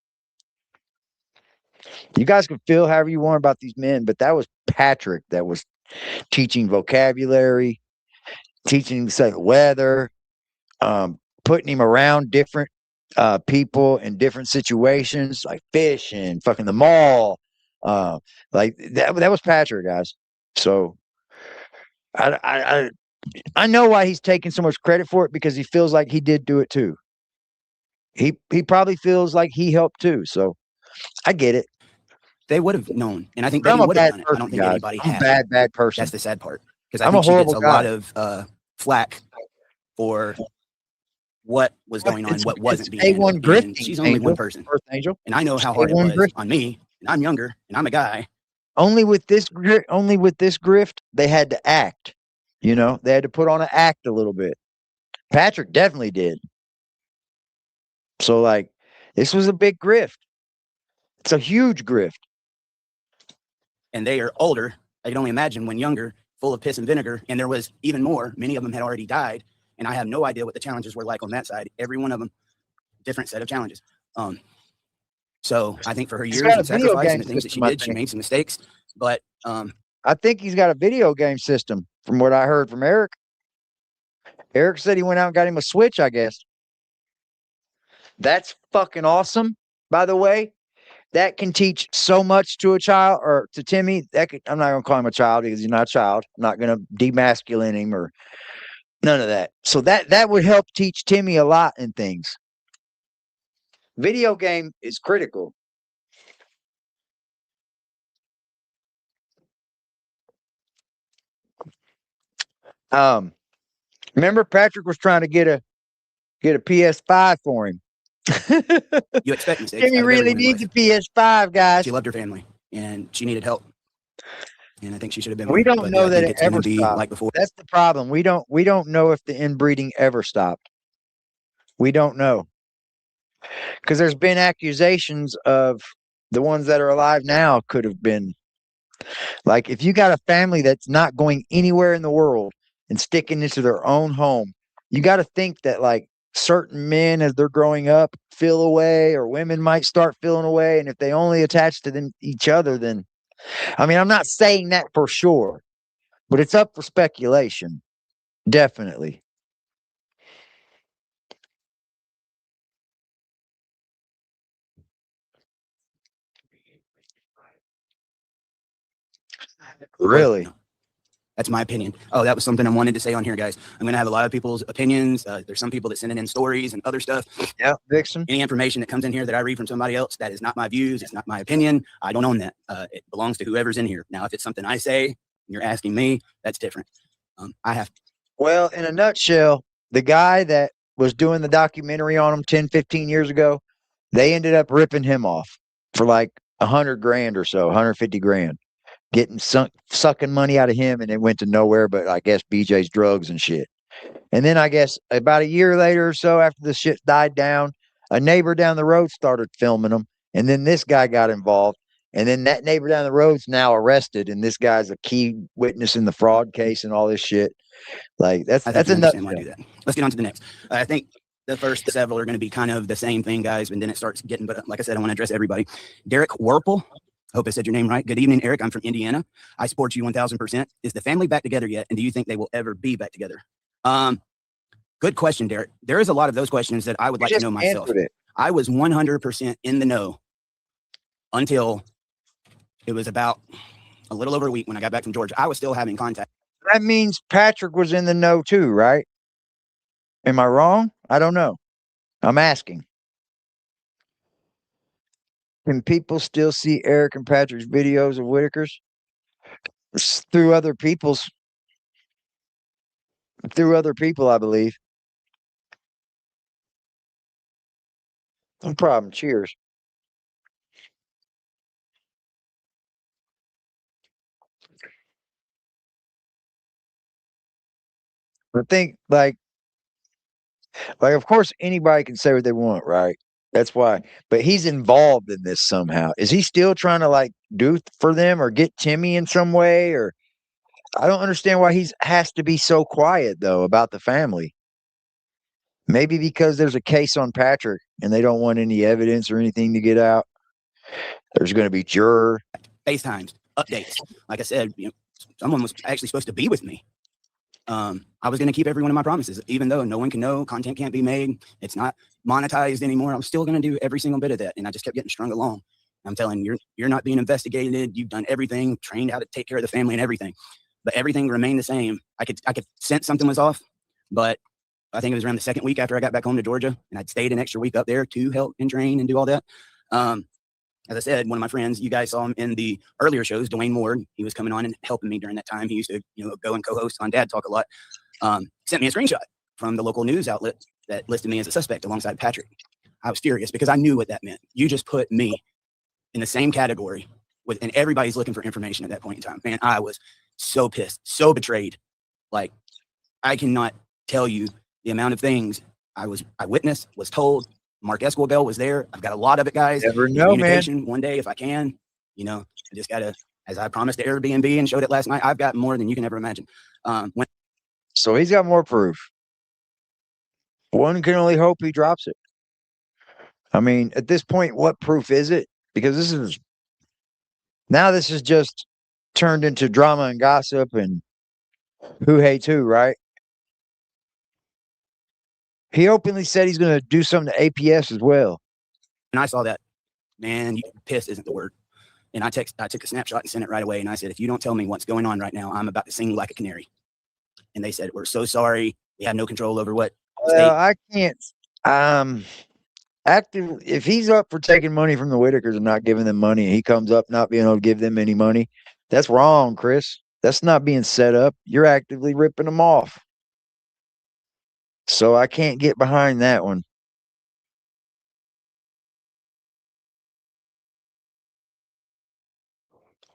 You guys can feel however you want about these men, but that was Patrick that was teaching vocabulary, teaching him to say the weather, putting him around different people in different situations, like fishing, fucking the mall. Like that was Patrick, guys. So I know why he's taking so much credit for it, because he feels like he did do it too. He probably feels like he helped too. So I get it. They would have known, and I think they would have done it. I don't think anybody has. Bad person. That's the sad part, because I think she gets a lot of flack for what was going on, what wasn't being handled. She's only one person, and I know how hard it was on me. And I'm younger, and I'm a guy. Only with this grift, they had to act. They had to put on an act a little bit. Patrick definitely did. So, like, this was a big grift. It's a huge grift. And they are older. I can only imagine when younger, full of piss and vinegar. And there was even more. Many of them had already died. And I have no idea what the challenges were like on that side. Every one of them, different set of challenges. So I think for her years and sacrifice and the things that she did, she made some mistakes. But I think he's got a video game system, from what I heard from Eric. Eric said he went out and got him a Switch, I guess. That's fucking awesome, by the way. That can teach so much to a child or to Timmy. I'm not going to call him a child because he's not a child. I'm not going to demasculate him or none of that. So that would help teach Timmy a lot in things. Video game is critical. Remember Patrick was trying to get a PS5 for him. You expect mistakes. Timmy really needs a PS5, guys. She loved her family and she needed help. And I think she should have been. We don't know that it ever be stopped. like before. That's the problem. We don't know if the inbreeding ever stopped. We don't know. Because there's been accusations of the ones that are alive now could have been. Like, if you got a family that's not going anywhere in the world and sticking into their own home, you got to think that, like, certain men, as they're growing up, feel away, or women might start feeling away. And if they only attach to them, each other, then, I mean, I'm not saying that for sure, but it's up for speculation. Definitely. Really? No. That's my opinion. Oh, that was something I wanted to say on here, guys. I'm going to have a lot of people's opinions. There's some people that send in stories and other stuff. Yeah, Vixen. Any information that comes in here that I read from somebody else, that is not my views. It's not my opinion. I don't own that. It belongs to whoever's in here. Now, if it's something I say, and you're asking me, that's different. Well, in a nutshell, the guy that was doing the documentary on him 10, 15 years ago, they ended up ripping him off for like 100 grand or so, 150 grand. Getting sucking money out of him, and it went to nowhere but I guess BJ's drugs and shit. And then I guess about a year later or so, after the shit died down, a neighbor down the road started filming them, and then this guy got involved, and then that neighbor down the road's now arrested, and this guy's a key witness in the fraud case and all this shit. Like that's enough. Why I do that. Let's get on to the next. I think the first several are going to be kind of the same thing, guys, and then it starts getting. But like I said, I want to address everybody. Derek Werple. Hope I said your name right. Good evening, Eric. I'm from Indiana. I support you 1000%. Is the family back together yet? And do you think they will ever be back together? Good question, Derek. There is a lot of those questions that I would like to know myself. I was 100% in the know until it was about a little over a week when I got back from Georgia. I was still having contact. That means Patrick was in the know too, right? Am I wrong? I don't know. I'm asking. Can people still see Eric and Patrick's videos of Whitaker's? Through other people, I believe. No problem. Cheers. I think, like, of course, anybody can say what they want, right? That's why. But he's involved in this somehow. Is he still trying to like do for them or get Timmy in some way? Or I don't understand why he has to be so quiet though about the family. Maybe because there's a case on Patrick and they don't want any evidence or anything to get out. There's going to be juror FaceTimes, updates. Like I said, someone was actually supposed to be with me. I was going to keep every one of my promises, even though no one can know, content can't be made. It's not monetized anymore. I'm still going to do every single bit of that. And I just kept getting strung along. I'm telling you, you're not being investigated. You've done everything, trained how to take care of the family and everything, but everything remained the same. I could sense something was off, but I think it was around the second week after I got back home to Georgia, and I'd stayed an extra week up there to help and train and do all that. As I said, one of my friends, you guys saw him in the earlier shows, Dwayne Ward. He was coming on and helping me during that time. He used to, go and co-host on Dad Talk a lot. Sent me a screenshot from the local news outlet that listed me as a suspect alongside Patrick. I was furious because I knew what that meant. You just put me in the same category with, and everybody's looking for information at that point in time. Man, I was so pissed, so betrayed. Like, I cannot tell you the amount of things I witnessed, was told. Mark Esquibel was there. I've got a lot of it, guys. Never know, man. One day, if I can, I just got to, as I promised to Airbnb and showed it last night, I've got more than you can ever imagine. So he's got more proof. One can only hope he drops it. I mean, at this point, what proof is it? Because this is just turned into drama and gossip and who hates who, right? He openly said he's going to do something to APS as well. And I saw that, man, pissed isn't the word. And I took a snapshot and sent it right away. And I said, if you don't tell me what's going on right now, I'm about to sing like a canary. And they said, we're so sorry. We have no control over what state. I can't. Active. If he's up for taking money from the Whitakers and not giving them money, and he comes up not being able to give them any money, that's wrong, Chris. That's not being set up. You're actively ripping them off. So I can't get behind that one.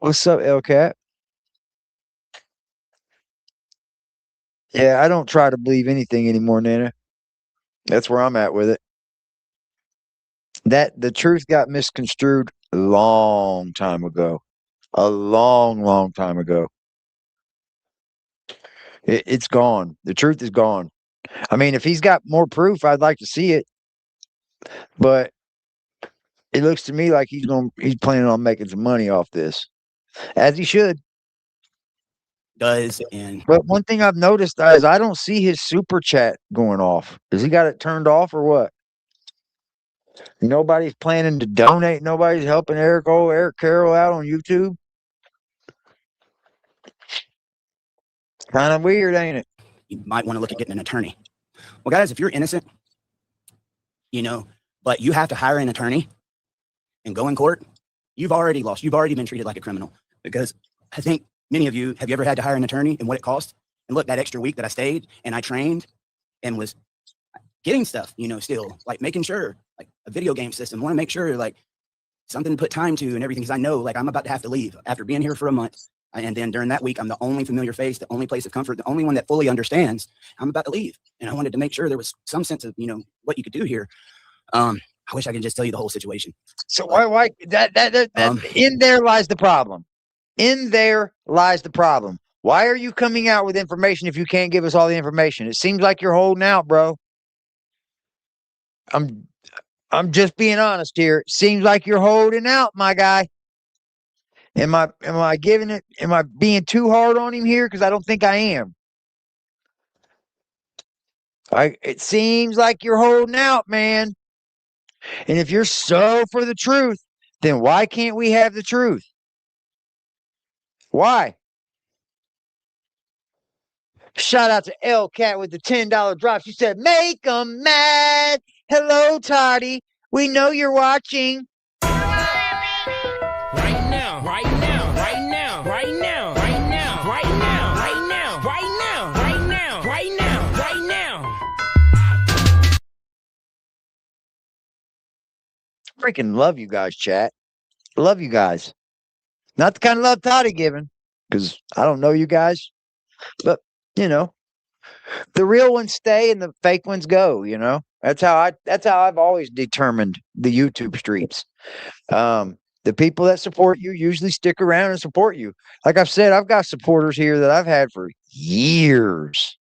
What's up, Elcat? Yeah, I don't try to believe anything anymore, Nana. That's where I'm at with it. That the truth got misconstrued a long time ago. A long, long time ago. It's gone. The truth is gone. I mean, if he's got more proof, I'd like to see it. But it looks to me like he's planning on making some money off this. As he should. But one thing I've noticed is I don't see his super chat going off. Has he got it turned off or what? Nobody's planning to donate. Nobody's helping Eric Carroll out on YouTube. Kind of weird, ain't it? You might want to look at getting an attorney. Well, guys, if you're innocent, but you have to hire an attorney and go in court, you've already lost. You've already been treated like a criminal. Because I think many of you, have you ever had to hire an attorney and what it cost? And look, that extra week that I stayed and I trained and was getting stuff, still like making sure, like a video game system, want to make sure like something to put time to and everything. Cause I know like I'm about to have to leave after being here for a month. And then during that week, I'm the only familiar face, the only place of comfort, the only one that fully understands I'm about to leave. And I wanted to make sure there was some sense of, what you could do here. I wish I could just tell you the whole situation. So why that in there lies the problem. In there lies the problem. Why are you coming out with information if you can't give us all the information? It seems like you're holding out, bro. I'm just being honest here. It seems like you're holding out, my guy. Am I being too hard on him here? Because I don't think I am. It seems like you're holding out, man. And if you're so for the truth, then why can't we have the truth? Why? Shout out to Elcat with the $10 drop. She said, make them mad. Hello, Toddie. We know you're watching. Right now, right now, right now, right now, right now, right now, right now, right now, right now, right now, right now. Freaking love you guys, chat. Love you guys. Not the kind of love Toddie giving, because I don't know you guys. But, the real ones stay and the fake ones go, That's how I've always determined the YouTube streets. The people that support you usually stick around and support you. Like I've said, I've got supporters here that I've had for years,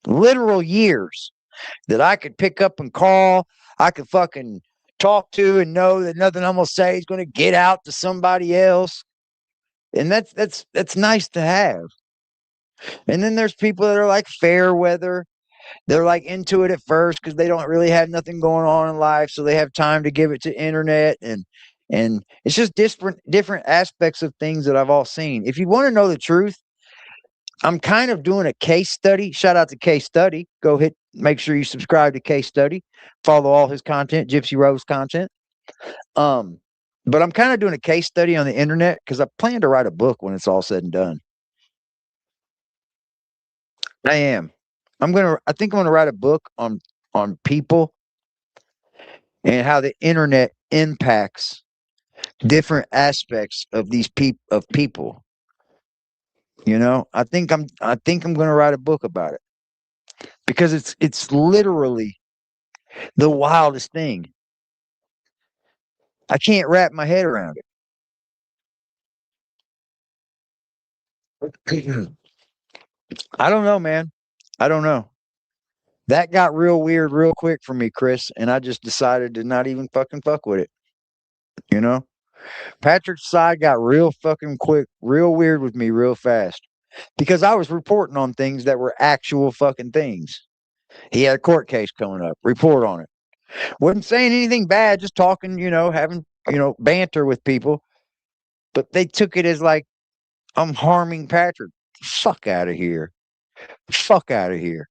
literal years, that I could pick up and call. I could fucking talk to and know that nothing I'm gonna say is gonna get out to somebody else. And that's nice to have. And then there's people that are like fair weather. They're like into it at first because they don't really have nothing going on in life, so they have time to give it to internet, and it's just different aspects of things that I've all seen. If you want to know the truth, I'm kind of doing a case study. Shout out to Case Study. Make sure you subscribe to Case Study. Follow all his content, Gypsy Rose content. But I'm kind of doing a case study on the internet because I plan to write a book when it's all said and done. I am. I think I'm gonna write a book on people and how the internet impacts different aspects of people. I think I'm gonna write a book about it because it's literally the wildest thing. I can't wrap my head around it. I don't know, man. I don't know. That got real weird real quick for me, Chris, and I just decided to not even fucking fuck with it. Patrick's side got real fucking quick, real weird with me real fast because I was reporting on things that were actual fucking things. He had a court case coming up. Report on it. Wasn't saying anything bad, just talking, having, banter with people. But they took it as like, I'm harming Patrick. Fuck out of here. Fuck out of here.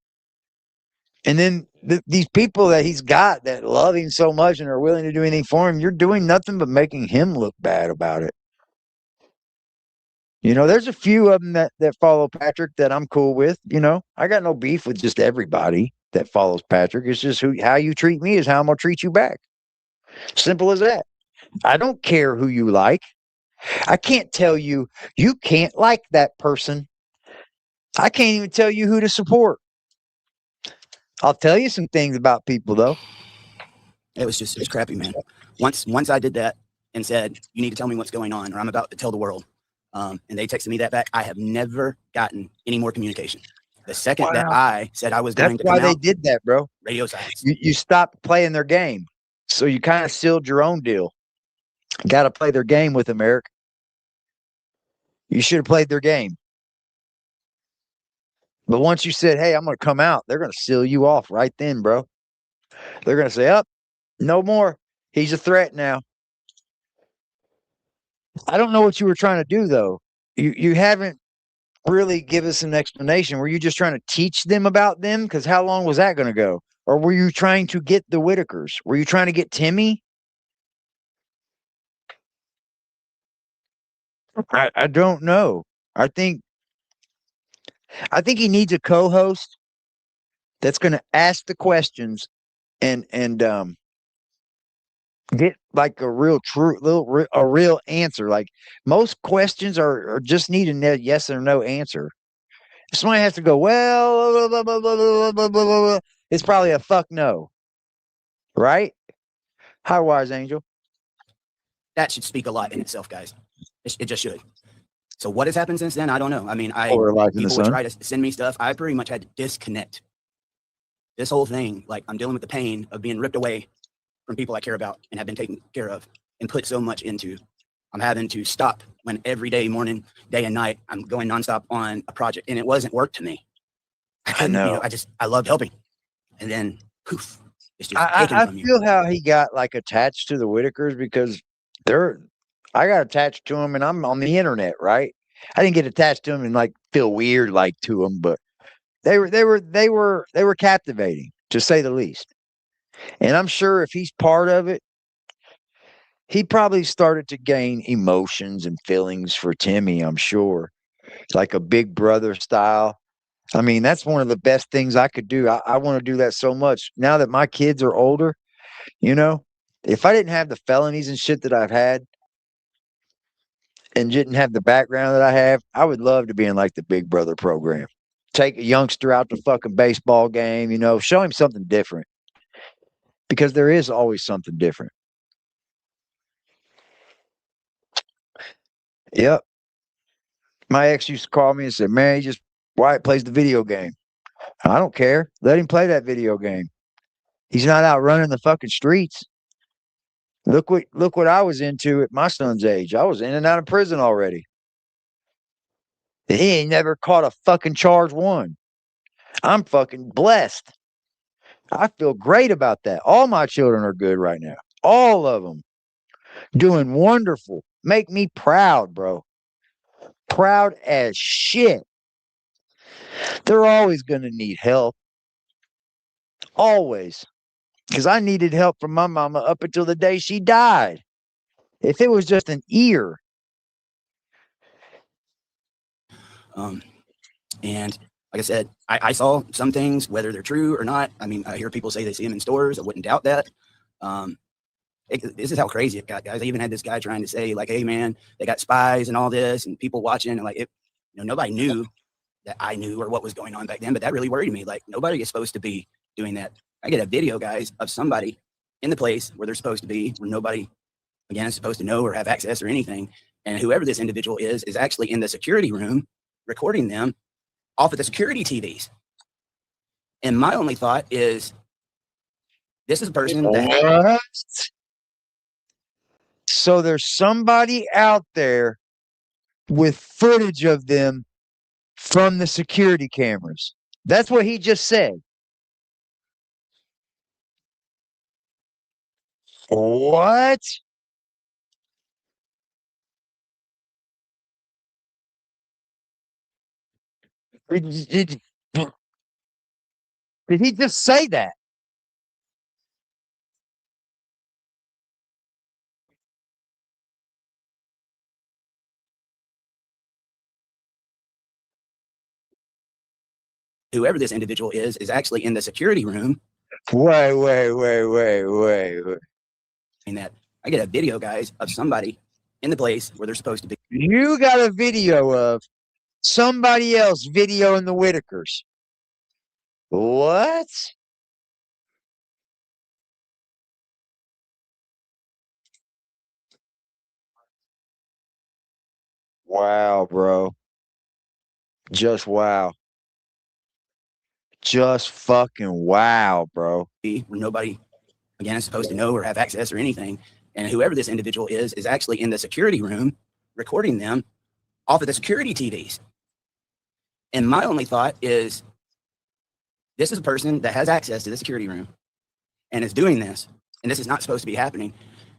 And then these people that he's got that love him so much and are willing to do anything for him, you're doing nothing but making him look bad about it. There's a few of them that follow Patrick that I'm cool with. I got no beef with just everybody that follows Patrick. It's just how you treat me is how I'm going to treat you back. Simple as that. I don't care who you like. I can't tell you can't like that person. I can't even tell you who to support. I'll tell you some things about people, though. It's crappy, man. Once I did that and said, you need to tell me what's going on or I'm about to tell the world. And they texted me that back. I have never gotten any more communication. The second that I said I was going to come out. That's why they did that, bro. Radio silence. You stopped playing their game. So you kind of sealed your own deal. Got to play their game with them, Eric. You should have played their game. But once you said, hey, I'm going to come out, they're going to seal you off right then, bro. They're going to say, no more. He's a threat now. I don't know what you were trying to do, though. You haven't really given us an explanation. Were you just trying to teach them about them? Because how long was that going to go? Or were you trying to get the Whitakers? Were you trying to get Timmy? I don't know. I think he needs a co-host that's going to ask the questions and get like a real answer. Like most questions are just need a yes or no answer. If somebody has to go, well, blah, blah, blah, blah, blah, blah, blah, it's probably a fuck no, right? How wise, Angel? That should speak a lot in itself, guys. It just should. So what has happened since then? I don't know. I mean, people would try to send me stuff. I pretty much had to disconnect this whole thing. Like I'm dealing with the pain of being ripped away from people I care about and have been taken care of and put so much into. I'm having to stop when every day, morning, day and night, I'm going nonstop on a project and it wasn't work to me. I know. I loved helping. And then poof, it's just taken from you. I feel how he got like attached to the Whitakers because I got attached to him and I'm on the internet, right? I didn't get attached to him and like feel weird like to him, but they were captivating to say the least. And I'm sure if he's part of it, he probably started to gain emotions and feelings for Timmy, I'm sure. Like a big brother style. I mean, that's one of the best things I could do. I want to do that so much. Now that my kids are older, if I didn't have the felonies and shit that I've had and didn't have the background that I have, I would love to be in like the Big Brother program. Take a youngster out to fucking baseball game, show him something different. Because there is always something different. Yep. My ex used to call me and said, man, Wyatt plays the video game. I don't care. Let him play that video game. He's not out running the fucking streets. Look what I was into at my son's age. I was in and out of prison already. He ain't never caught a fucking charge one. I'm fucking blessed. I feel great about that. All my children are good right now. All of them. Doing wonderful. Make me proud, bro. Proud as shit. They're always going to need help. Always. Because I needed help from my mama up until the day she died. If it was just an ear. And like I said, I saw some things, whether they're true or not. I mean, I hear people say they see him in stores. I wouldn't doubt that. This is how crazy it got, guys. I even had this guy trying to say, like, hey, man, they got spies and all this and people watching. And like, nobody knew that I knew or what was going on back then. But that really worried me. Like, nobody is supposed to be doing that. I get a video, guys, of somebody in the place where they're supposed to be, where nobody, again, is supposed to know or have access or anything. And whoever this individual is actually in the security room recording them off of the security TVs. And my only thought is, this is a person that... So there's somebody out there with footage of them from the security cameras. That's what he just said. What? Did, did he just say that? Whoever this individual is actually in the security room. Wait. And that I get a video, guys, of somebody in the place where they're supposed to be. You got a video of somebody else videoing the Whitakers. What? Wow, bro. Just wow. Just fucking wow, bro. Where nobody, again, is supposed to know or have access or anything. And whoever this individual is actually in the security room recording them off of the security TVs. And my only thought is, this is a person that has access to the security room and is doing this, and this is not supposed to be happening.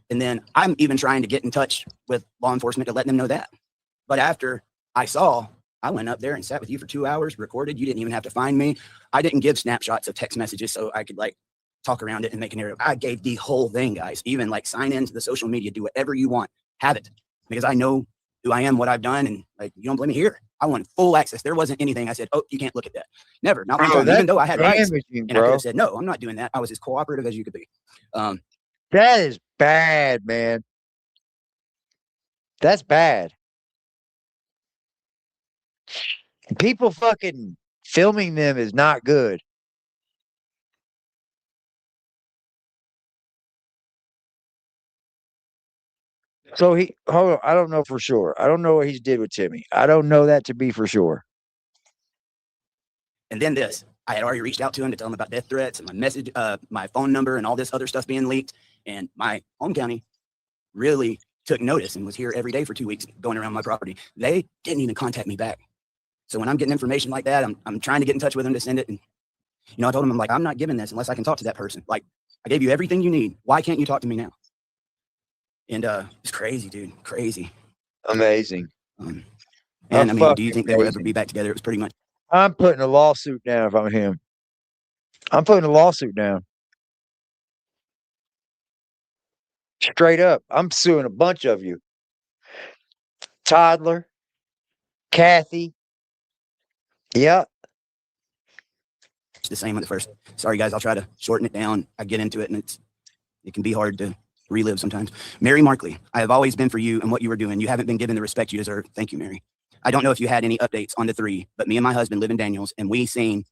And then I'm even trying to get in touch with law enforcement to let them know that. But after I went up there and sat with you for 2 hours, recorded. You didn't even have to find me. I didn't give snapshots of text messages so I could like talk around it and make a narrative. I gave the whole thing, guys. Even like sign into the social media, do whatever you want, have it, because I know who I am, what I've done, and like you don't blame me here. I want full access. There wasn't anything I said, oh, you can't look at that. Never, not one time. Even though I had rights, and I could have said, no, I'm not doing that. I was as cooperative as you could be. That is bad, man. That's bad. People fucking filming them is not good. So hold on, I don't know for sure. I don't know what he's did with Timmy. I don't know that to be for sure. And then this, I had already reached out to him to tell him about death threats and my message, my phone number and all this other stuff being leaked. And my home county really took notice and was here every day for 2 weeks going around my property. They didn't even contact me back. So when I'm getting information like that, I'm trying to get in touch with them to send it. And, you know, I told them, I'm like, I'm not giving this unless I can talk to that person. Like, I gave you everything you need. Why can't you talk to me now? And it's crazy, dude. Crazy. Amazing. And I mean, do you think they will ever be back together? It was pretty much. I'm putting a lawsuit down if I'm him. I'm putting a lawsuit down. Straight up. I'm suing a bunch of you. Toddler, Kathy. Yep. It's the same with the first. Sorry, guys. I'll try to shorten it down. I get into it, and it can be hard to relive sometimes. Mary Markley, I have always been for you and what you were doing. You haven't been given the respect you deserve. Thank you, Mary. I don't know if you had any updates on the 3, but me and my husband live in Daniels, and we seen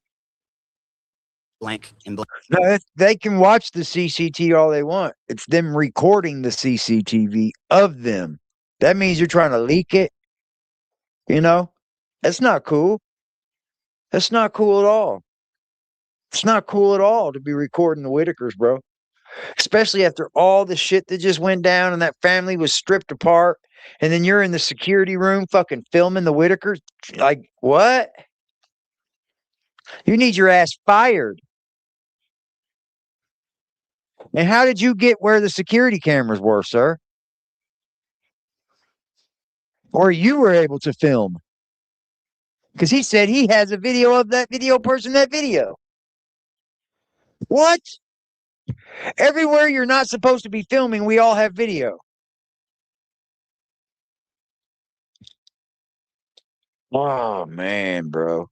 blank and blank. No, they can watch the CCTV all they want. It's them recording the CCTV of them. That means you're trying to leak it. You know, that's not cool. That's not cool at all. It's not cool at all to be recording the Whitakers, bro. Especially after all the shit that just went down and that family was stripped apart. And then you're in the security room fucking filming the Whitakers. Like, what? You need your ass fired. And how did you get where the security cameras were, sir? Or you were able to film? Because he said he has a video of that video person, that video. What? Everywhere you're not supposed to be filming, we all have video. Oh, man, bro.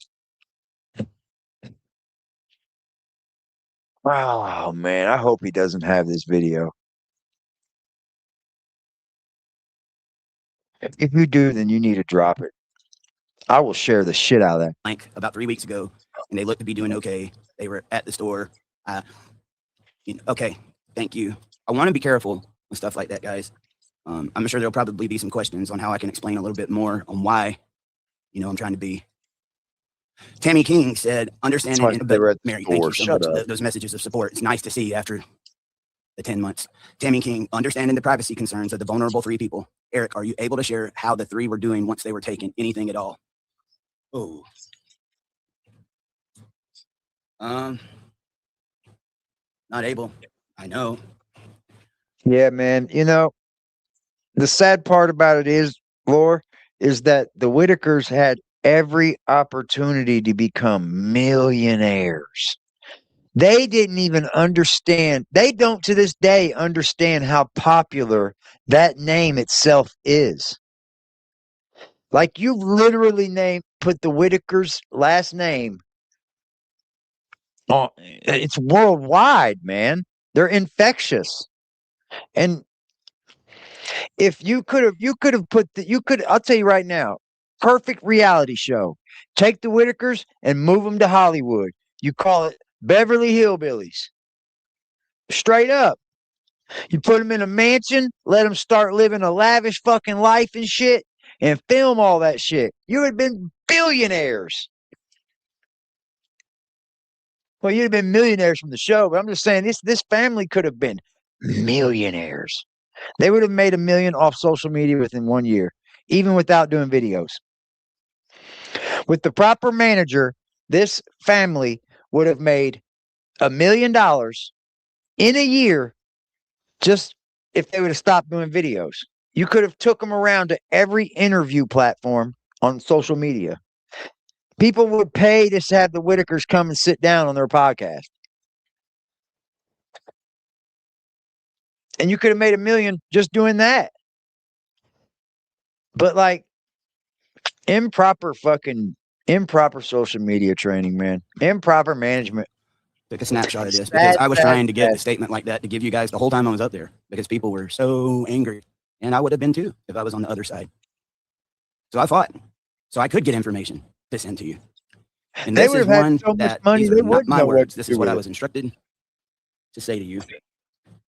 Oh, man. I hope he doesn't have this video. If you do, then you need to drop it. I will share the shit out of that. Blank about 3 weeks ago, and they looked to be doing okay. They were at the store. Okay, thank you. I want to be careful with stuff like that, guys. I'm sure there'll probably be some questions on how I can explain a little bit more on why, you know, I'm trying to be. Tammy King said, understanding, but Mary, thank you so much. Those messages of support. It's nice to see after the 10 months. Tammy King, understanding the privacy concerns of the vulnerable 3 people. Eric, are you able to share how the 3 were doing once they were taken? Anything at all? Oh. Not able. I know. Yeah, man. You know, the sad part about it is, Lore, is that the Whitakers had every opportunity to become millionaires. They didn't even understand. They don't to this day understand how popular that name itself is. Like you literally put the Whitaker's last name on it's worldwide, man. They're infectious. And if you could have put I'll tell you right now, perfect reality show. Take the Whitakers and move them to Hollywood. You call it Beverly Hillbillies. Straight up. You put them in a mansion, let them start living a lavish fucking life and shit, and film all that shit. You would have been billionaires. Well, you'd have been millionaires from the show, but I'm just saying this family could have been millionaires. They would have made $1 million off social media within 1 year, even without doing videos. With the proper manager, this family would have made $1 million in a year just if they would have stopped doing videos. You could have took them around to every interview platform on social media. People would pay to have the Whitakers come and sit down on their podcast. And you could have made $1 million just doing that. But like improper social media training, man. Improper management. Took a snapshot of this because I was trying to get a statement like that to give you guys the whole time I was up there because people were so angry. And I would have been too if I was on the other side. So I fought. So I could get information to send to you. And this is one that these are not my words. This is what I was instructed to say to you.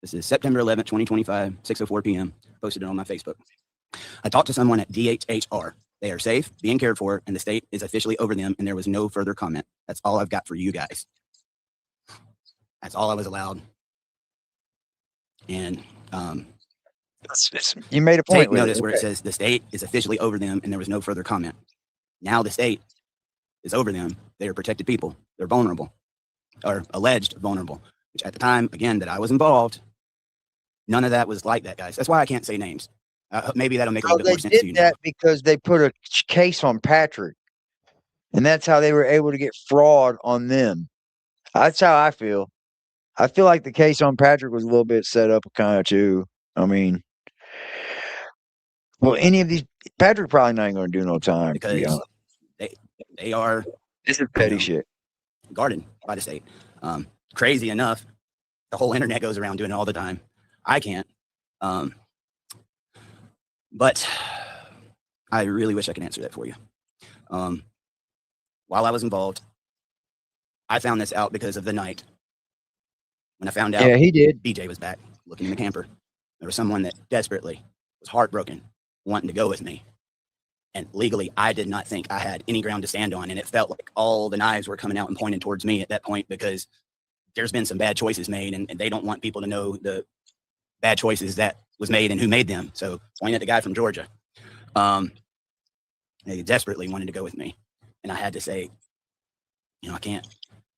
This is September 11th, 2025, 6:04 p.m. Posted it on my Facebook. I talked to someone at DHHR. They are safe, being cared for, and the state is officially over them, and there was no further comment. That's all I've got for you guys. That's all I was allowed. And you made a point. Take notice where it says the state is officially over them, and there was no further comment. Now the state is over them. They are protected people. They're vulnerable, or alleged vulnerable, which at the time, again, that I was involved, none of that was like that, guys. That's why I can't say names. Maybe that'll make a little bit more sense to you. They did that because they put a case on Patrick, and that's how they were able to get fraud on them. That's how I feel. I feel like the case on Patrick was a little bit set up kind of too. I mean, well, any of these, Patrick probably not going to do no time because they are. This is petty shit. Guarded by the state. Crazy enough, the whole internet goes around doing it all the time. I can't. But I really wish I could answer that for you. While I was involved, I found this out because of the night when I found out. Yeah, he did. BJ was back looking in the camper. There was someone that desperately was heartbroken, wanting to go with me. And legally, I did not think I had any ground to stand on. And it felt like all the knives were coming out and pointing towards me at that point because there's been some bad choices made, and they don't want people to know the bad choices that was made and who made them. So pointing at the guy from Georgia, they desperately wanted to go with me. And I had to say, I can't.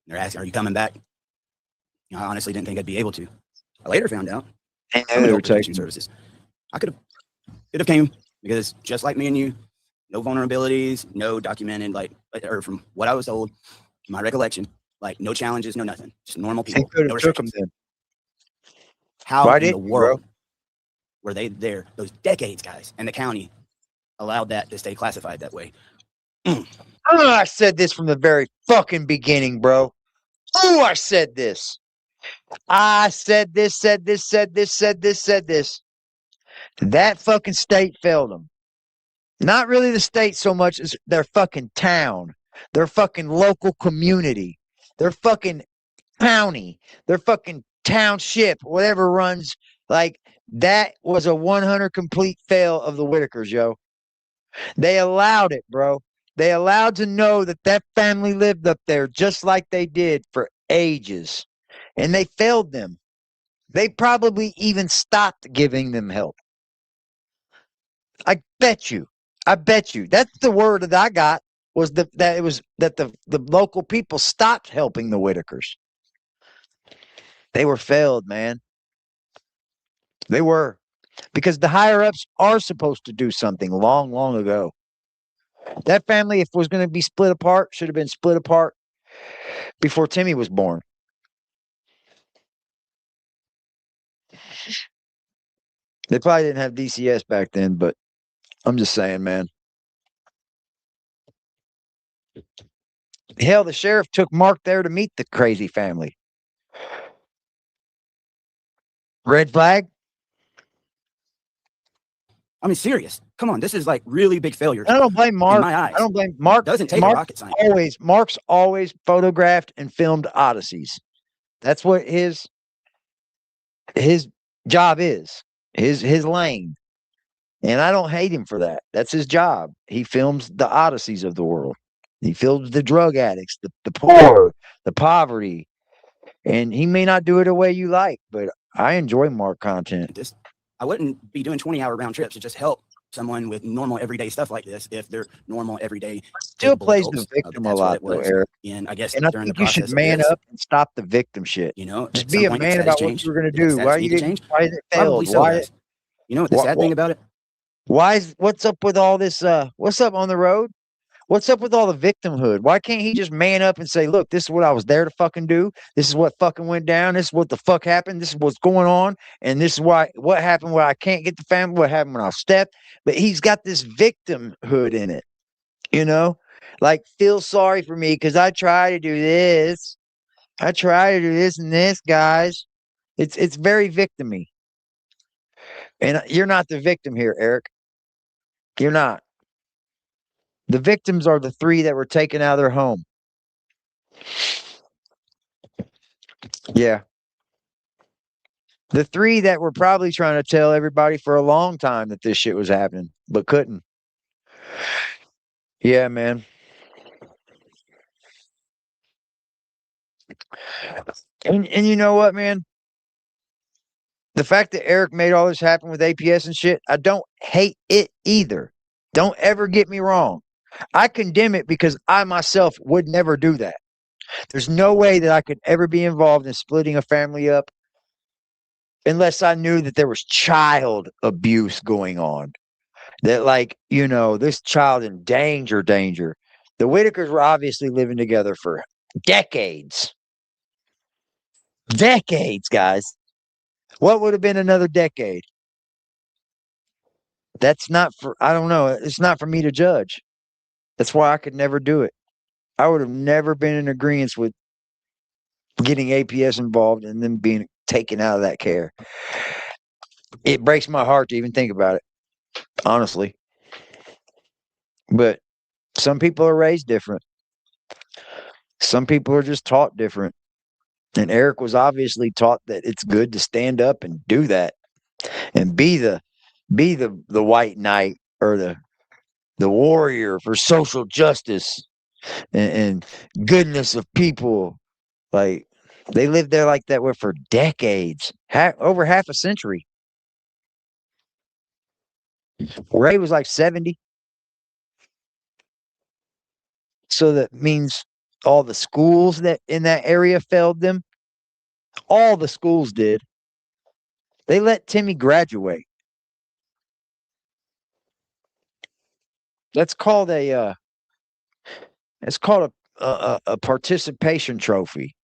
They're asking, are you coming back? I honestly didn't think I'd be able to. I later found out protection services. I could have came because just like me and you, no vulnerabilities, no documented, or from what I was told, my recollection, no challenges, no nothing, just normal people. No restrictions. How in the world were they there those decades, guys? And the county allowed that to stay classified that way. I said this from the very fucking beginning, bro. I said this. I said this. That fucking state failed them. Not really the state so much as their fucking town, their fucking local community, their fucking county, their fucking township, whatever runs. That was a 100 complete fail of the Whitakers, yo. They allowed it, bro. They allowed to know that family lived up there just like they did for ages. And they failed them. They probably even stopped giving them help. I bet you. That's the word that I got was that the local people stopped helping the Whitakers. They were failed, man. They were. Because the higher ups are supposed to do something long, long ago. That family, if it was going to be split apart, should have been split apart before Timmy was born. They probably didn't have DCS back then, but I'm just saying, man. Hell, the sheriff took Mark there to meet the crazy family. Red flag? I mean, serious. Come on, this is like really big failure. I don't blame Mark. In my eyes. I don't blame Mark. Doesn't take Mark a rocket scientist. Mark's always photographed and filmed odysseys. That's what his job is. His lane. And I don't hate him for that. That's his job. He films the odysseys of the world. He films the drug addicts, the poor, the poverty. And he may not do it the way you like, but I enjoy Mark content. I wouldn't be doing 20-hour round trips to just help someone with normal everyday stuff like this if they're normal everyday. Still plays the victim a lot, though, Eric. And I guess I think you should man up and stop the victim shit. You know, just be a man about what you're going to do. Why you didn't? Why is it failed? You know what the sad thing about it? What's up with all this? What's up on the road? What's up with all the victimhood? Why can't he just man up and say, look, this is what I was there to fucking do. This is what fucking went down. This is what the fuck happened. This is what's going on. And this is what happened when I can't get the family. What happened when I stepped. But he's got this victimhood in it. You know? Like, feel sorry for me because I try to do this. I try to do this and this, guys. It's very victim-y. And you're not the victim here, Eric. You're not. The victims are the 3 that were taken out of their home. Yeah. The 3 that were probably trying to tell everybody for a long time that this shit was happening, but couldn't. Yeah, man. And you know what, man? The fact that Eric made all this happen with APS and shit, I don't hate it either. Don't ever get me wrong. I condemn it because I myself would never do that. There's no way that I could ever be involved in splitting a family up unless I knew that there was child abuse going on. That, like, you know, this child in danger. The Whitakers were obviously living together for decades. Decades, guys. What would have been another decade? That's not for, I don't know. It's not for me to judge. That's why I could never do it. I would have never been in agreement with getting APS involved and then being taken out of that care. It breaks my heart to even think about it, honestly. But some people are raised different. Some people are just taught different. And Eric was obviously taught that it's good to stand up and do that and be the white knight or the warrior for social justice and goodness of people. Like, they lived there like that for decades, over half a century. Ray was like 70. So that means all the schools that in that area failed them. All the schools did. They let Timmy graduate. That's called a participation trophy.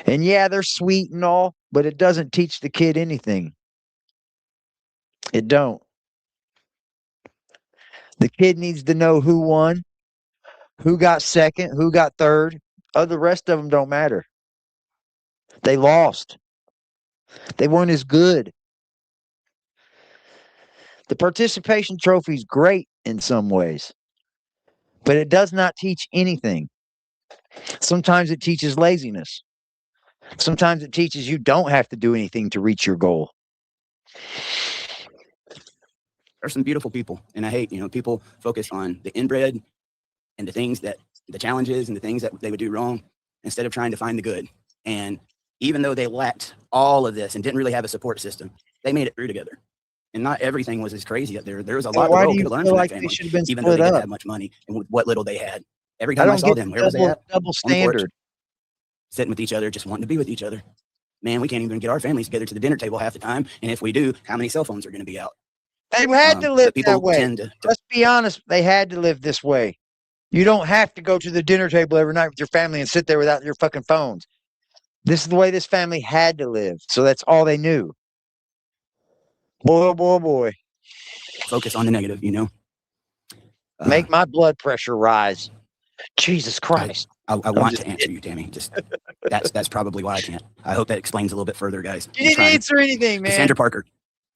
And yeah, they're sweet and all, but it doesn't teach the kid anything. It don't. The kid needs to know who won, who got second, who got third. The rest of them don't matter. They lost. They weren't as good. The participation trophy is great in some ways, but it does not teach anything. Sometimes it teaches laziness. Sometimes it teaches you don't have to do anything to reach your goal. There's some beautiful people, and I hate, people focus on the inbred and the challenges and the things that they would do wrong instead of trying to find the good. And even though they lacked all of this and didn't really have a support system, they made it through together. And not everything was as crazy up there. There was a lot the world could have learned from that family, even though they didn't have much money and with what little they had. Every time I saw them, where was they at? Double standard. Sitting with each other, just wanting to be with each other. man, we can't even get our families together to the dinner table half the time. And if we do, how many cell phones are going to be out? They had to live But people that way. tend to Let's be honest. They had to live this way. You don't have to go to the dinner table every night with your family and sit there without your fucking phones. This is the way this family had to live. So that's all they knew. Boy, oh boy, oh boy. focus on the negative, you know? Make my blood pressure rise. Jesus Christ. I want to answer you, Tammy. Just that's probably why I can't. I hope that explains a little bit further, guys. You didn't answer anything, man. Cassandra Parker,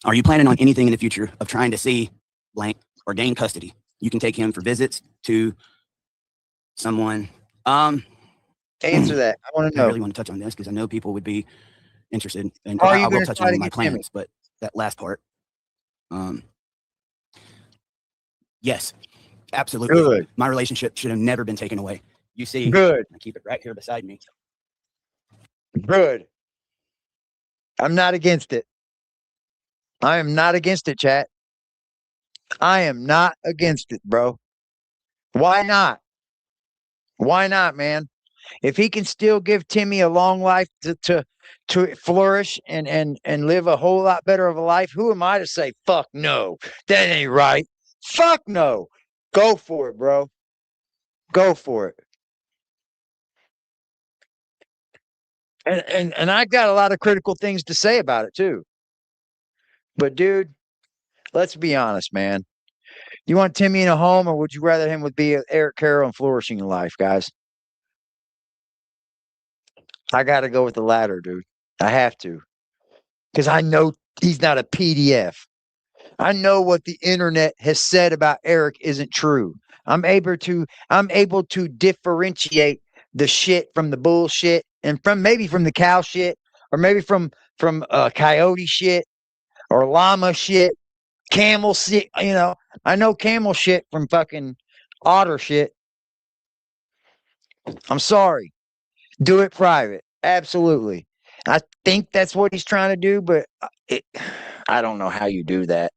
are you planning on anything in the future of trying to see blank or gain custody? You can take him for visits to someone. Answer that. I want to know. I really want to touch on this because I know people would be interested. And Are I you will gonna touch try to on my get Timmy? plans, but that last part. Yes, absolutely. Good. My relationship should have never been taken away. You see, Good. I keep it right here beside me. Good. I'm not against it. I am not against it, chat. I am not against it, bro. Why not? Why not, man? If he can still give Timmy a long life to flourish and live a whole lot better of a life, who am I to say fuck no? That ain't right. Fuck no. Go for it, bro. Go for it. And I got a lot of critical things to say about it too. But dude, let's be honest, man. You want Timmy in a home, or would you rather him would be Eric Carroll and flourishing in life, guys? I got to go with the latter, dude. I have to, because I know he's not a PDF. I know what the internet has said about Eric isn't true. I'm able to differentiate the shit from the bullshit, and from maybe from the cow shit, or maybe from coyote shit, or llama shit, camel shit. You know, I know camel shit from fucking otter shit. I'm sorry. Do it private. Absolutely. I think that's what he's trying to do, but I don't know how you do that.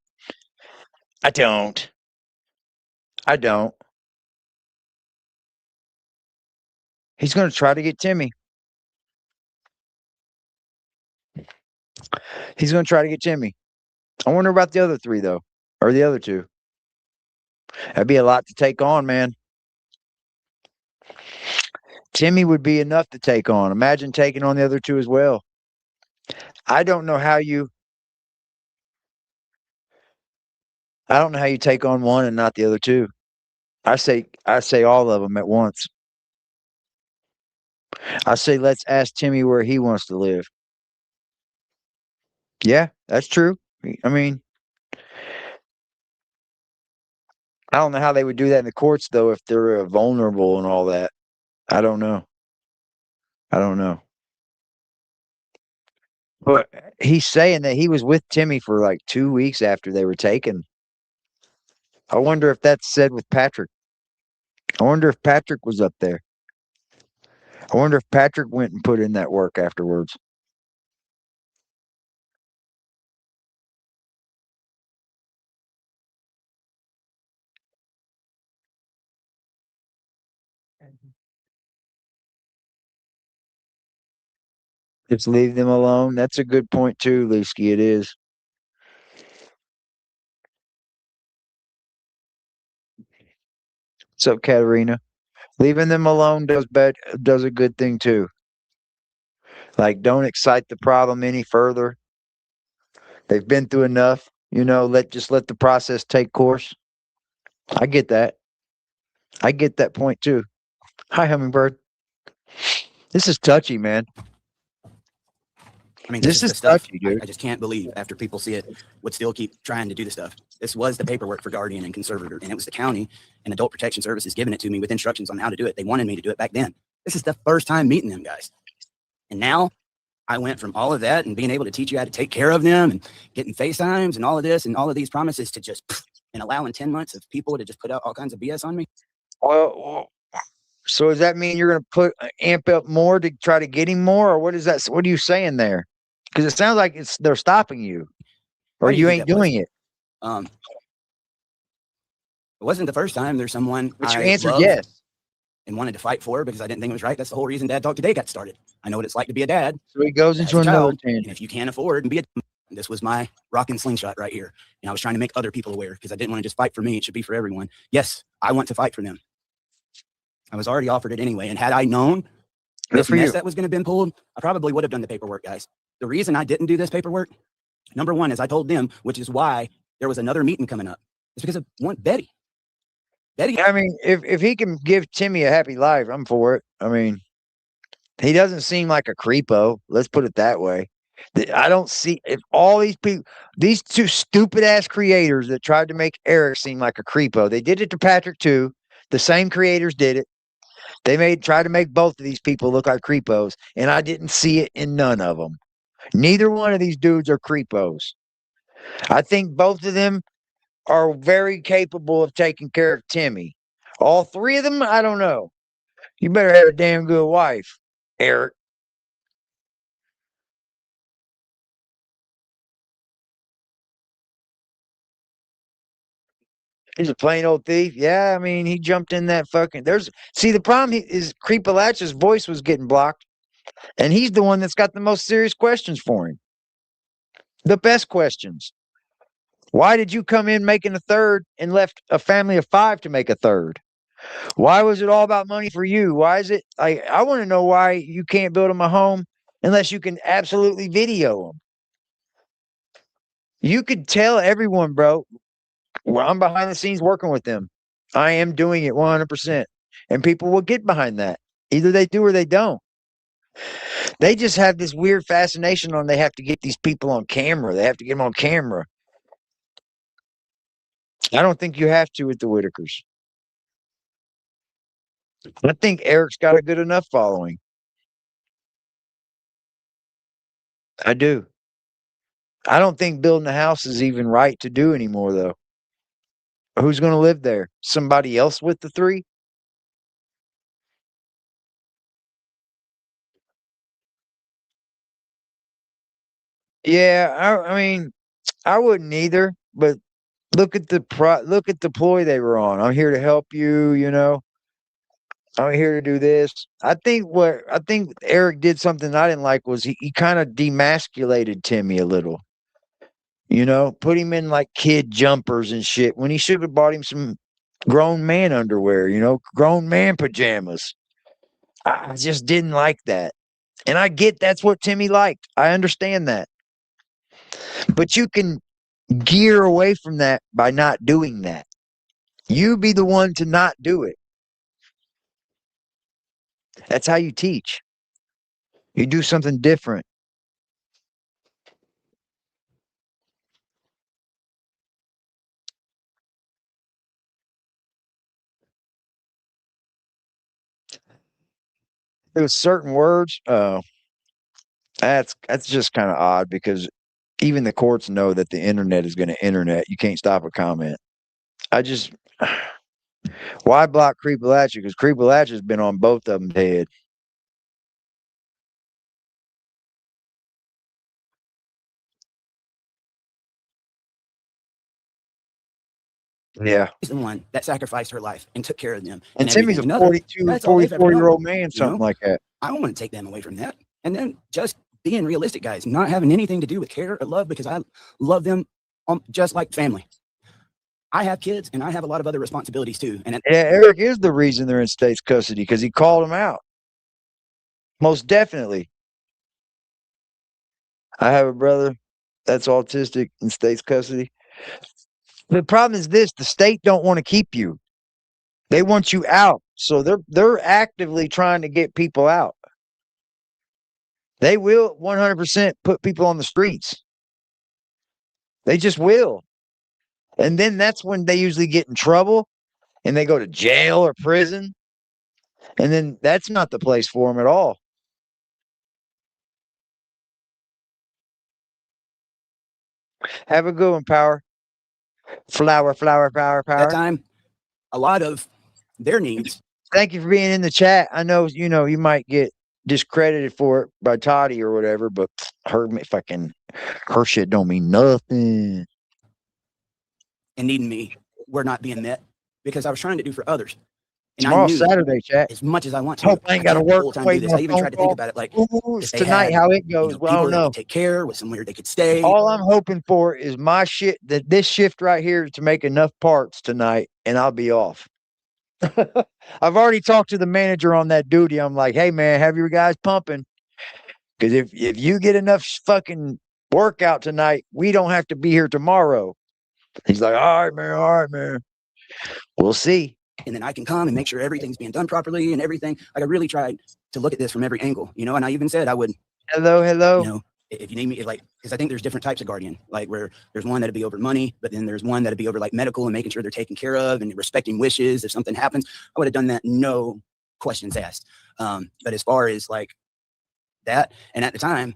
I don't. He's going to try to get Timmy. He's going to try to get Timmy. I wonder about the other three, though, or the other two. That'd be a lot to take on, man. Timmy would be enough to take on. Imagine taking on the other two as well. I don't know how you take on one and not the other two. I say all of them at once. I say let's ask Timmy where he wants to live. Yeah, that's true. I mean, I don't know how they would do that in the courts, though, if they're vulnerable and all that. I don't know. But he's saying that he was with Timmy for like 2 weeks after they were taken. I wonder if that's said with Patrick. I wonder if Patrick was up there. I wonder if Patrick went and put in that work afterwards. Just leave them alone. That's a good point too, Leesky. It is. What's up, Katarina? Leaving them alone does a good thing too. Like, don't excite the problem any further. They've been through enough, you know, let the process take course. I get that. I get that point too. Hi, Hummingbird. This is touchy, man. I mean, This is is the stuff touchy, dude. I just can't believe after people see it would still keep trying to do the stuff. This was the paperwork for guardian and conservator, and it was the county and adult protection services giving it to me with instructions on how to do it. They wanted me to do it back then. This is the first time meeting them guys. And now I went from all of that and being able to teach you how to take care of them and getting FaceTimes and all of this and all of these promises to just and allowing 10 months of people to just put out all kinds of BS on me. Well, so does that mean you're going to put amp up more to try to get him more, or what is that? What are you saying there? Because it sounds like they're stopping you, or Why do you think ain't that was? doing it. It wasn't the first time. There's someone But you I answered love. yes. and wanted to fight for because I didn't think it was right. That's the whole reason Dad Talk Today got started. I know what it's like to be a dad. So he goes as into a another child, tangent. and if you can't afford and be a, this was my rock and slingshot right here. And I was trying to make other people aware because I didn't want to just fight for me. It should be for everyone. Yes, I want to fight for them. I was already offered it anyway. And had I known this mess that was going to be pulled, I probably would have done the paperwork, guys. The reason I didn't do this paperwork, number one, is I told them, which is why there was another meeting coming up. It's because I want Betty. I mean, if he can give Timmy a happy life, I'm for it. I mean, he doesn't seem like a creepo. Let's put it that way. I don't see if all these people, these two stupid ass creators that tried to make Eric seem like a creepo. They did it to Patrick too. The same creators did it. They tried to make both of these people look like creepos, and I didn't see it in none of them. Neither one of these dudes are creepos. I think both of them are very capable of taking care of Timmy. All three of them, I don't know. You better have a damn good wife, Eric. He's a plain old thief. Yeah, I mean, he jumped in that fucking. See, the problem is Creepalach's voice was getting blocked, and he's the one that's got the most serious questions for him. The best questions. Why did you come in making a third and left a family of 5 to make a third? Why was it all about money for you? Why is it? I want to know why you can't build him a home unless you can absolutely video him. You could tell everyone, bro. Well, I'm behind the scenes working with them. I am doing it 100%. And people will get behind that. Either they do or they don't. They just have this weird fascination on they have to get these people on camera. They have to get them on camera. I don't think you have to with the Whitakers. I think Eric's got a good enough following. I do. I don't think building a house is even right to do anymore, though. Who's going to live there? Somebody else with the 3? Yeah, I mean, I wouldn't either. But look at the ploy they were on. I'm here to help you. You know, I'm here to do this. I think Eric did something I didn't like was he kind of demasculated Timmy a little. You know, put him in like kid jumpers and shit when he should have bought him some grown man underwear, you know, grown man pajamas. I just didn't like that. And I get that's what Timmy liked. I understand that. But you can gear away from that by not doing that. You be the one to not do it. That's how you teach. You do something different. There was certain words. That's just kind of odd because even the courts know that the internet is going to internet. You can't stop a comment. I just why block Creepalachia? Because Creepalachia's been on both of them's head. Yeah. She's the one that sacrificed her life and took care of them. And Timmy's a 44-year-old man, something like that. I don't want to take them away from that. And then just being realistic, guys, not having anything to do with care or love because I love them just like family. I have kids and I have a lot of other responsibilities too. And yeah, Eric is the reason they're in state's custody because he called them out. Most definitely. I have a brother that's autistic in state's custody. The problem is this: the state don't want to keep you. They want you out. So they're actively trying to get people out. They will 100% put people on the streets. They just will. And then that's when they usually get in trouble and they go to jail or prison. And then that's not the place for them at all. Have a good one, Power. Flower. that time, a lot of their needs. Thank you for being in the chat. I know, you might get discredited for it by Toddie or whatever, but her shit don't mean nothing. And needing me were not being met because I was trying to do for others. And I Tomorrow's knew Saturday, chat. as much as I want to, Hope I ain't got to can't work. full time Wait, do this. more I even phone tried to think call. about it, like Ooh, if it's they tonight had, how it goes. Well, I people don't that know. could take care with somewhere they could stay. All I'm hoping for is my shit that this shift right here to make enough parts tonight, and I'll be off. I've already talked to the manager on that duty. I'm like, hey man, have your guys pumping. Because if you get enough fucking workout tonight, we don't have to be here tomorrow. He's like, all right, man. We'll see. And then I can come and make sure everything's being done properly and everything. Like I really tried to look at this from every angle, you know, and I even said I would, Hello. you know, if you need me, like, because I think there's different types of guardian, like where there's one that'd be over money, but then there's one that'd be over like medical and making sure they're taken care of and respecting wishes. If something happens, I would have done that. No questions asked. But as far as like that, and at the time,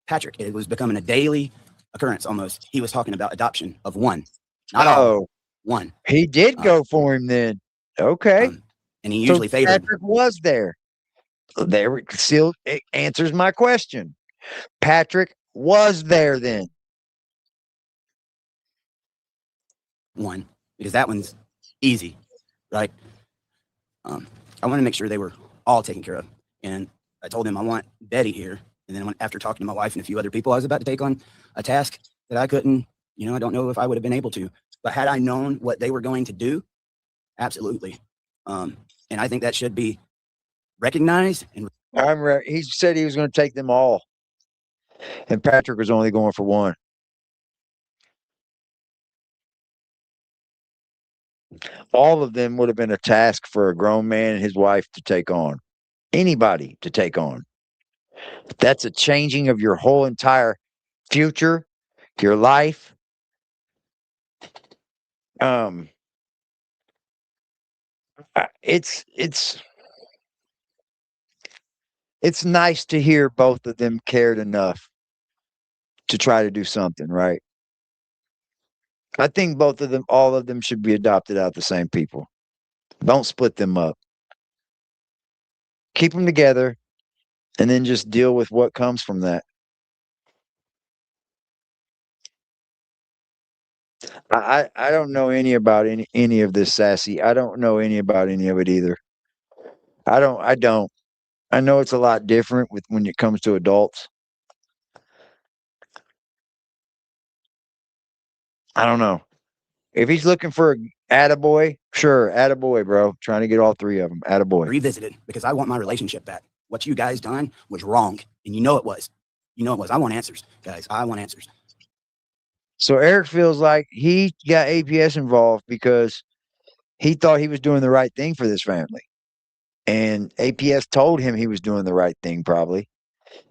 Patrick, it was becoming a daily occurrence almost. He was talking about adoption of one, not all, one. He did go for him then. Okay. And he usually favored. Patrick was there. There still it answers my question. Patrick was there then. One, because that one's easy, right? I want to make sure they were all taken care of. And I told him I want Betty here. And then after talking to my wife and a few other people, I was about to take on a task that I couldn't, you know, I don't know if I would have been able to. But had I known what they were going to do, absolutely. And I think that should be recognized. And He said he was going to take them all. And Patrick was only going for one. All of them would have been a task for a grown man and his wife to take on. Anybody to take on. That's a changing of your whole entire future, your life. It's nice to hear both of them cared enough to try to do something, right? I think both of them, all of them should be adopted out the same people. Don't split them up. Keep them together and then just deal with what comes from that. I don't know any about any of this, Sassy. I don't know any about any of it either. I don't. I know it's a lot different with when it comes to adults. I don't know. If he's looking for a attaboy, sure, attaboy, bro. Trying to get all three of them. Attaboy. revisited because I want my relationship back. What you guys done was wrong. And you know it was. You know it was. I want answers, guys. I want answers. So Eric feels like he got APS involved because he thought he was doing the right thing for this family. And APS told him he was doing the right thing probably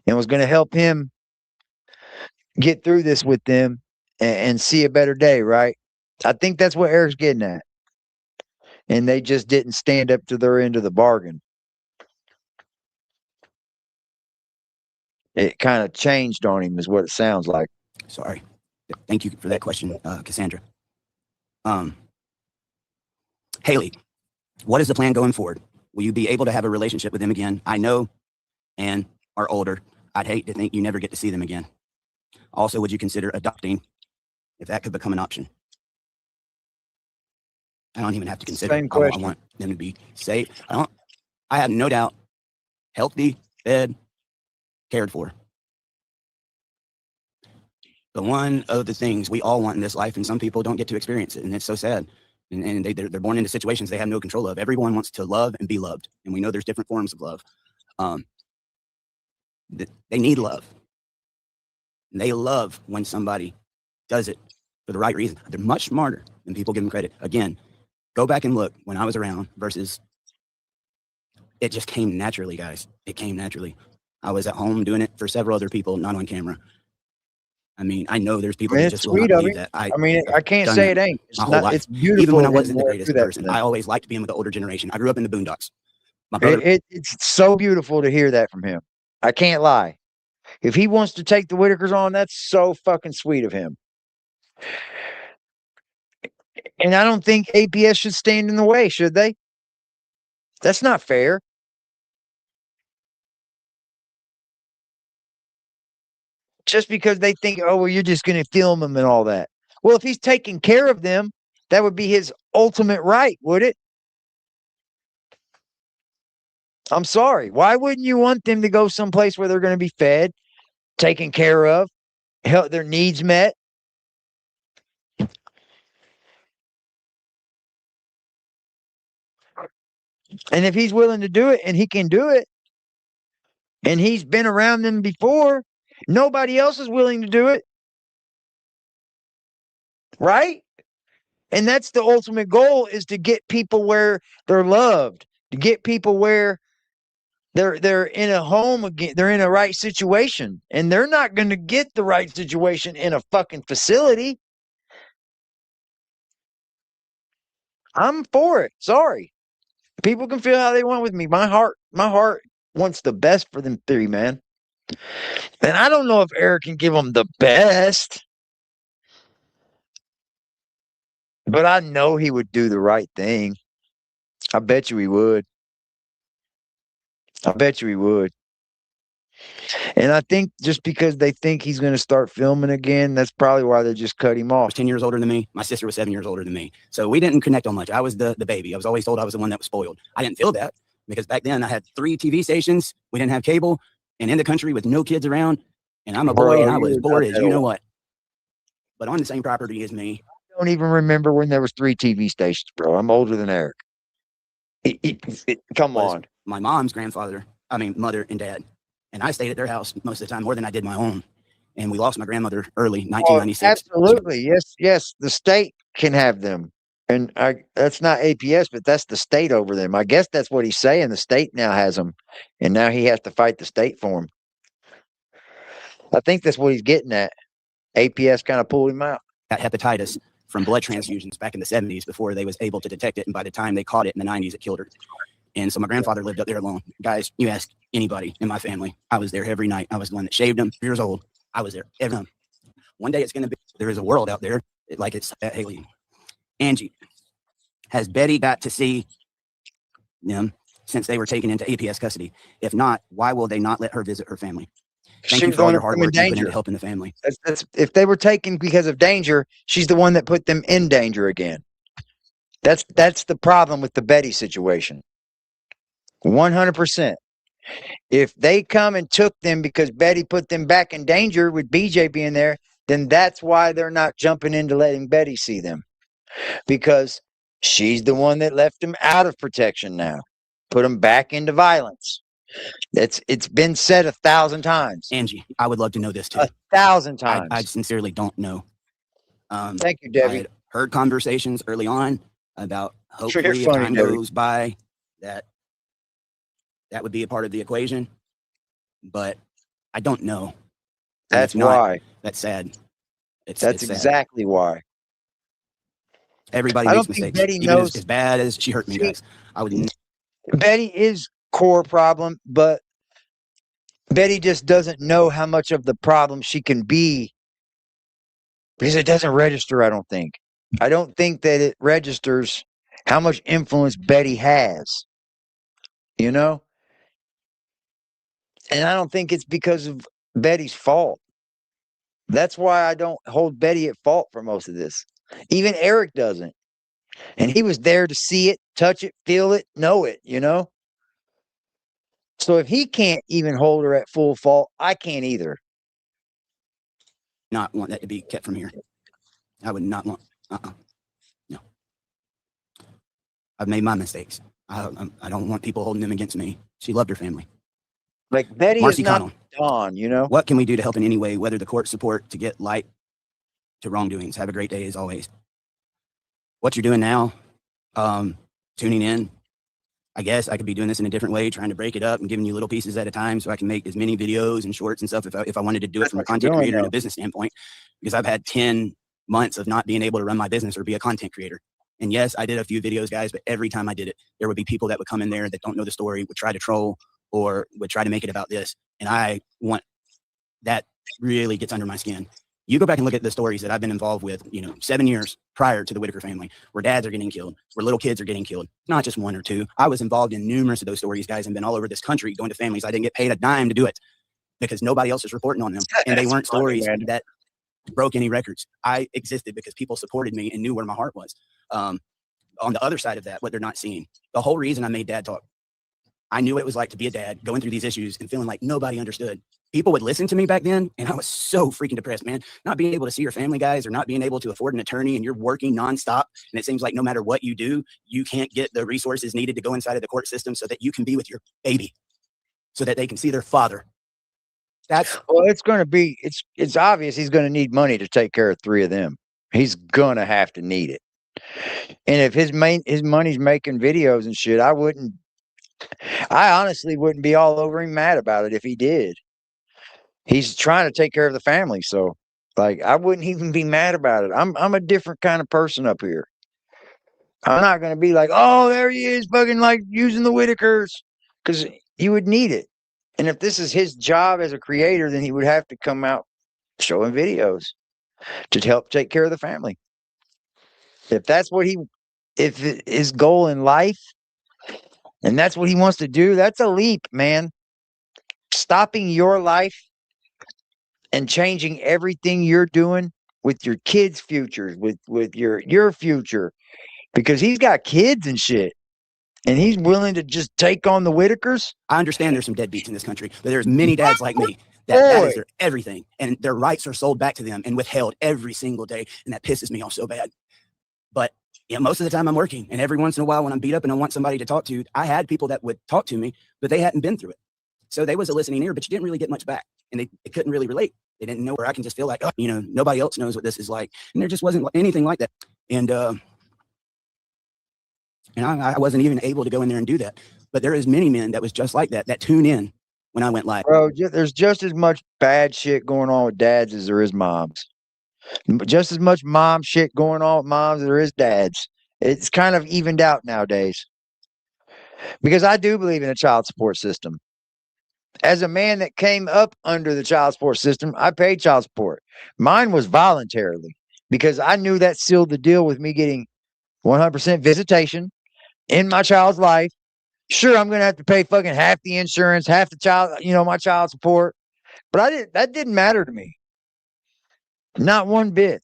and was going to help him get through this with them and see a better day, right? I think that's what Eric's getting at. And they just didn't stand up to their end of the bargain. It kind of changed on him is what it sounds like. Sorry. Thank you for that question, Cassandra. Haley, what is the plan going forward? Will you be able to have a relationship with them again? I know and are older. I'd hate to think you never get to see them again. Also, would you consider adopting if that could become an option? I don't even have to consider it. I want them to be safe. I have no doubt healthy, fed, cared for. But one of the things we all want in this life, and some people don't get to experience it, and it's so sad. And they're born into situations they have no control of. Everyone wants to love and be loved. And we know there's different forms of love. They need love. And they love when somebody does it for the right reason. They're much smarter than people give them credit. Again, go back and look when I was around versus it just came naturally, guys. It came naturally. I was at home doing it for several other people, not on camera. I mean, I know there's people that just will not believe that. I can't say it ain't. It's beautiful. Even when I wasn't the greatest person, I always liked being with the older generation. I grew up in the boondocks. My brother, it's so beautiful to hear that from him. I can't lie. If he wants to take the Whitakers on, that's so fucking sweet of him. And I don't think APS should stand in the way, should they? That's not fair. Just because they think, oh, well, you're just going to film them and all that. Well, if he's taking care of them, that would be his ultimate right, would it? I'm sorry. Why wouldn't you want them to go someplace where they're going to be fed, taken care of, help their needs met? And if he's willing to do it and he can do it, and he's been around them before, nobody else is willing to do it. Right? And that's the ultimate goal, is to get people where they're loved, to get people where they're in a home again, they're in a right situation. And they're not going to get the right situation in a fucking facility. I'm for it. Sorry. People can feel how they want with me. My heart wants the best for them three, man. And I don't know if Eric can give them the best, but I know he would do the right thing. I bet you he would. I bet you he would. And I think just because they think he's going to start filming again, that's probably why they just cut him off. Was 10 years older than me. My sister was 7 years older than me. So we didn't connect on much. I was the baby. I was always told I was the one that was spoiled. I didn't feel that because back then I had 3 TV stations. We didn't have cable and in the country with no kids around. And I'm a boy. Bro, and I was you bored were as not you know that what. But on the same property as me. I don't even remember when there was 3 TV stations, bro. I'm older than Eric. Come was on. My mom's mother and dad. And I stayed at their house most of the time, more than I did my own. And we lost my grandmother early, 1996. Absolutely. Yes. The state can have them. And that's not APS, but that's the state over them. I guess that's what he's saying. The state now has them. And now he has to fight the state for him. I think that's what he's getting at. APS kind of pulled him out. Got hepatitis from blood transfusions back in the 70s before they was able to detect it. And by the time they caught it in the 90s, it killed her. And so my grandfather lived up there alone. Guys, you ask anybody in my family, I was there every night. I was the one that shaved him. 3 years old. I was there every time. One day it's going to be, there is a world out there, like it's alien. Angie, has Betty got to see them since they were taken into APS custody? If not, why will they not let her visit her family? Thank you for all your hard work you put into helping the family. That's, if they were taken because of danger, she's the one that put them in danger again. That's the problem with the Betty situation. 100%. If they come and took them because Betty put them back in danger with BJ being there, then that's why they're not jumping into letting Betty see them. Because she's the one that left them out of protection now. Put them back into violence. It's been said 1,000 times. Angie, I would love to know this too. 1,000 times. I sincerely don't know. Thank you, Debbie. I had heard conversations early on about hopefully if time goes by that would be a part of the equation, but I don't know. That's why. That's sad. That's exactly why. Everybody makes mistakes. Betty even knows as bad as she hurt me, guys. I would. Betty is core problem, but Betty just doesn't know how much of the problem she can be because it doesn't register. I don't think that it registers how much influence Betty has. You know. And I don't think it's because of Betty's fault. That's why I don't hold Betty at fault for most of this. Even Eric doesn't. And he was there to see it, touch it, feel it, know it, you know? So if he can't even hold her at full fault, I can't either. Not want that to be kept from here. I would not want, no. I've made my mistakes. I don't want people holding them against me. She loved her family. Like Betty Marcy is not Connell. Dawn, you know? What can we do to help in any way, whether the court support to get light to wrongdoings? Have a great day as always. What you're doing now, tuning in, I guess I could be doing this in a different way, trying to break it up and giving you little pieces at a time so I can make as many videos and shorts and stuff if I wanted to do it from a content creator and a business standpoint, because I've had 10 months of not being able to run my business or be a content creator. And yes, I did a few videos, guys, but every time I did it, there would be people that would come in there that don't know the story, would try to troll or would try to make it about this. And I want that really gets under my skin. You go back and look at the stories that I've been involved with, 7 years prior to the Whitaker family, where dads are getting killed, where little kids are getting killed. Not just 1 or 2. I was involved in numerous of those stories, guys, and been all over this country going to families. I didn't get paid a dime to do it because nobody else is reporting on them. And they weren't stories that broke any records. I existed because people supported me and knew where my heart was. On the other side of that, what they're not seeing, the whole reason I made Dad Talk I knew what it was like to be a dad, going through these issues and feeling like nobody understood. People would listen to me back then, and I was so freaking depressed, man. Not being able to see your family, guys, or not being able to afford an attorney, and you're working nonstop, and it seems like no matter what you do, you can't get the resources needed to go inside of the court system so that you can be with your baby, so that they can see their father. Well, it's going to be, it's obvious he's going to need money to take care of 3 of them. He's going to have to need it. And if his money's making videos and shit, I honestly wouldn't be all over him mad about it if he did. He's trying to take care of the family. So like, I wouldn't even be mad about it. I'm a different kind of person up here. I'm not going to be like, oh, there he is fucking like using the Whitakers, because he would need it. And if this is his job as a creator, then he would have to come out showing videos to help take care of the family. If that's what if his goal in life, and that's what he wants to do, that's a leap, man. Stopping your life and changing everything you're doing with your kids' futures, with your future, because he's got kids and shit. And he's willing to just take on the Whitakers. I understand there's some deadbeats in this country, but there's many dads like me that is their everything, and their rights are sold back to them and withheld every single day, and that pisses me off so bad. But most of the time I'm working, and every once in a while when I'm beat up and I want somebody to talk to, I had people that would talk to me, but they hadn't been through it. So they was a listening ear, but you didn't really get much back, and they couldn't really relate. They didn't know where I can just feel like, oh, nobody else knows what this is like, and there just wasn't anything like that. And I wasn't even able to go in there and do that. But there is many men that was just like that tune in when I went live. Bro, there's just as much bad shit going on with dads as there is moms. Just as much mom shit going on with moms as there is dads. It's kind of evened out nowadays. Because I do believe in a child support system. As a man that came up under the child support system, I paid child support. Mine was voluntarily, because I knew that sealed the deal with me getting 100% visitation in my child's life. Sure, I'm going to have to pay fucking half the insurance, half the child, my child support. But that didn't matter to me. Not one bit.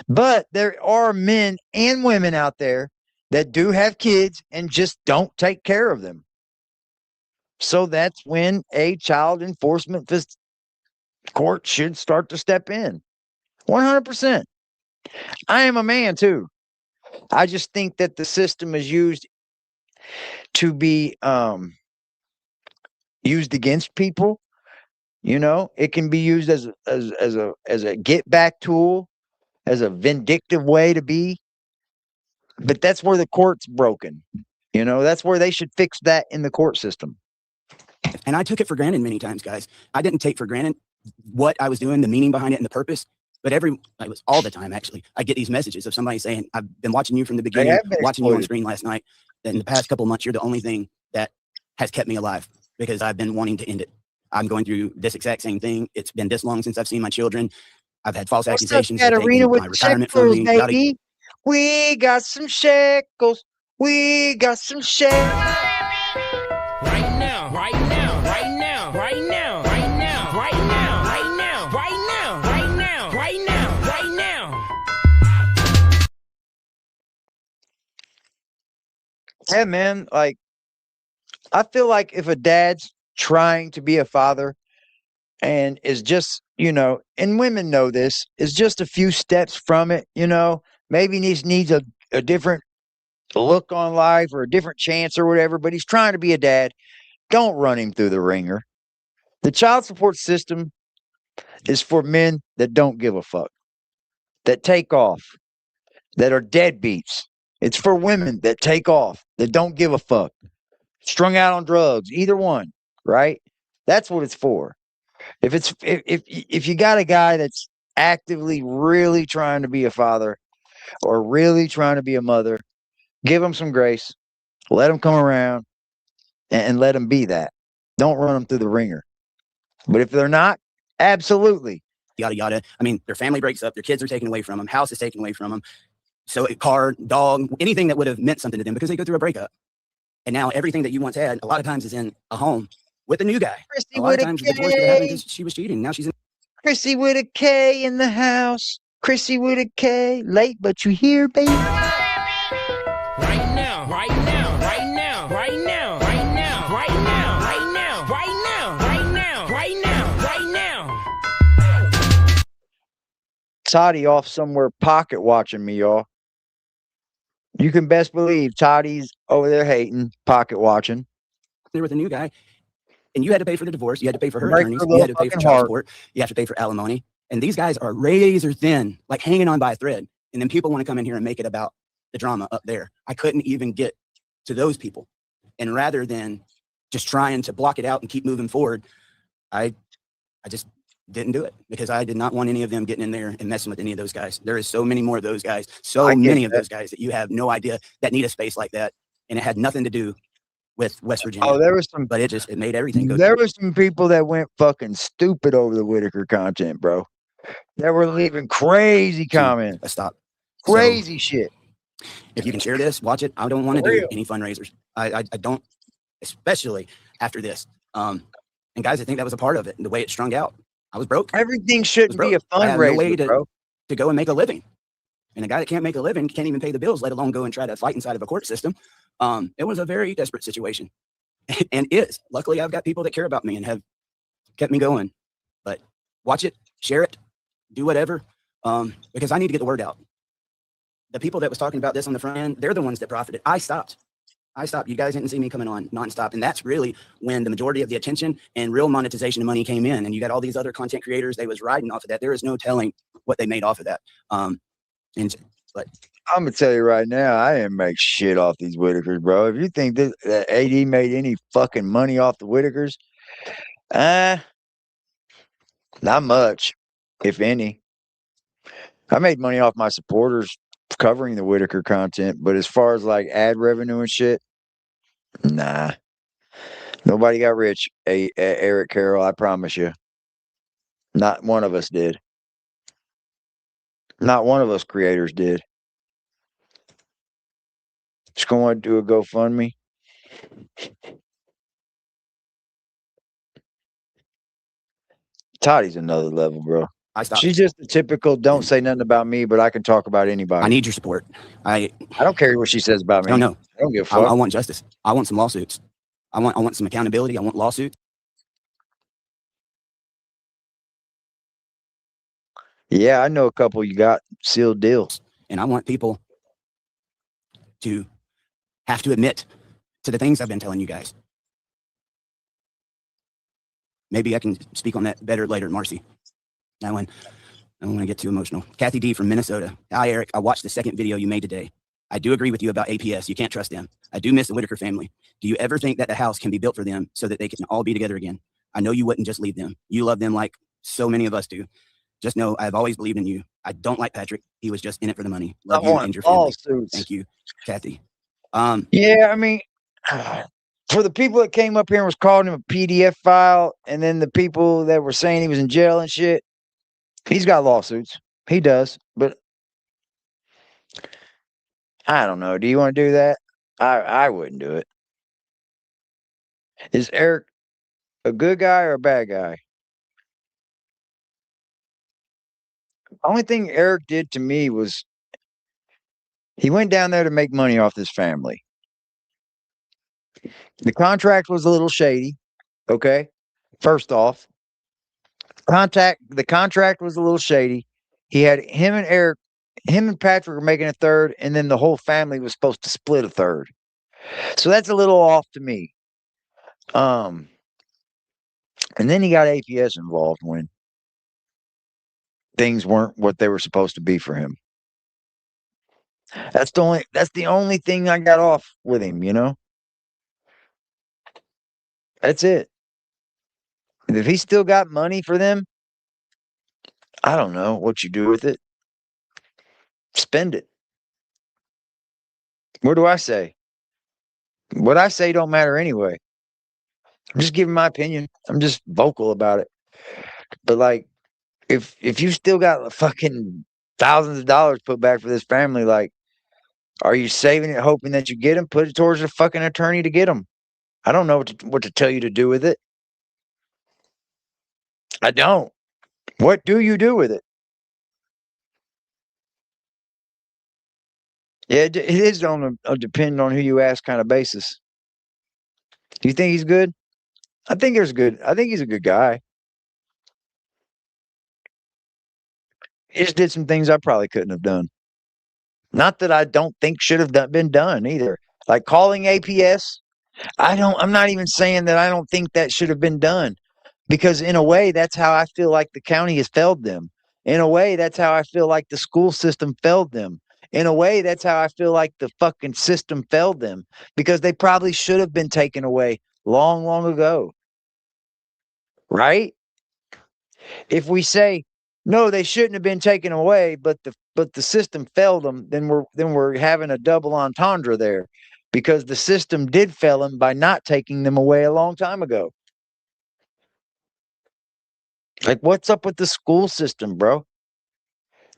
But there are men and women out there that do have kids and just don't take care of them. So that's when a child enforcement court should start to step in. 100%. I am a man too. I just think that the system is used to be used against people. It can be used as a get back tool, as a vindictive way to be. But that's where the court's broken. That's where they should fix that in the court system. And I took it for granted many times, guys. I didn't take for granted what I was doing, the meaning behind it, and the purpose. But it was all the time, actually. I get these messages of somebody saying, I've been watching you from the beginning, watching you on screen last night. In the past couple of months, you're the only thing that has kept me alive, because I've been wanting to end it. I'm going through this exact same thing. It's been this long since I've seen my children. I've had false accusations. That arena with my retirement from me. Baby. We got some shekels. We got some shekels. Right now, right now, right now, right now, right now, right now, right now, right now, right now, right now, right now. Yeah, man. Like, I feel like if a dad's trying to be a father and is just, and women know this, is just a few steps from it, maybe needs a different look on life or a different chance or whatever, but he's trying to be a dad. Don't run him through the ringer. The child support system is for men that don't give a fuck, that take off, that are deadbeats. It's for women that take off, that don't give a fuck, strung out on drugs, either one, right? That's what it's for. If you got a guy that's actively really trying to be a father or really trying to be a mother, give him some grace, let him come around and let him be that. Don't run them through the ringer. But if they're not, absolutely. Yada, yada. I mean, their family breaks up, their kids are taken away from them, house is taken away from them. So a car, dog, anything that would have meant something to them because they go through a breakup. And now everything that you once had, a lot of times is in a home with a new guy. Chrissy a lot of times the divorce would have happened because she was cheating. Now she's in. Chrissy with a K in the house. Chrissy with a K. Late, but you here, baby. Right now, right now, right now, right now, right now, right now. Toddie off somewhere pocket watching me, y'all. You can best believe Toddie's over there hating, pocket watching. There with a new guy, and you had to pay for the divorce. You had to pay for her Break attorneys. her You had to little pay for fucking child heart. support. You have to pay for alimony. And these guys are razor thin, like hanging on by a thread. And then people want to come in here and make it about the drama up there. I couldn't even get to those people. And rather than just trying to block it out and keep moving forward, I just didn't do it because I did not want any of them getting in there and messing with any of those guys. There is so many more of those guys, so many of those guys that you have no idea that need a space like that. And it had nothing to do with West Virginia. Oh, there was some, but it made everything go. There was some people that went fucking stupid over the Whitaker content, bro. That were leaving crazy comments. Stop. Crazy shit. If you can share this, watch it. I don't want to do any fundraisers. I don't, especially after this. And guys, I think that was a part of it. And the way it strung out, I was broke. Everything shouldn't be a fundraiser, I have no way bro. to go and make a living. And a guy that can't make a living can't even pay the bills, let alone go and try to fight inside of a court system. It was a very desperate situation. And is. Luckily, I've got people that care about me and have kept me going. But watch it, share it, do whatever, because I need to get the word out. The people that was talking about this on the front end, they're the ones that profited. I stopped. You guys didn't see me coming on nonstop. And that's really when the majority of the attention and real monetization of money came in. And you got all these other content creators, they was riding off of that. There is no telling what they made off of that. But I'm gonna tell you right now, I didn't make shit off these Whitakers, bro. If you think that AD made any fucking money off the Whitakers, not much, if any. I made money off my supporters covering the Whitaker content, but as far as like ad revenue and shit, nah. Nobody got rich, Eric Carroll, I promise you. Not one of us did. Not one of us creators did. Just going to do a GoFundMe. Toddie's another level, bro. I stopped. She's just the typical don't say nothing about me, but I can talk about anybody. I need your support. I don't care what she says about me. I don't know. I don't give a fuck. I want justice. I want some lawsuits. I want some accountability. I want lawsuits. Yeah, I know a couple you got sealed deals. And I want people to have to admit to the things I've been telling you guys. Maybe I can speak on that better later, Marcy. That one, I don't want to get too emotional. Kathy D from Minnesota. Hi, Eric. I watched the second video you made today. I do agree with you about APS. You can't trust them. I do miss the Whitaker family. Do you ever think that the house can be built for them so that they can all be together again? I know you wouldn't just leave them. You love them like so many of us do. Just know I've always believed in you. I don't like Patrick. He was just in it for the money. Love you and your family. Thank you, Kathy. Yeah, I mean, for the people that came up here and was calling him a PDF file, and then the people that were saying he was in jail and shit, he's got lawsuits. He does, but I don't know. Do you want to do that? I wouldn't do it. Is Eric a good guy or a bad guy? The only thing Eric did to me was he went down there to make money off this family. The contract was a little shady. Okay. First off, the contract was a little shady. He had him and Patrick were making a third, and then the whole family was supposed to split a third. So that's a little off to me. And then he got APS involved when things weren't what they were supposed to be for him. That's the only thing I got off with him, you know? That's it. If he still got money for them, I don't know what you do with it. Spend it. What do I say? What I say don't matter anyway. I'm just giving my opinion. I'm just vocal about it. But like, if you still got fucking thousands of dollars put back for this family, like, are you saving it, hoping that you get them? Put it towards a fucking attorney to get them. I don't know what to tell you to do with it. I don't. What do you do with it? Yeah, it is on a depending on who you ask kind of basis. Do you think he's good? I think he's good. I think he's a good guy. He just did some things I probably couldn't have done. Not that I don't think should have been done either. Like calling APS, I'm not even saying that I don't think that should have been done, because in a way, that's how I feel like the county has failed them. In a way, that's how I feel like the school system failed them. In a way, that's how I feel like the fucking system failed them, because they probably should have been taken away long, long ago. Right? If we say, no, they shouldn't have been taken away, but the system failed them, then we're having a double entendre there, because the system did fail them by not taking them away a long time ago. Like, what's up with the school system, bro?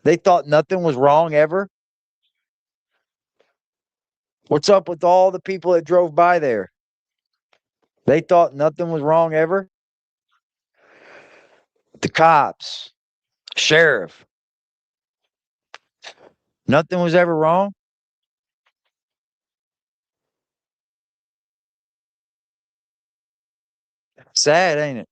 They thought nothing was wrong ever. What's up with all the people that drove by there? They thought nothing was wrong ever. The cops, sheriff, nothing was ever wrong. Sad, ain't it?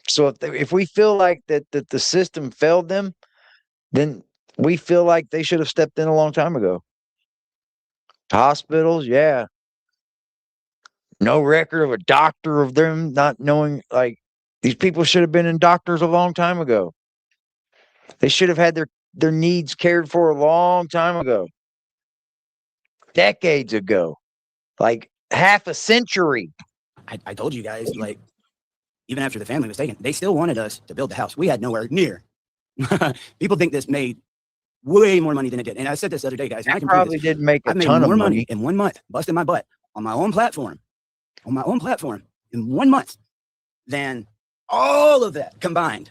So if we feel like that the system failed them, then we feel like they should have stepped in a long time ago. Hospitals, yeah. No record of a doctor of them not knowing, like, these people should have been in doctors a long time ago. They should have had their needs cared for a long time ago. Decades ago. Like half a century. I told you guys, like, even after the family was taken, they still wanted us to build the house. We had nowhere near. People think this made way more money than it did. And I said this the other day, guys. And I can Probably didn't make a I made ton of more money in 1 month, busting my butt on my own platform, in 1 month than all of that combined.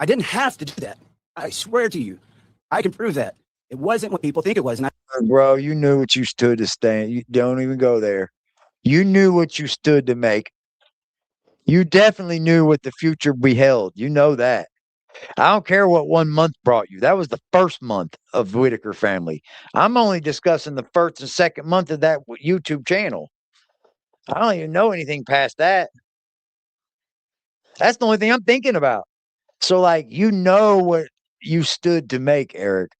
I didn't have to do that. I swear to you, I can prove that. It wasn't what people think it was. And Bro, you knew what you stood to stand. You don't even go there. You knew what you stood to make. You definitely knew what the future beheld. You know that. I don't care what 1 month brought you. That was the first month of the Whitaker family. I'm only discussing the first and second month of that YouTube channel. I don't even know anything past that. That's the only thing I'm thinking about. So, like, you know what you stood to make, Eric.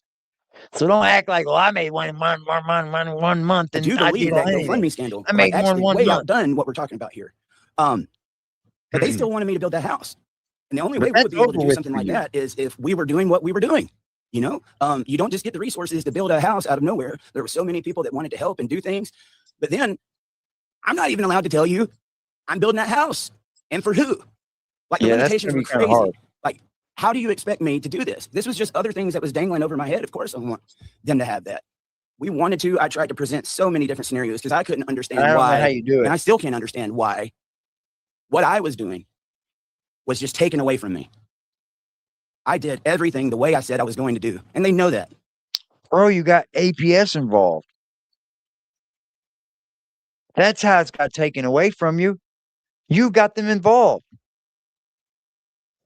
So don't act like, well, I made one month I and do I believe did that anything. GoFundMe scandal I made actually one way month. outdone what we're talking about here. But they still wanted me to build that house. And the only way we that's would be able to over do with something for like you. that is if we were doing what we were doing. You know, you don't just get the resources to build a house out of nowhere. There were so many people that wanted to help and do things. But then I'm not even allowed to tell you I'm building that house. And for who? Like, the Yeah, that's limitations gonna were be kind of crazy. hard. Like, how do you expect me to do this? This was just other things that was dangling over my head. Of course, I want them to have that. We wanted to. I tried to present so many different scenarios because I couldn't I understand don't know why. how you do And it. I still can't understand why what I was doing was just taken away from me. I did everything the way I said I was going to do. And they know that. Bro, you got APS involved. That's how it's got taken away from you. You got them involved.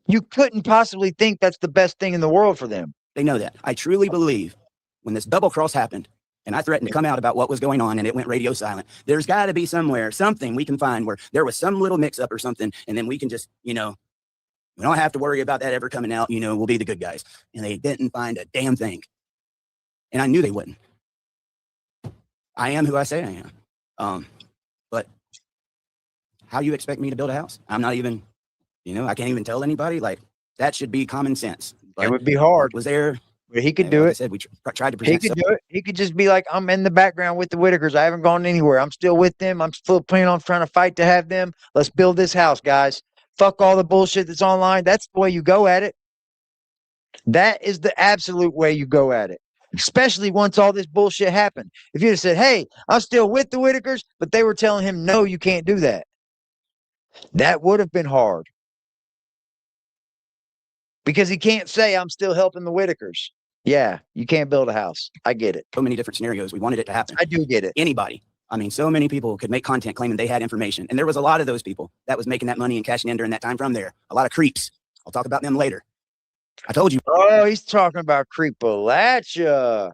You couldn't possibly think that's the best thing in the world for them. They know that. I truly believe when this double cross happened and I threatened to come out about what was going on and it went radio silent, there's got to be somewhere, something we can find where there was some little mix up or something. And then we can just, you know, we don't have to worry about that ever coming out. You know, we'll be the good guys. And they didn't find a damn thing. And I knew they wouldn't. I am who I say I am. But how you expect me to build a house? I'm not even, you know, I can't even tell anybody. Like, that should be common sense. But It would be hard. was there. But he could do Like I it. said, we tried to He present. could do it. He could just be like, I'm in the background with the Whitakers. I haven't gone anywhere. I'm still with them. I'm still planning on trying to fight to have them. Let's build this house, guys. Fuck all the bullshit that's online. That's the way you go at it. That is the absolute way you go at it. Especially once all this bullshit happened. If you'd have said, hey, I'm still with the Whitakers, but they were telling him, no, you can't do that. That would have been hard. Because he can't say, I'm still helping the Whitakers. Yeah, you can't build a house. I get it. So many different scenarios. We wanted it to happen. I do get it. Anybody. I mean, so many people could make content claiming they had information. And there was a lot of those people that was making that money and cashing in during that time from there. A lot of creeps. I'll talk about them later. I told you. Oh, he's talking about Creepalachia.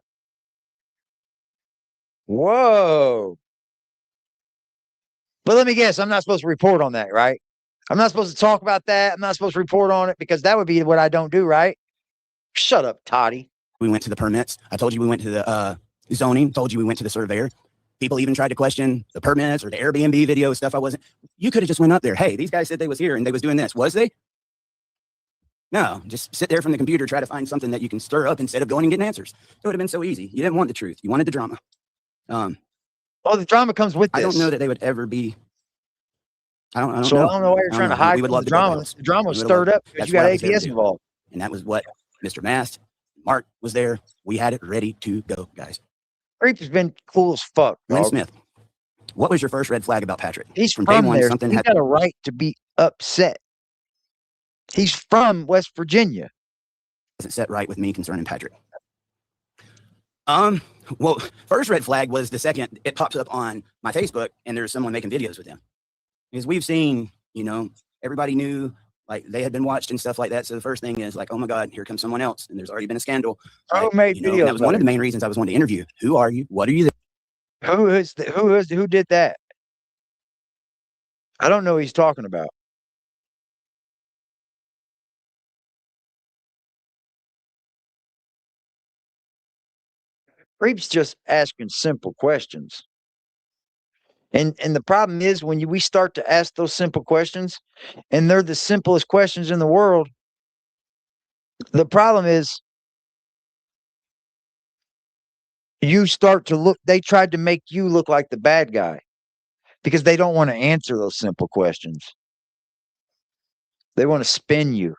Whoa. But let me guess, I'm not supposed to report on that, right? I'm not supposed to talk about that. I'm not supposed to report on it because that would be what I don't do, right? Shut up, Toddie. We went to the permits. I told you we went to the zoning. Told you we went to the surveyor. People even tried to question the permits or the Airbnb video stuff. I wasn't. You could have just went up there. Hey, these guys said they was here and they was doing this. Was they? No, just sit there from the computer, try to find something that you can stir up instead of going and getting answers. It would have been so easy. You didn't want the truth. You wanted the drama. Oh, the drama comes with this. I don't know that they would ever be. I don't So know. I don't know why you're trying to hide from the drama. The drama was stirred up because you got APS involved. And that was what Mr. Mast, Mark was there. We had it ready to go, guys. Creep has been cool as fuck. Lynn dog. Smith, what was your first red flag about Patrick? He's from from day one. there. Something He's had got a right to be upset. He's from West Virginia. wasn't set right with me concerning Patrick. Well, first red flag was the second it pops up on my Facebook and there's someone making videos with him. Because we've seen, you know, everybody knew like they had been watched and stuff like that. So the first thing is like, oh my God, here comes someone else. And there's already been a scandal. Who Like, made you know, videos? that was one of the main reasons I was wanting to interview. Who are you? What are you? Who did that? I don't know who he's talking about. Creep's just asking simple questions. And the problem is when we start to ask those simple questions, and they're the simplest questions in the world, the problem is you start to look, they tried to make you look like the bad guy because they don't want to answer those simple questions. They want to spin you.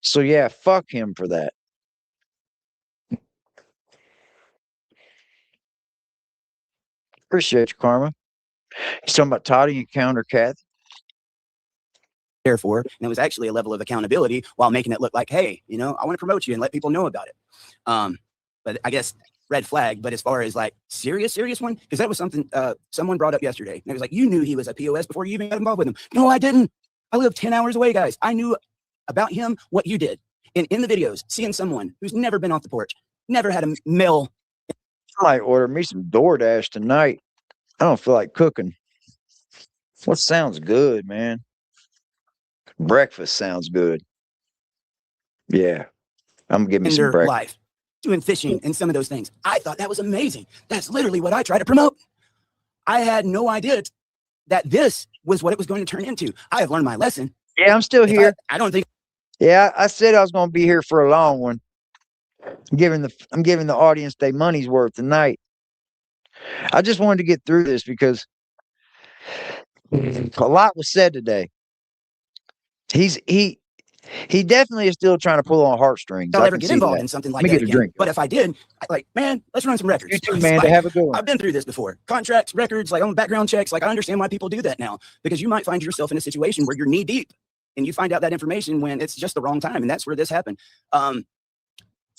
So yeah, fuck him for that. Appreciate you, Karma. He's talking about Toddie encounter Kathy. There for, and it was actually a level of accountability while making it look like, hey, you know, I want to promote you and let people know about it. But I guess red flag. But as far as like serious one, because that was something someone brought up yesterday. And it was like, you knew he was a POS before you even got involved with him. No, I didn't. I lived 10 hours away, guys. I knew about him, what you did. And in the videos, seeing someone who's never been off the porch, never had a meal. I might order me some DoorDash tonight. I don't feel like cooking. What sounds good, man? Breakfast sounds good. Yeah. I'm gonna give me some breakfast. Life, doing fishing and some of those things. I thought that was amazing. That's literally what I try to promote. I had no idea that this was what it was going to turn into. I have learned my lesson. Yeah, I'm still here. I don't think. Yeah, I said I was gonna be here for a long one. I'm giving the audience their money's worth tonight. I just wanted to get through this because a lot was said today. He definitely is still trying to pull on heartstrings. I'll ever get involved in something like that again. But if I did, like, man, let's run some records. You too, man. To have a good one. I've been through this before. Contracts, records, like on background checks. Like I understand why people do that now because you might find yourself in a situation where you're knee deep and you find out that information when it's just the wrong time, and that's where this happened.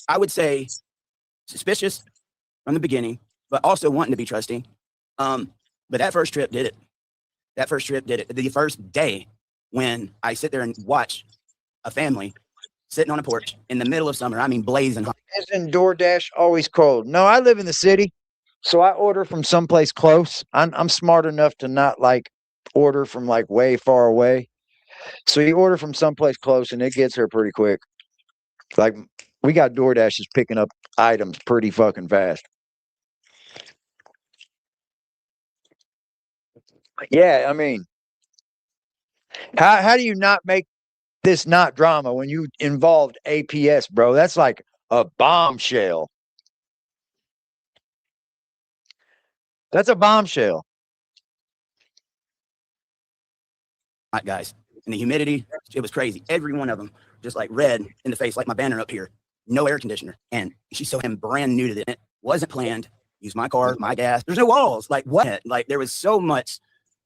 I would say suspicious from the beginning, but also wanting to be trusting. But that first trip did it. That first trip did it. The first day when I sit there and watch a family sitting on a porch in the middle of summer, I mean blazing hot. Isn't DoorDash always cold? No, I live in the city, so I order from someplace close. I'm smart enough to not like order from like way far away. So you order from someplace close and it gets here pretty quick. Like we got DoorDashes picking up items pretty fucking fast. Yeah, I mean, how do you not make this not drama when you involved APS, bro? That's like a bombshell. That's a bombshell. Hot guys. And the humidity, it was crazy. Every one of them just like red in the face, like my banner up here. No air conditioner. And she saw him brand new to it. Wasn't planned. Use my car, my gas. There's no walls. Like what? Like there was so much.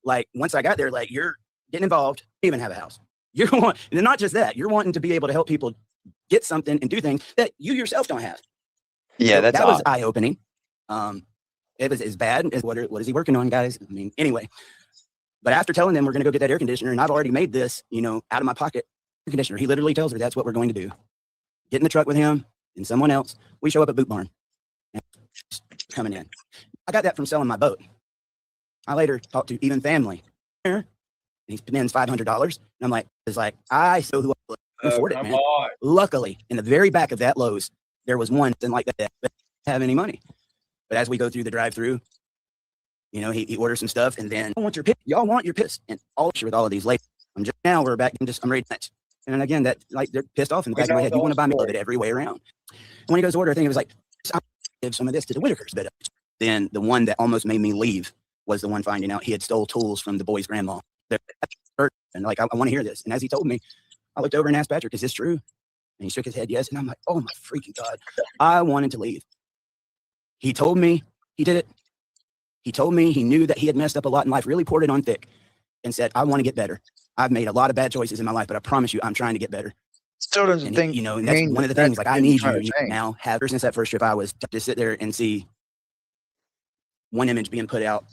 Like once I got there, like you're getting involved, even have a house. You're and not just that, you're wanting to be able to help people get something and do things that you yourself don't have. Yeah, so that was eye-opening. It was as bad as what is he working on, guys? I mean, anyway. But after telling them we're going to go get that air conditioner, and I've already made this, you know, out of my pocket air conditioner, he literally tells her that's what we're going to do. Get in the truck with him and someone else. We show up at Boot Barn. And coming in. I got that from selling my boat. I later talked to even family. he spends $500. And I'm like, I so who can afford it, man. On. Luckily, in the very back of that Lowe's, there was one thing like that, but didn't have any money. But as we go through the drive-through, you know, he orders some stuff, and then y'all want your piss, and all with all of these ladies. I'm just now we're back and I'm ready to match. And then again, that like they're pissed off in the back of my head. You want to buy me a little bit every way around. And when he goes to order, I think it was like, I'll give some of this to the Whitakers. But then the one that almost made me leave was the one finding out he had stole tools from the boy's grandma. And like, I want to hear this. And as he told me, I looked over and asked Patrick, is this true? And he shook his head, yes. And I'm like, oh my freaking God. I wanted to leave. He told me he did it. He told me he knew that he had messed up a lot in life, really poured it on thick, and said, I want to get better. I've made a lot of bad choices in my life, but I promise you, I'm trying to get better. Still doesn't think, you know, and that's one of the things, like, I need you now. Ever since that first trip, I was to sit there and see one image being put out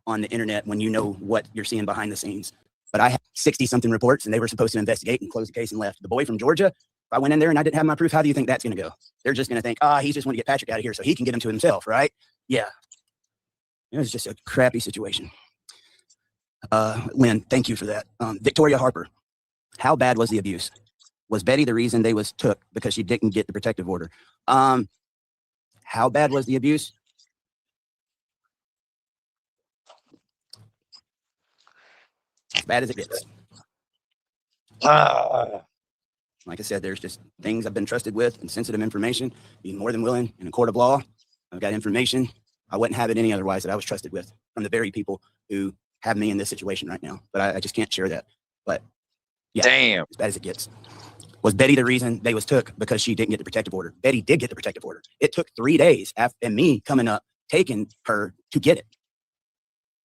on the internet when you know what you're seeing behind the scenes. But I had 60-something reports, and they were supposed to investigate and close the case and left. The boy from Georgia, if I went in there and I didn't have my proof, how do you think that's going to go? They're just going to think, he's just want to get Patrick out of here so he can get him to himself, right? Yeah. It was just a crappy situation. Lynn, thank you for that. Victoria Harper, how bad was the abuse? Was Betty the reason they was took because she didn't get the protective order? How bad was the abuse? As bad as it gets. Like I said, there's just things I've been trusted with and sensitive information, being more than willing in a court of law. I've got information I wouldn't have it any otherwise that I was trusted with from the very people who have me in this situation right now. But I just can't share that. But yeah, damn, as bad as it gets. Was Betty the reason they was took because she didn't get the protective order? Betty did get the protective order. It took 3 days after and me coming up, taking her to get it.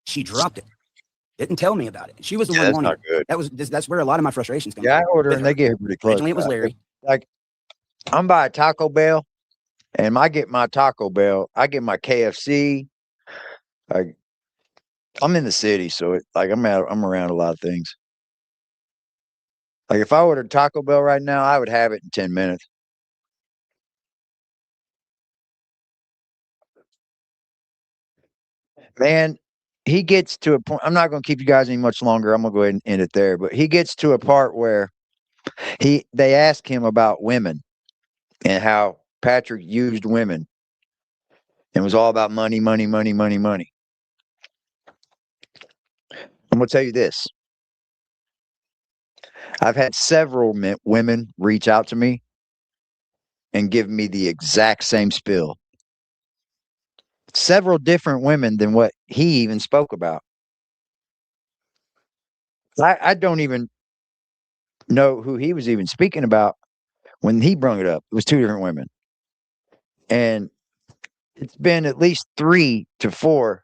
She dropped it. Didn't tell me about it. She was the one wanting it. That's where a lot of my frustrations come. Yeah, I ordered and they get pretty close. Originally, it was Larry. Like, I'm by a Taco Bell, and I get my Taco Bell. I get my KFC. I'm in the city, so I'm around a lot of things. Like, if I ordered Taco Bell right now, I would have it in 10 minutes. Man, he gets to a point. I'm not going to keep you guys any much longer. I'm going to go ahead and end it there. But he gets to a part where they ask him about women and how Patrick used women. It was all about money, money, money, money, money. I'm going to tell you this. I've had several women reach out to me and give me the exact same spill. Several different women than what he even spoke about. I don't even know who he was even speaking about when he brought it up. It was 2 different women. And it's been at least 3 to 4,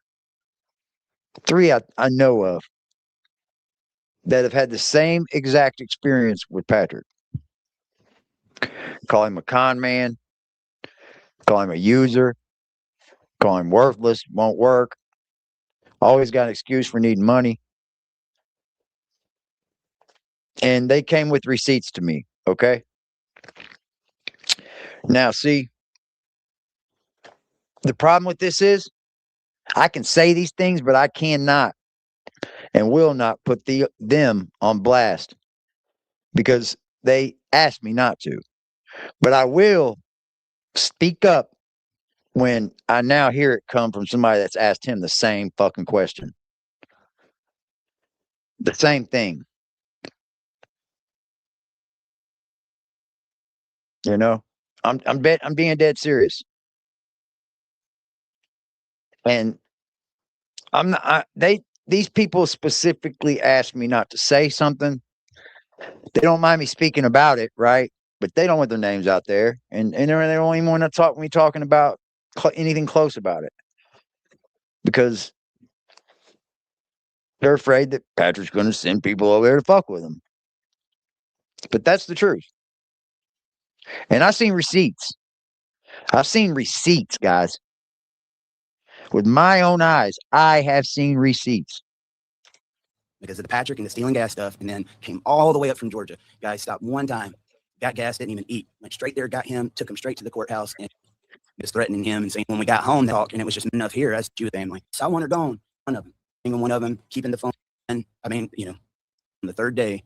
3 I know of, that have had the same exact experience with Patrick. Call him a con man, call him a user, call him worthless, won't work, always got an excuse for needing money. And they came with receipts to me, okay? Now, see, the problem with this is I can say these things, but I cannot and will not put them on blast because they asked me not to. But I will speak up when I now hear it come from somebody that's asked him the same fucking question. The same thing. You know, I'm being dead serious. And I'm not, these people specifically asked me not to say something. They don't mind me speaking about it, right? But they don't want their names out there. And they don't even want to talk me talking about anything close about it. Because they're afraid that Patrick's going to send people over there to fuck with them. But that's the truth. And I've seen receipts. I've seen receipts, guys. With my own eyes, I have seen receipts. Because of the Patrick and the stealing gas stuff, and then came all the way up from Georgia. Guys stopped one time, got gas, didn't even eat. Went straight there, got him, took him straight to the courthouse, and was threatening him and saying, when we got home, they talked, and it was just enough here as a Jew family. So I want her gone. One of them, keeping the phone. And I mean, you know, the third day,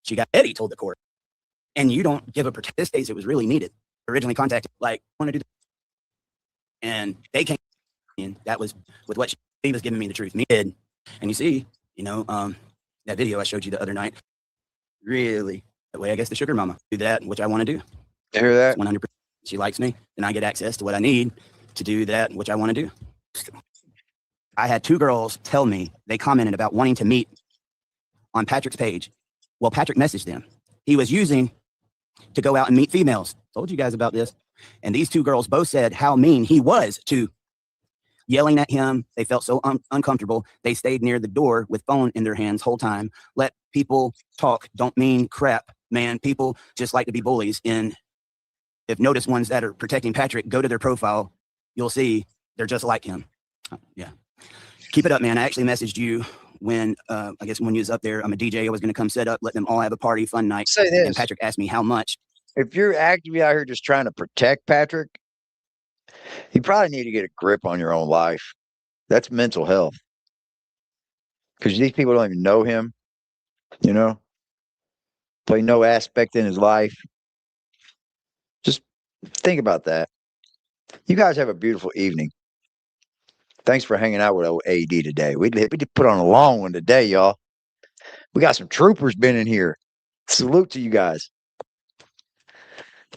she got Eddie told the court. And you don't give a protest. This case, it was really needed. Originally contacted, like, want to do this. And they came in. That was with what she was giving me the truth. Me did. And you see, you know, that video I showed you the other night, really, that way I guess the sugar mama do that, which I want to do. You hear that? 100%. She likes me, and I get access to what I need to do that, which I want to do. I had 2 girls tell me they commented about wanting to meet on Patrick's page. Well, Patrick messaged them. He was using to go out and meet females. Told you guys about this. And these 2 girls both said how mean he was to yelling at him. They felt so uncomfortable. They stayed near the door with phone in their hands whole time. Let people talk. Don't mean crap, man. People just like to be bullies. And if notice ones that are protecting Patrick, go to their profile. You'll see they're just like him. Yeah. Keep it up, man. I actually messaged you when, I guess when you was up there. I'm a DJ. I was going to come set up, let them all have a party, fun night. Say this. And Patrick asked me how much. If you're actively out here just trying to protect Patrick, you probably need to get a grip on your own life. That's mental health. Because these people don't even know him, you know? Play no aspect in his life. Just think about that. You guys have a beautiful evening. Thanks for hanging out with old AD today. We did put on a long one today, y'all. We got some troopers been in here. Salute to you guys.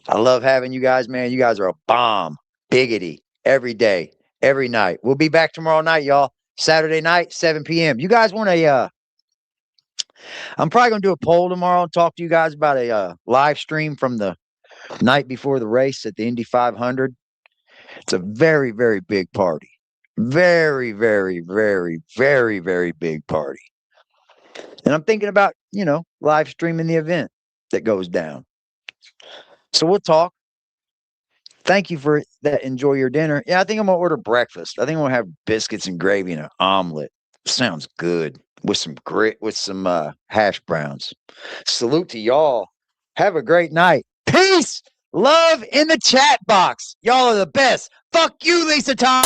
I love having you guys, man. You guys are a bomb. Biggity. Every day. Every night. We'll be back tomorrow night, y'all. Saturday night, 7 p.m. You guys want a, I'm probably going to do a poll tomorrow and talk to you guys about a live stream from the night before the race at the Indy 500. It's a very, very big party. Very, very, very, very, very big party. And I'm thinking about, you know, live streaming the event that goes down. So we'll talk. Thank you for that. Enjoy your dinner. Yeah, I think I'm going to order breakfast. I think I'm going to have biscuits and gravy and an omelet. Sounds good. With some hash browns. Salute to y'all. Have a great night. Peace. Love in the chat box. Y'all are the best. Fuck you, Lisa Tom.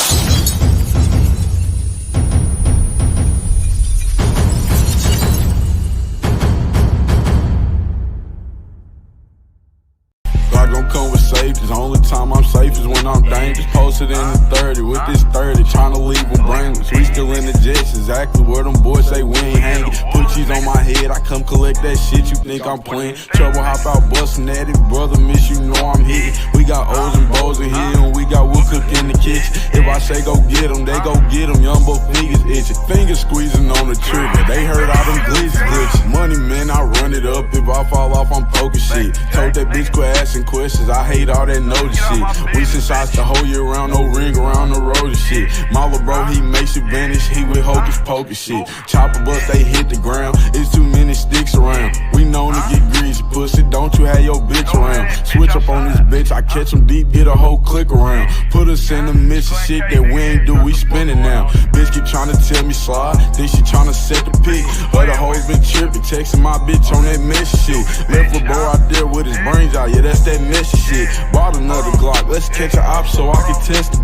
Gon' come with safety. The only time I'm safe is when I'm dangerous. Posted in the 30 with this 30, trying to leave them brainless. We still in the jets, exactly where them boys say we ain't hanging. Put cheese on my head, I come collect that shit. You think I'm playing? Trouble hop out busting at it, brother. Miss you know I'm hitting. We got O's and Bo's in here, and we got wood cook in the kitchen. If I say go get them, they go get them. Young boy fingers itching, fingers squeezing on the trigger. They heard all them glitches. Money man, I run it up. If I fall off, I'm poking shit. Told that bitch quit asking questions. I hate all that notice shit. We send shots the whole year round, no ring around the road and shit. My little bro, he makes you vanish. He with hocus pocus shit. Chopper bust, they hit the ground. It's too many sticks around. We known to get greasy, pussy. Don't you have your bitch around? Switch up on this bitch. I catch them deep, get a whole click around. Put us in the midst of shit that we ain't do. We spinning now. Bitch keep trying to tell me slide. Think she trying to set the pick. Other hoes been tripping, texting my bitch on that messy shit. Left little bro out there with his brains out. Yeah, that's that messy shit. Bought another Glock, let's catch an op so I can test it.